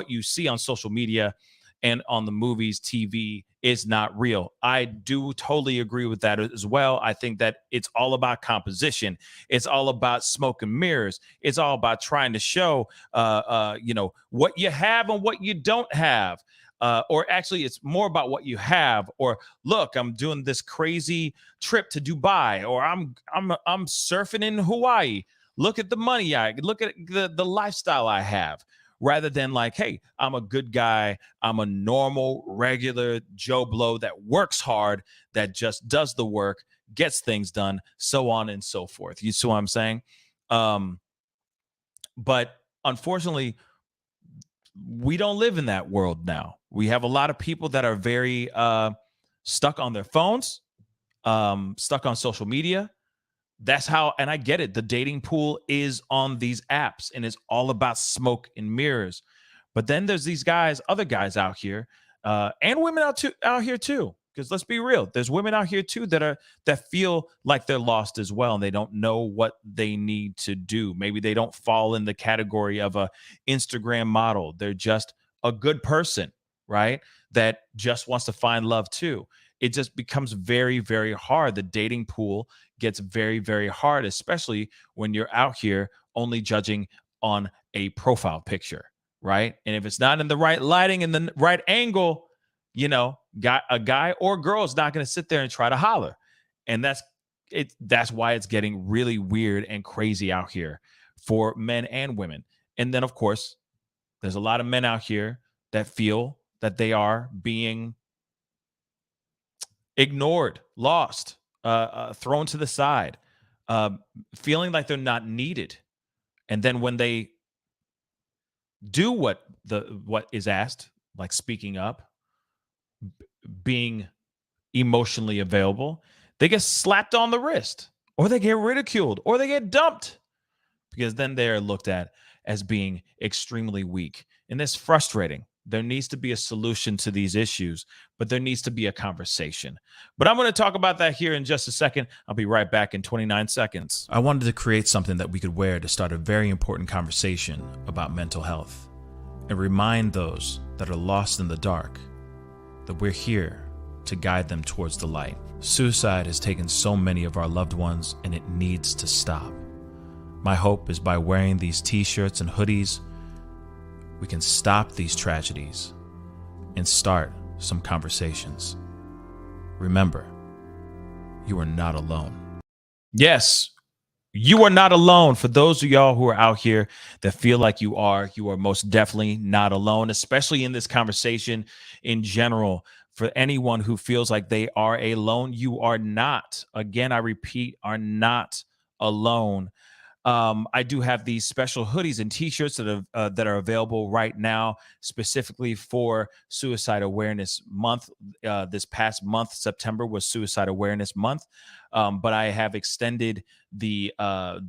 you see on social media and on the movies, TV is not real. I do totally agree with that as well. I think that it's all about composition. It's all about smoke and mirrors. It's all about trying to show, what you have and what you don't have. Or actually, it's more about what you have. Or look, I'm doing this crazy trip to Dubai, or I'm surfing in Hawaii. Look at the money look at the lifestyle I have. Rather than like, hey, I'm a good guy. I'm a normal, regular Joe Blow that works hard, that just does the work, gets things done, so on and so forth. You see what I'm saying? But unfortunately, we don't live in that world now. We have a lot of people that are very stuck on their phones, stuck on social media, that's how, and I get it. The dating pool is on these apps and it's all about smoke and mirrors. But then there's these guys, other guys out here, and women out here too. Because let's be real, there's women out here too that feel like they're lost as well, and they don't know what they need to do. Maybe they don't fall in the category of a Instagram model. They're just a good person, right? That just wants to find love too. It just becomes very, very hard. The dating pool gets very, very hard, especially when you're out here only judging on a profile picture, right? And if it's not in the right lighting and the right angle, you know, a guy or girl is not going to sit there and try to holler. And that's it. That's why it's getting really weird and crazy out here for men and women. And then, of course, there's a lot of men out here that feel that they are being ignored, lost, thrown to the side, feeling like they're not needed. And then when they do what is asked, like speaking up, being emotionally available, they get slapped on the wrist, or they get ridiculed, or they get dumped, because then they're looked at as being extremely weak. And that's frustrating. There needs to be a solution to these issues, but there needs to be a conversation. But I'm going to talk about that here in just a second. I'll be right back in 29 seconds. I wanted to create something that we could wear to start a very important conversation about mental health and remind those that are lost in the dark that we're here to guide them towards the light. Suicide has taken so many of our loved ones, and it needs to stop. My hope is by wearing these t-shirts and hoodies, we can stop these tragedies and start some conversations. Remember, you are not alone. Yes, you are not alone. For those of y'all who are out here that feel like you are most definitely not alone, especially in this conversation in general. For anyone who feels like they are alone, you are not. Again, I repeat, are not alone. I do have these special hoodies and t-shirts that are available right now, specifically for Suicide Awareness Month. This past month, September, was Suicide Awareness Month, but I have extended the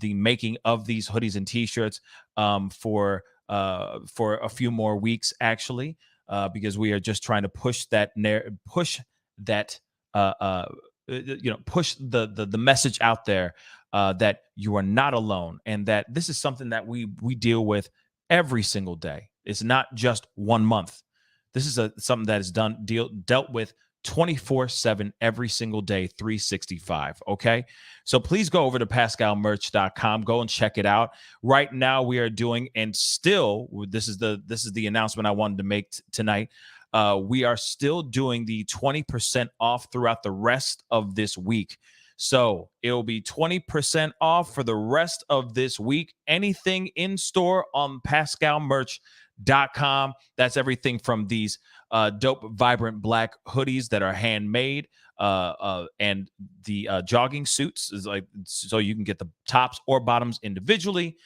making of these hoodies and t-shirts for a few more weeks, actually, because we are just trying to push the message out there. That you are not alone, and that this is something that we deal with every single day. It's not just 1 month. This is something that is dealt with 24/7 every single day, 365. Okay, so please go over to pascalmerch.com. Go and check it out. Right now, we are doing, and still, this is the announcement I wanted to make tonight. We are still doing the 20% off throughout the rest of this week. So it'll be 20% off for the rest of this week. Anything in store on pascalmerch.com. That's everything from these dope, vibrant black hoodies that are handmade, and the jogging suits, is like, so you can get the tops or bottoms individually.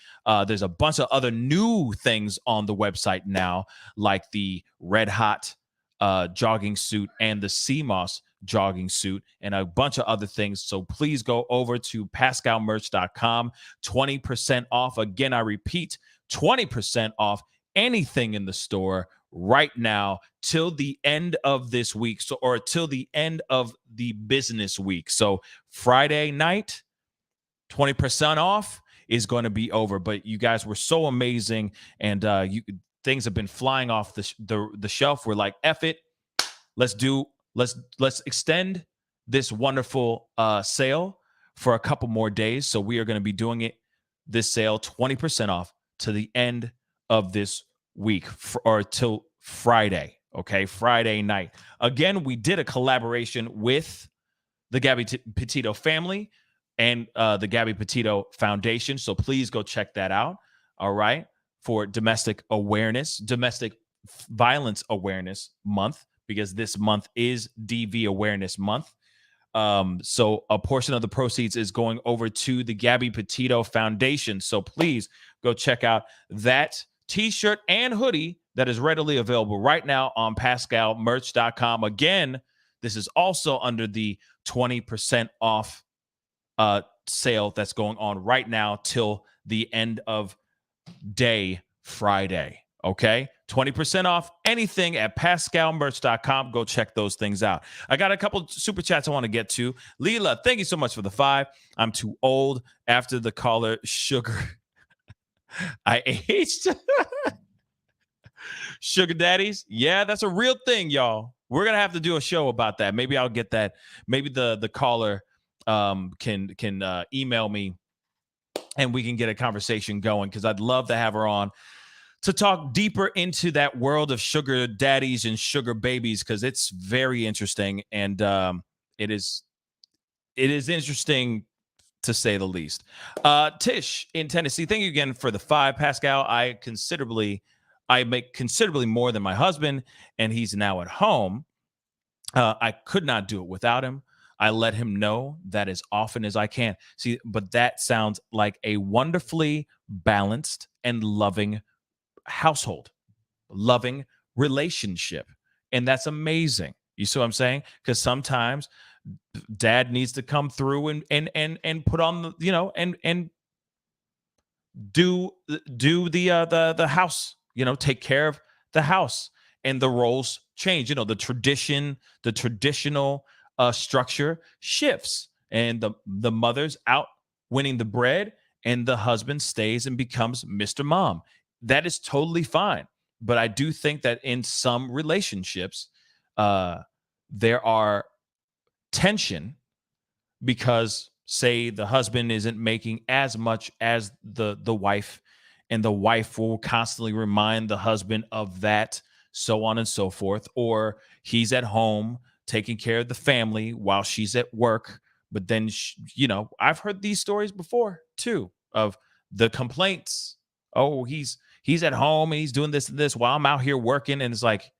There's a bunch of other new things on the website now, like the Red Hot jogging suit and the CMOS jogging suit, and a bunch of other things. So please go over to pascalmerch.com. 20% off. Again, I repeat, 20% off anything in the store right now till the end of this week, or till the end of the business week. So Friday night, 20% off is going to be over. But you guys were so amazing, and things have been flying off the shelf. We're like, F it, let's extend this wonderful sale for a couple more days. So we are going to be doing this sale 20% off to the end of this week, or till Friday. Okay, Friday night. Again, we did a collaboration with the Gabby Petito family and the Gabby Petito Foundation. So please go check that out. All right, for domestic violence awareness month, because this month is DV Awareness Month. So a portion of the proceeds is going over to the Gabby Petito Foundation. So please go check out that t-shirt and hoodie that is readily available right now on pascalmerch.com. Again, this is also under the 20% off sale that's going on right now till the end of day Friday. Okay, 20% off anything at pascalmerch.com. Go check those things out. I got a couple super chats I want to get to. Leela, thank you so much for the 5. I'm too old after the caller sugar. I aged. Sugar daddies. Yeah, that's a real thing, y'all. We're going to have to do a show about that. Maybe I'll get that. Maybe the caller can email me and we can get a conversation going, because I'd love to have her on to talk deeper into that world of sugar daddies and sugar babies, because it's very interesting, and it is interesting to say the least. Tish in Tennessee, thank you again for the 5, Pascal. I make considerably more than my husband, and he's now at home. I could not do it without him. I let him know that as often as I can. See, but that sounds like a wonderfully balanced and loving household, loving relationship. And that's amazing. You see what I'm saying? Because sometimes dad needs to come through and put on the, and do the house, take care of the house, and the roles change. The traditional structure shifts, and the mother's out winning the bread, and the husband stays and becomes Mr. Mom. That is totally fine. But I do think that in some relationships, there are tension because, say, the husband isn't making as much as the wife, and the wife will constantly remind the husband of that, so on and so forth. Or he's at home taking care of the family while she's at work. But then, I've heard these stories before too, of the complaints. Oh, he's at home and he's doing this and this while I'm out here working. And it's like,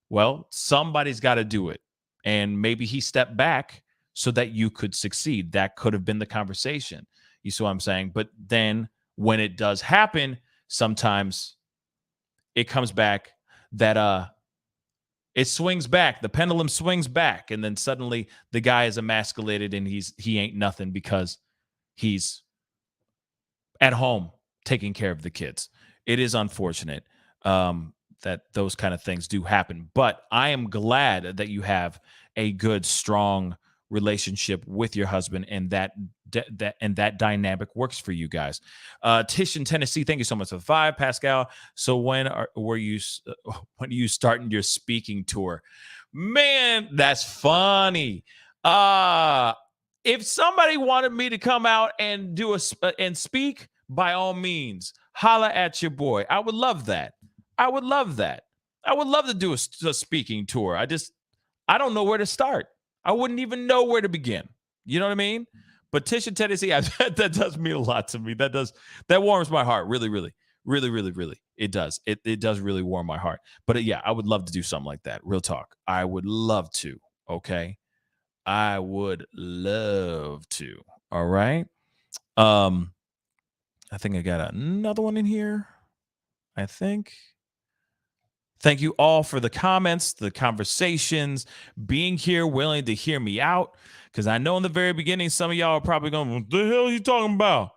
well, somebody's got to do it. And maybe he stepped back so that you could succeed. That could have been the conversation. You see what I'm saying? But then when it does happen, sometimes it comes back that it swings back. The pendulum swings back. And then suddenly the guy is emasculated and he ain't nothing because he's at home taking care of the kids. It is unfortunate that those kind of things do happen. But I am glad that you have a good, strong relationship with your husband, and that dynamic works for you guys. Tish in Tennessee, thank you so much for the 5, Pascal. So when are you starting your speaking tour? Man, that's funny. If somebody wanted me to come out and do and speak, by all means, holla at your boy. I would love that. I would love to do a speaking tour. I don't know where to start. I wouldn't even know where to begin. You know what I mean? But Tish in Tennessee, that does mean a lot to me. That warms my heart. Really, really, really, really, really. It does. It does really warm my heart. But yeah, I would love to do something like that. Real talk. I would love to. Okay. I would love to. All right. I think I got another one in here. I think. Thank you all for the comments, the conversations, being here, willing to hear me out. Because I know in the very beginning, some of y'all are probably going, what the hell are you talking about?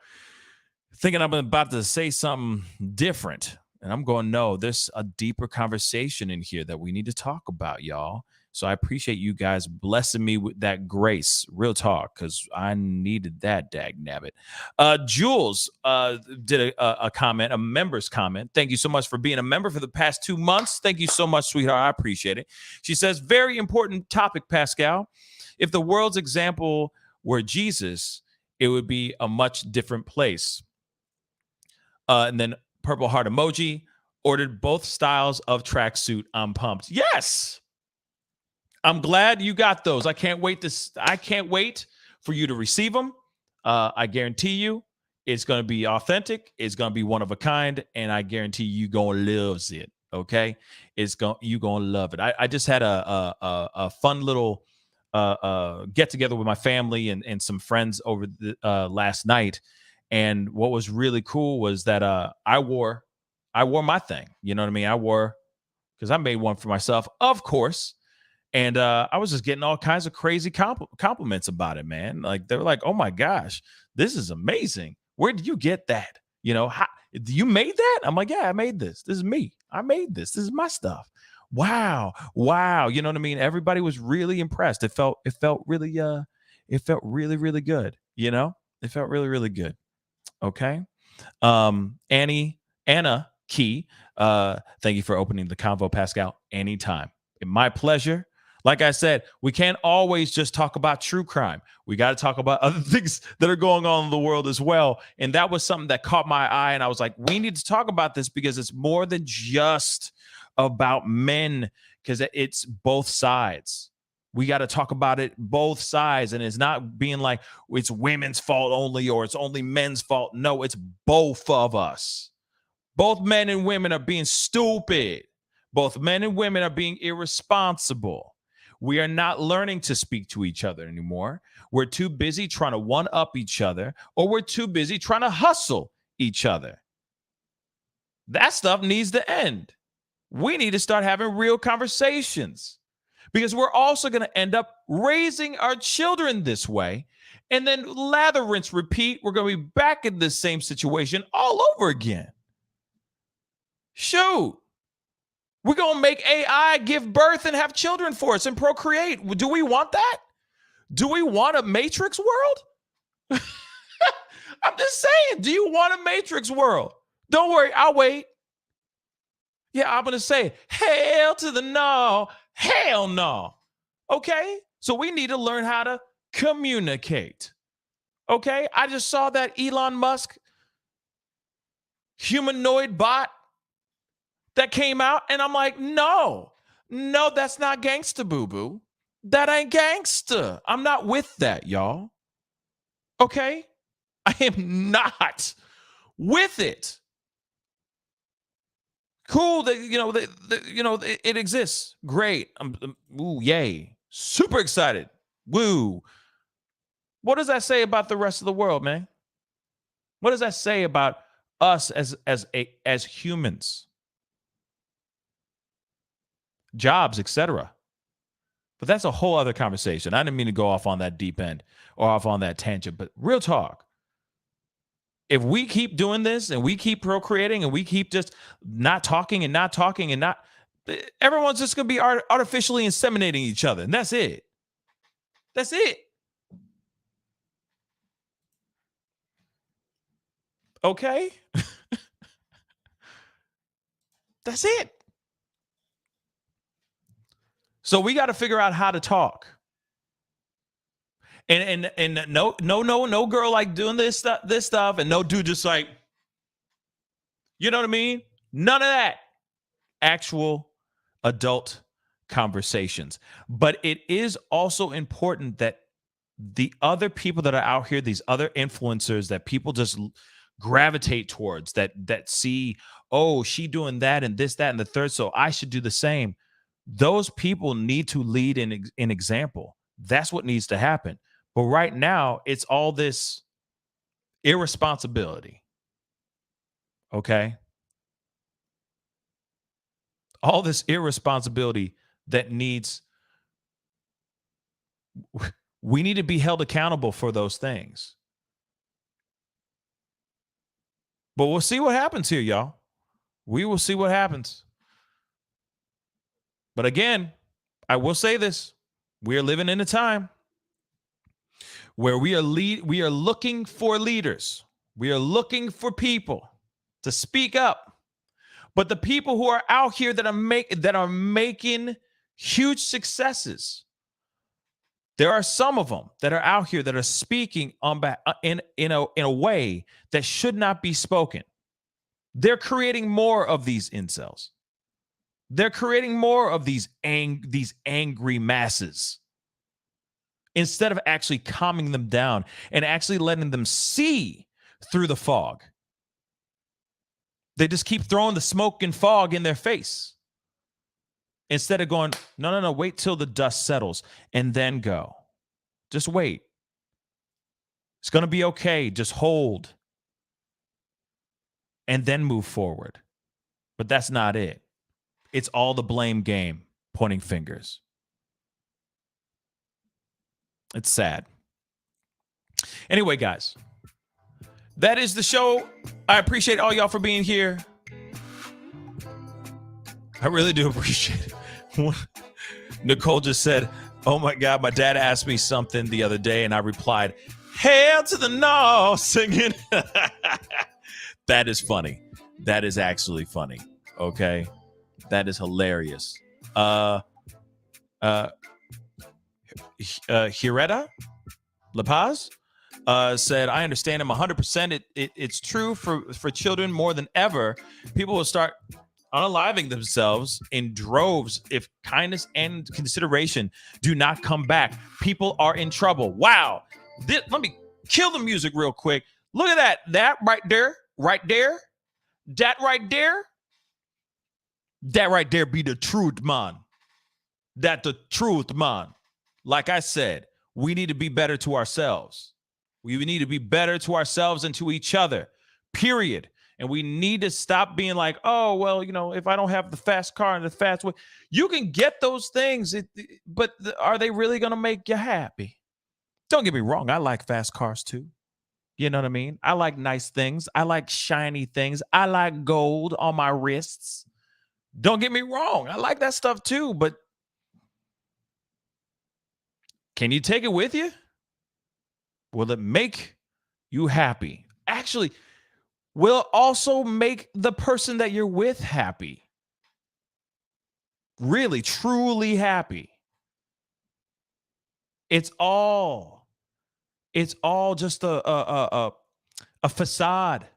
Thinking I'm about to say something different. And I'm going, no, there's a deeper conversation in here that we need to talk about, y'all. So I appreciate you guys blessing me with that grace. Real talk, because I needed that, dagnabbit. Jules did a comment, a member's comment. Thank you so much for being a member for the past 2 months. Thank you so much, sweetheart. I appreciate it. She says, very important topic, Pascal. If the world's example were Jesus, it would be a much different place. And then purple heart emoji, ordered both styles of tracksuit. I'm pumped. Yes. I'm glad you got those. I can't wait for you to receive them. I guarantee you it's going to be authentic. It's going to be one of a kind. And I guarantee you going to love it. Okay. You going to love it. I just had a fun little get together with my family and some friends over the last night. And what was really cool was that I wore my thing. You know what I mean? I wore, because I made one for myself, of course. And I was just getting all kinds of crazy compliments about it, man. Like they were like, "Oh my gosh, this is amazing. Where did you get that? You know, you made that?" I'm like, "Yeah, I made this. This is me. I made this. This is my stuff." Wow. You know what I mean? Everybody was really impressed. It felt really really good. You know, it felt really, really good. Okay. Anna Key, thank you for opening the convo, Pascal. Anytime. My pleasure. Like I said, we can't always just talk about true crime. We got to talk about other things that are going on in the world as well. And that was something that caught my eye. And I was like, we need to talk about this because it's more than just about men, because it's both sides. We got to talk about it both sides. And it's not being like it's women's fault only or it's only men's fault. No, it's both of us. Both men and women are being stupid. Both men and women are being irresponsible. We are not learning to speak to each other anymore. We're too busy trying to one-up each other, or we're too busy trying to hustle each other. That stuff needs to end. We need to start having real conversations, because we're also going to end up raising our children this way. And then lather, rinse, repeat. We're going to be back in this same situation all over again. Shoot. We're going to make AI give birth and have children for us and procreate. Do we want that? Do we want a Matrix world? I'm just saying, do you want a Matrix world? Don't worry, I'll wait. Yeah, I'm going to say, hell to the no, hell no. Okay? So we need to learn how to communicate. Okay? I just saw that Elon Musk humanoid bot that came out, and I'm like, no, that's not gangsta, boo-boo. That ain't gangsta. I'm not with that, y'all. Okay? I am not with it. Cool that it exists. Great. Ooh, yay. Super excited. Woo. What does that say about the rest of the world, man? What does that say about us as humans? Jobs, etc. But that's a whole other conversation. I didn't mean to go off on that deep end or off on that tangent, but real talk. If we keep doing this and we keep procreating and we keep just not talking and not, everyone's just going to be artificially inseminating each other. And that's it. That's it. Okay? That's it. So we got to figure out how to talk. And no girl like doing this stuff, and no dude just like, you know what I mean? None of that. Actual adult conversations. But it is also important that the other people that are out here, these other influencers that people just gravitate towards, that see, oh, she doing that and this, that, and the third, so I should do the same. Those people need to lead in example. That's what needs to happen. But right now, it's all this irresponsibility. Okay? All this irresponsibility that needs, we need to be held accountable for those things. But we'll see what happens here, y'all. We will see what happens. But again, I will say this. We are living in a time where we are looking for leaders. We are looking for people to speak up. But the people who are out here that are making huge successes, there are some of them that are out here that are speaking in a way that should not be spoken. They're creating more of these incels. They're creating more of these angry masses instead of actually calming them down and actually letting them see through the fog. They just keep throwing the smoke and fog in their face instead of going, no, wait till the dust settles and then go. Just wait. It's going to be okay. Just hold and then move forward. But that's not it. It's all the blame game, pointing fingers. It's sad. Anyway, guys, that is the show. I appreciate all y'all for being here. I really do appreciate it. Nicole just said, oh my God, my dad asked me something the other day and I replied, hell to the no, singing. That is funny. That is actually funny. Okay. That is hilarious. Hireta La Paz said, I understand him 100%. It's true for children more than ever. People will start unaliving themselves in droves if kindness and consideration do not come back. People are in trouble. Wow. Let me kill the music real quick. Look at that. That right there. Right there. That right there. That right there be the truth, man. That the truth, man. Like I said, we need to be better to ourselves. We need to be better to ourselves and to each other, period. And we need to stop being like, oh, well, you know, if I don't have the fast car and the fast way, you can get those things, but are they really going to make you happy? Don't get me wrong. I like fast cars too. You know what I mean? I like nice things. I like shiny things. I like gold on my wrists. Don't get me wrong. I like that stuff too, but can you take it with you? Will it make you happy? Actually, will it also make the person that you're with happy? Really, truly happy. It's all just a facade.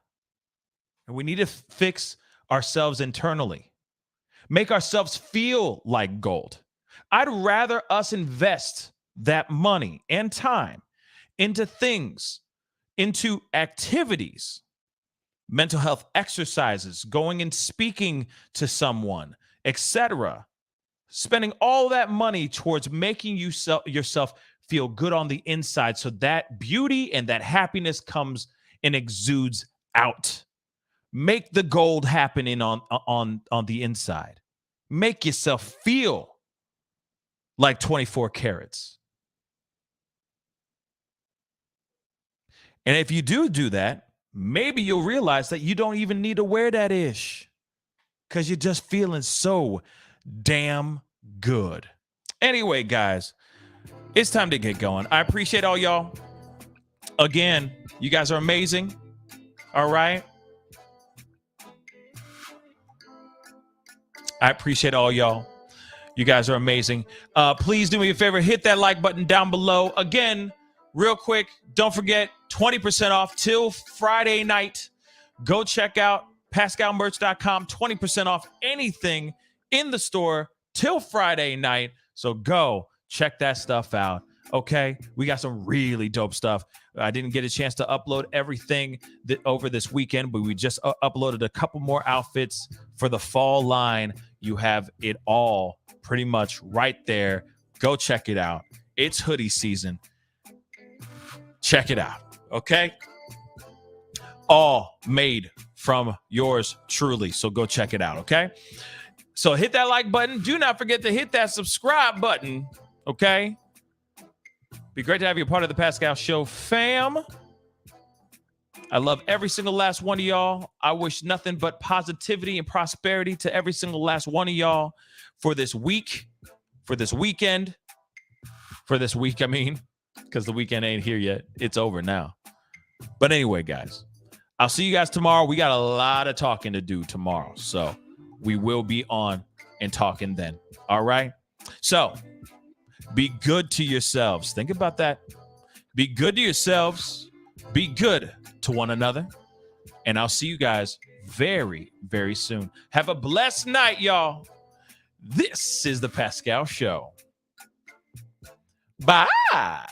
And we need to fix ourselves internally. Make ourselves feel like gold. I'd rather us invest that money and time into things, into activities, mental health exercises, going and speaking to someone, etc. Spending all that money towards making yourself feel good on the inside so that beauty and that happiness comes and exudes out. Make the gold happen on the inside. Make yourself feel like 24 carats. And if you do that, maybe you'll realize that you don't even need to wear that ish because you're just feeling so damn good. Anyway, guys, it's time to get going. I appreciate all y'all. Again, you guys are amazing. All right. I appreciate all y'all. You guys are amazing. Please do me a favor. Hit that like button down below. Again, real quick, don't forget 20% off till Friday night. Go check out PascalMerch.com. 20% off anything in the store till Friday night. So go check that stuff out. Okay, we got some really dope stuff. I didn't get a chance to upload everything over this weekend, but we just uploaded a couple more outfits for the fall line. You have it all pretty much right there. Go check it out. It's hoodie season. Check it out. Okay? All made from yours truly. So go check it out. Okay? So hit that like button. Do not forget to hit that subscribe button. Okay? Be great to have you a part of the Pascal Show, fam. I love every single last one of y'all. I wish nothing but positivity and prosperity to every single last one of y'all for this week, for this weekend, for this week, I mean, because the weekend ain't here yet. It's over now. But anyway, guys, I'll see you guys tomorrow. We got a lot of talking to do tomorrow, so we will be on and talking then. All right? So be good to yourselves. Think about that. Be good to yourselves. Be good to one another. And I'll see you guys very, very soon. Have a blessed night, y'all. This is the Pascal Show. Bye.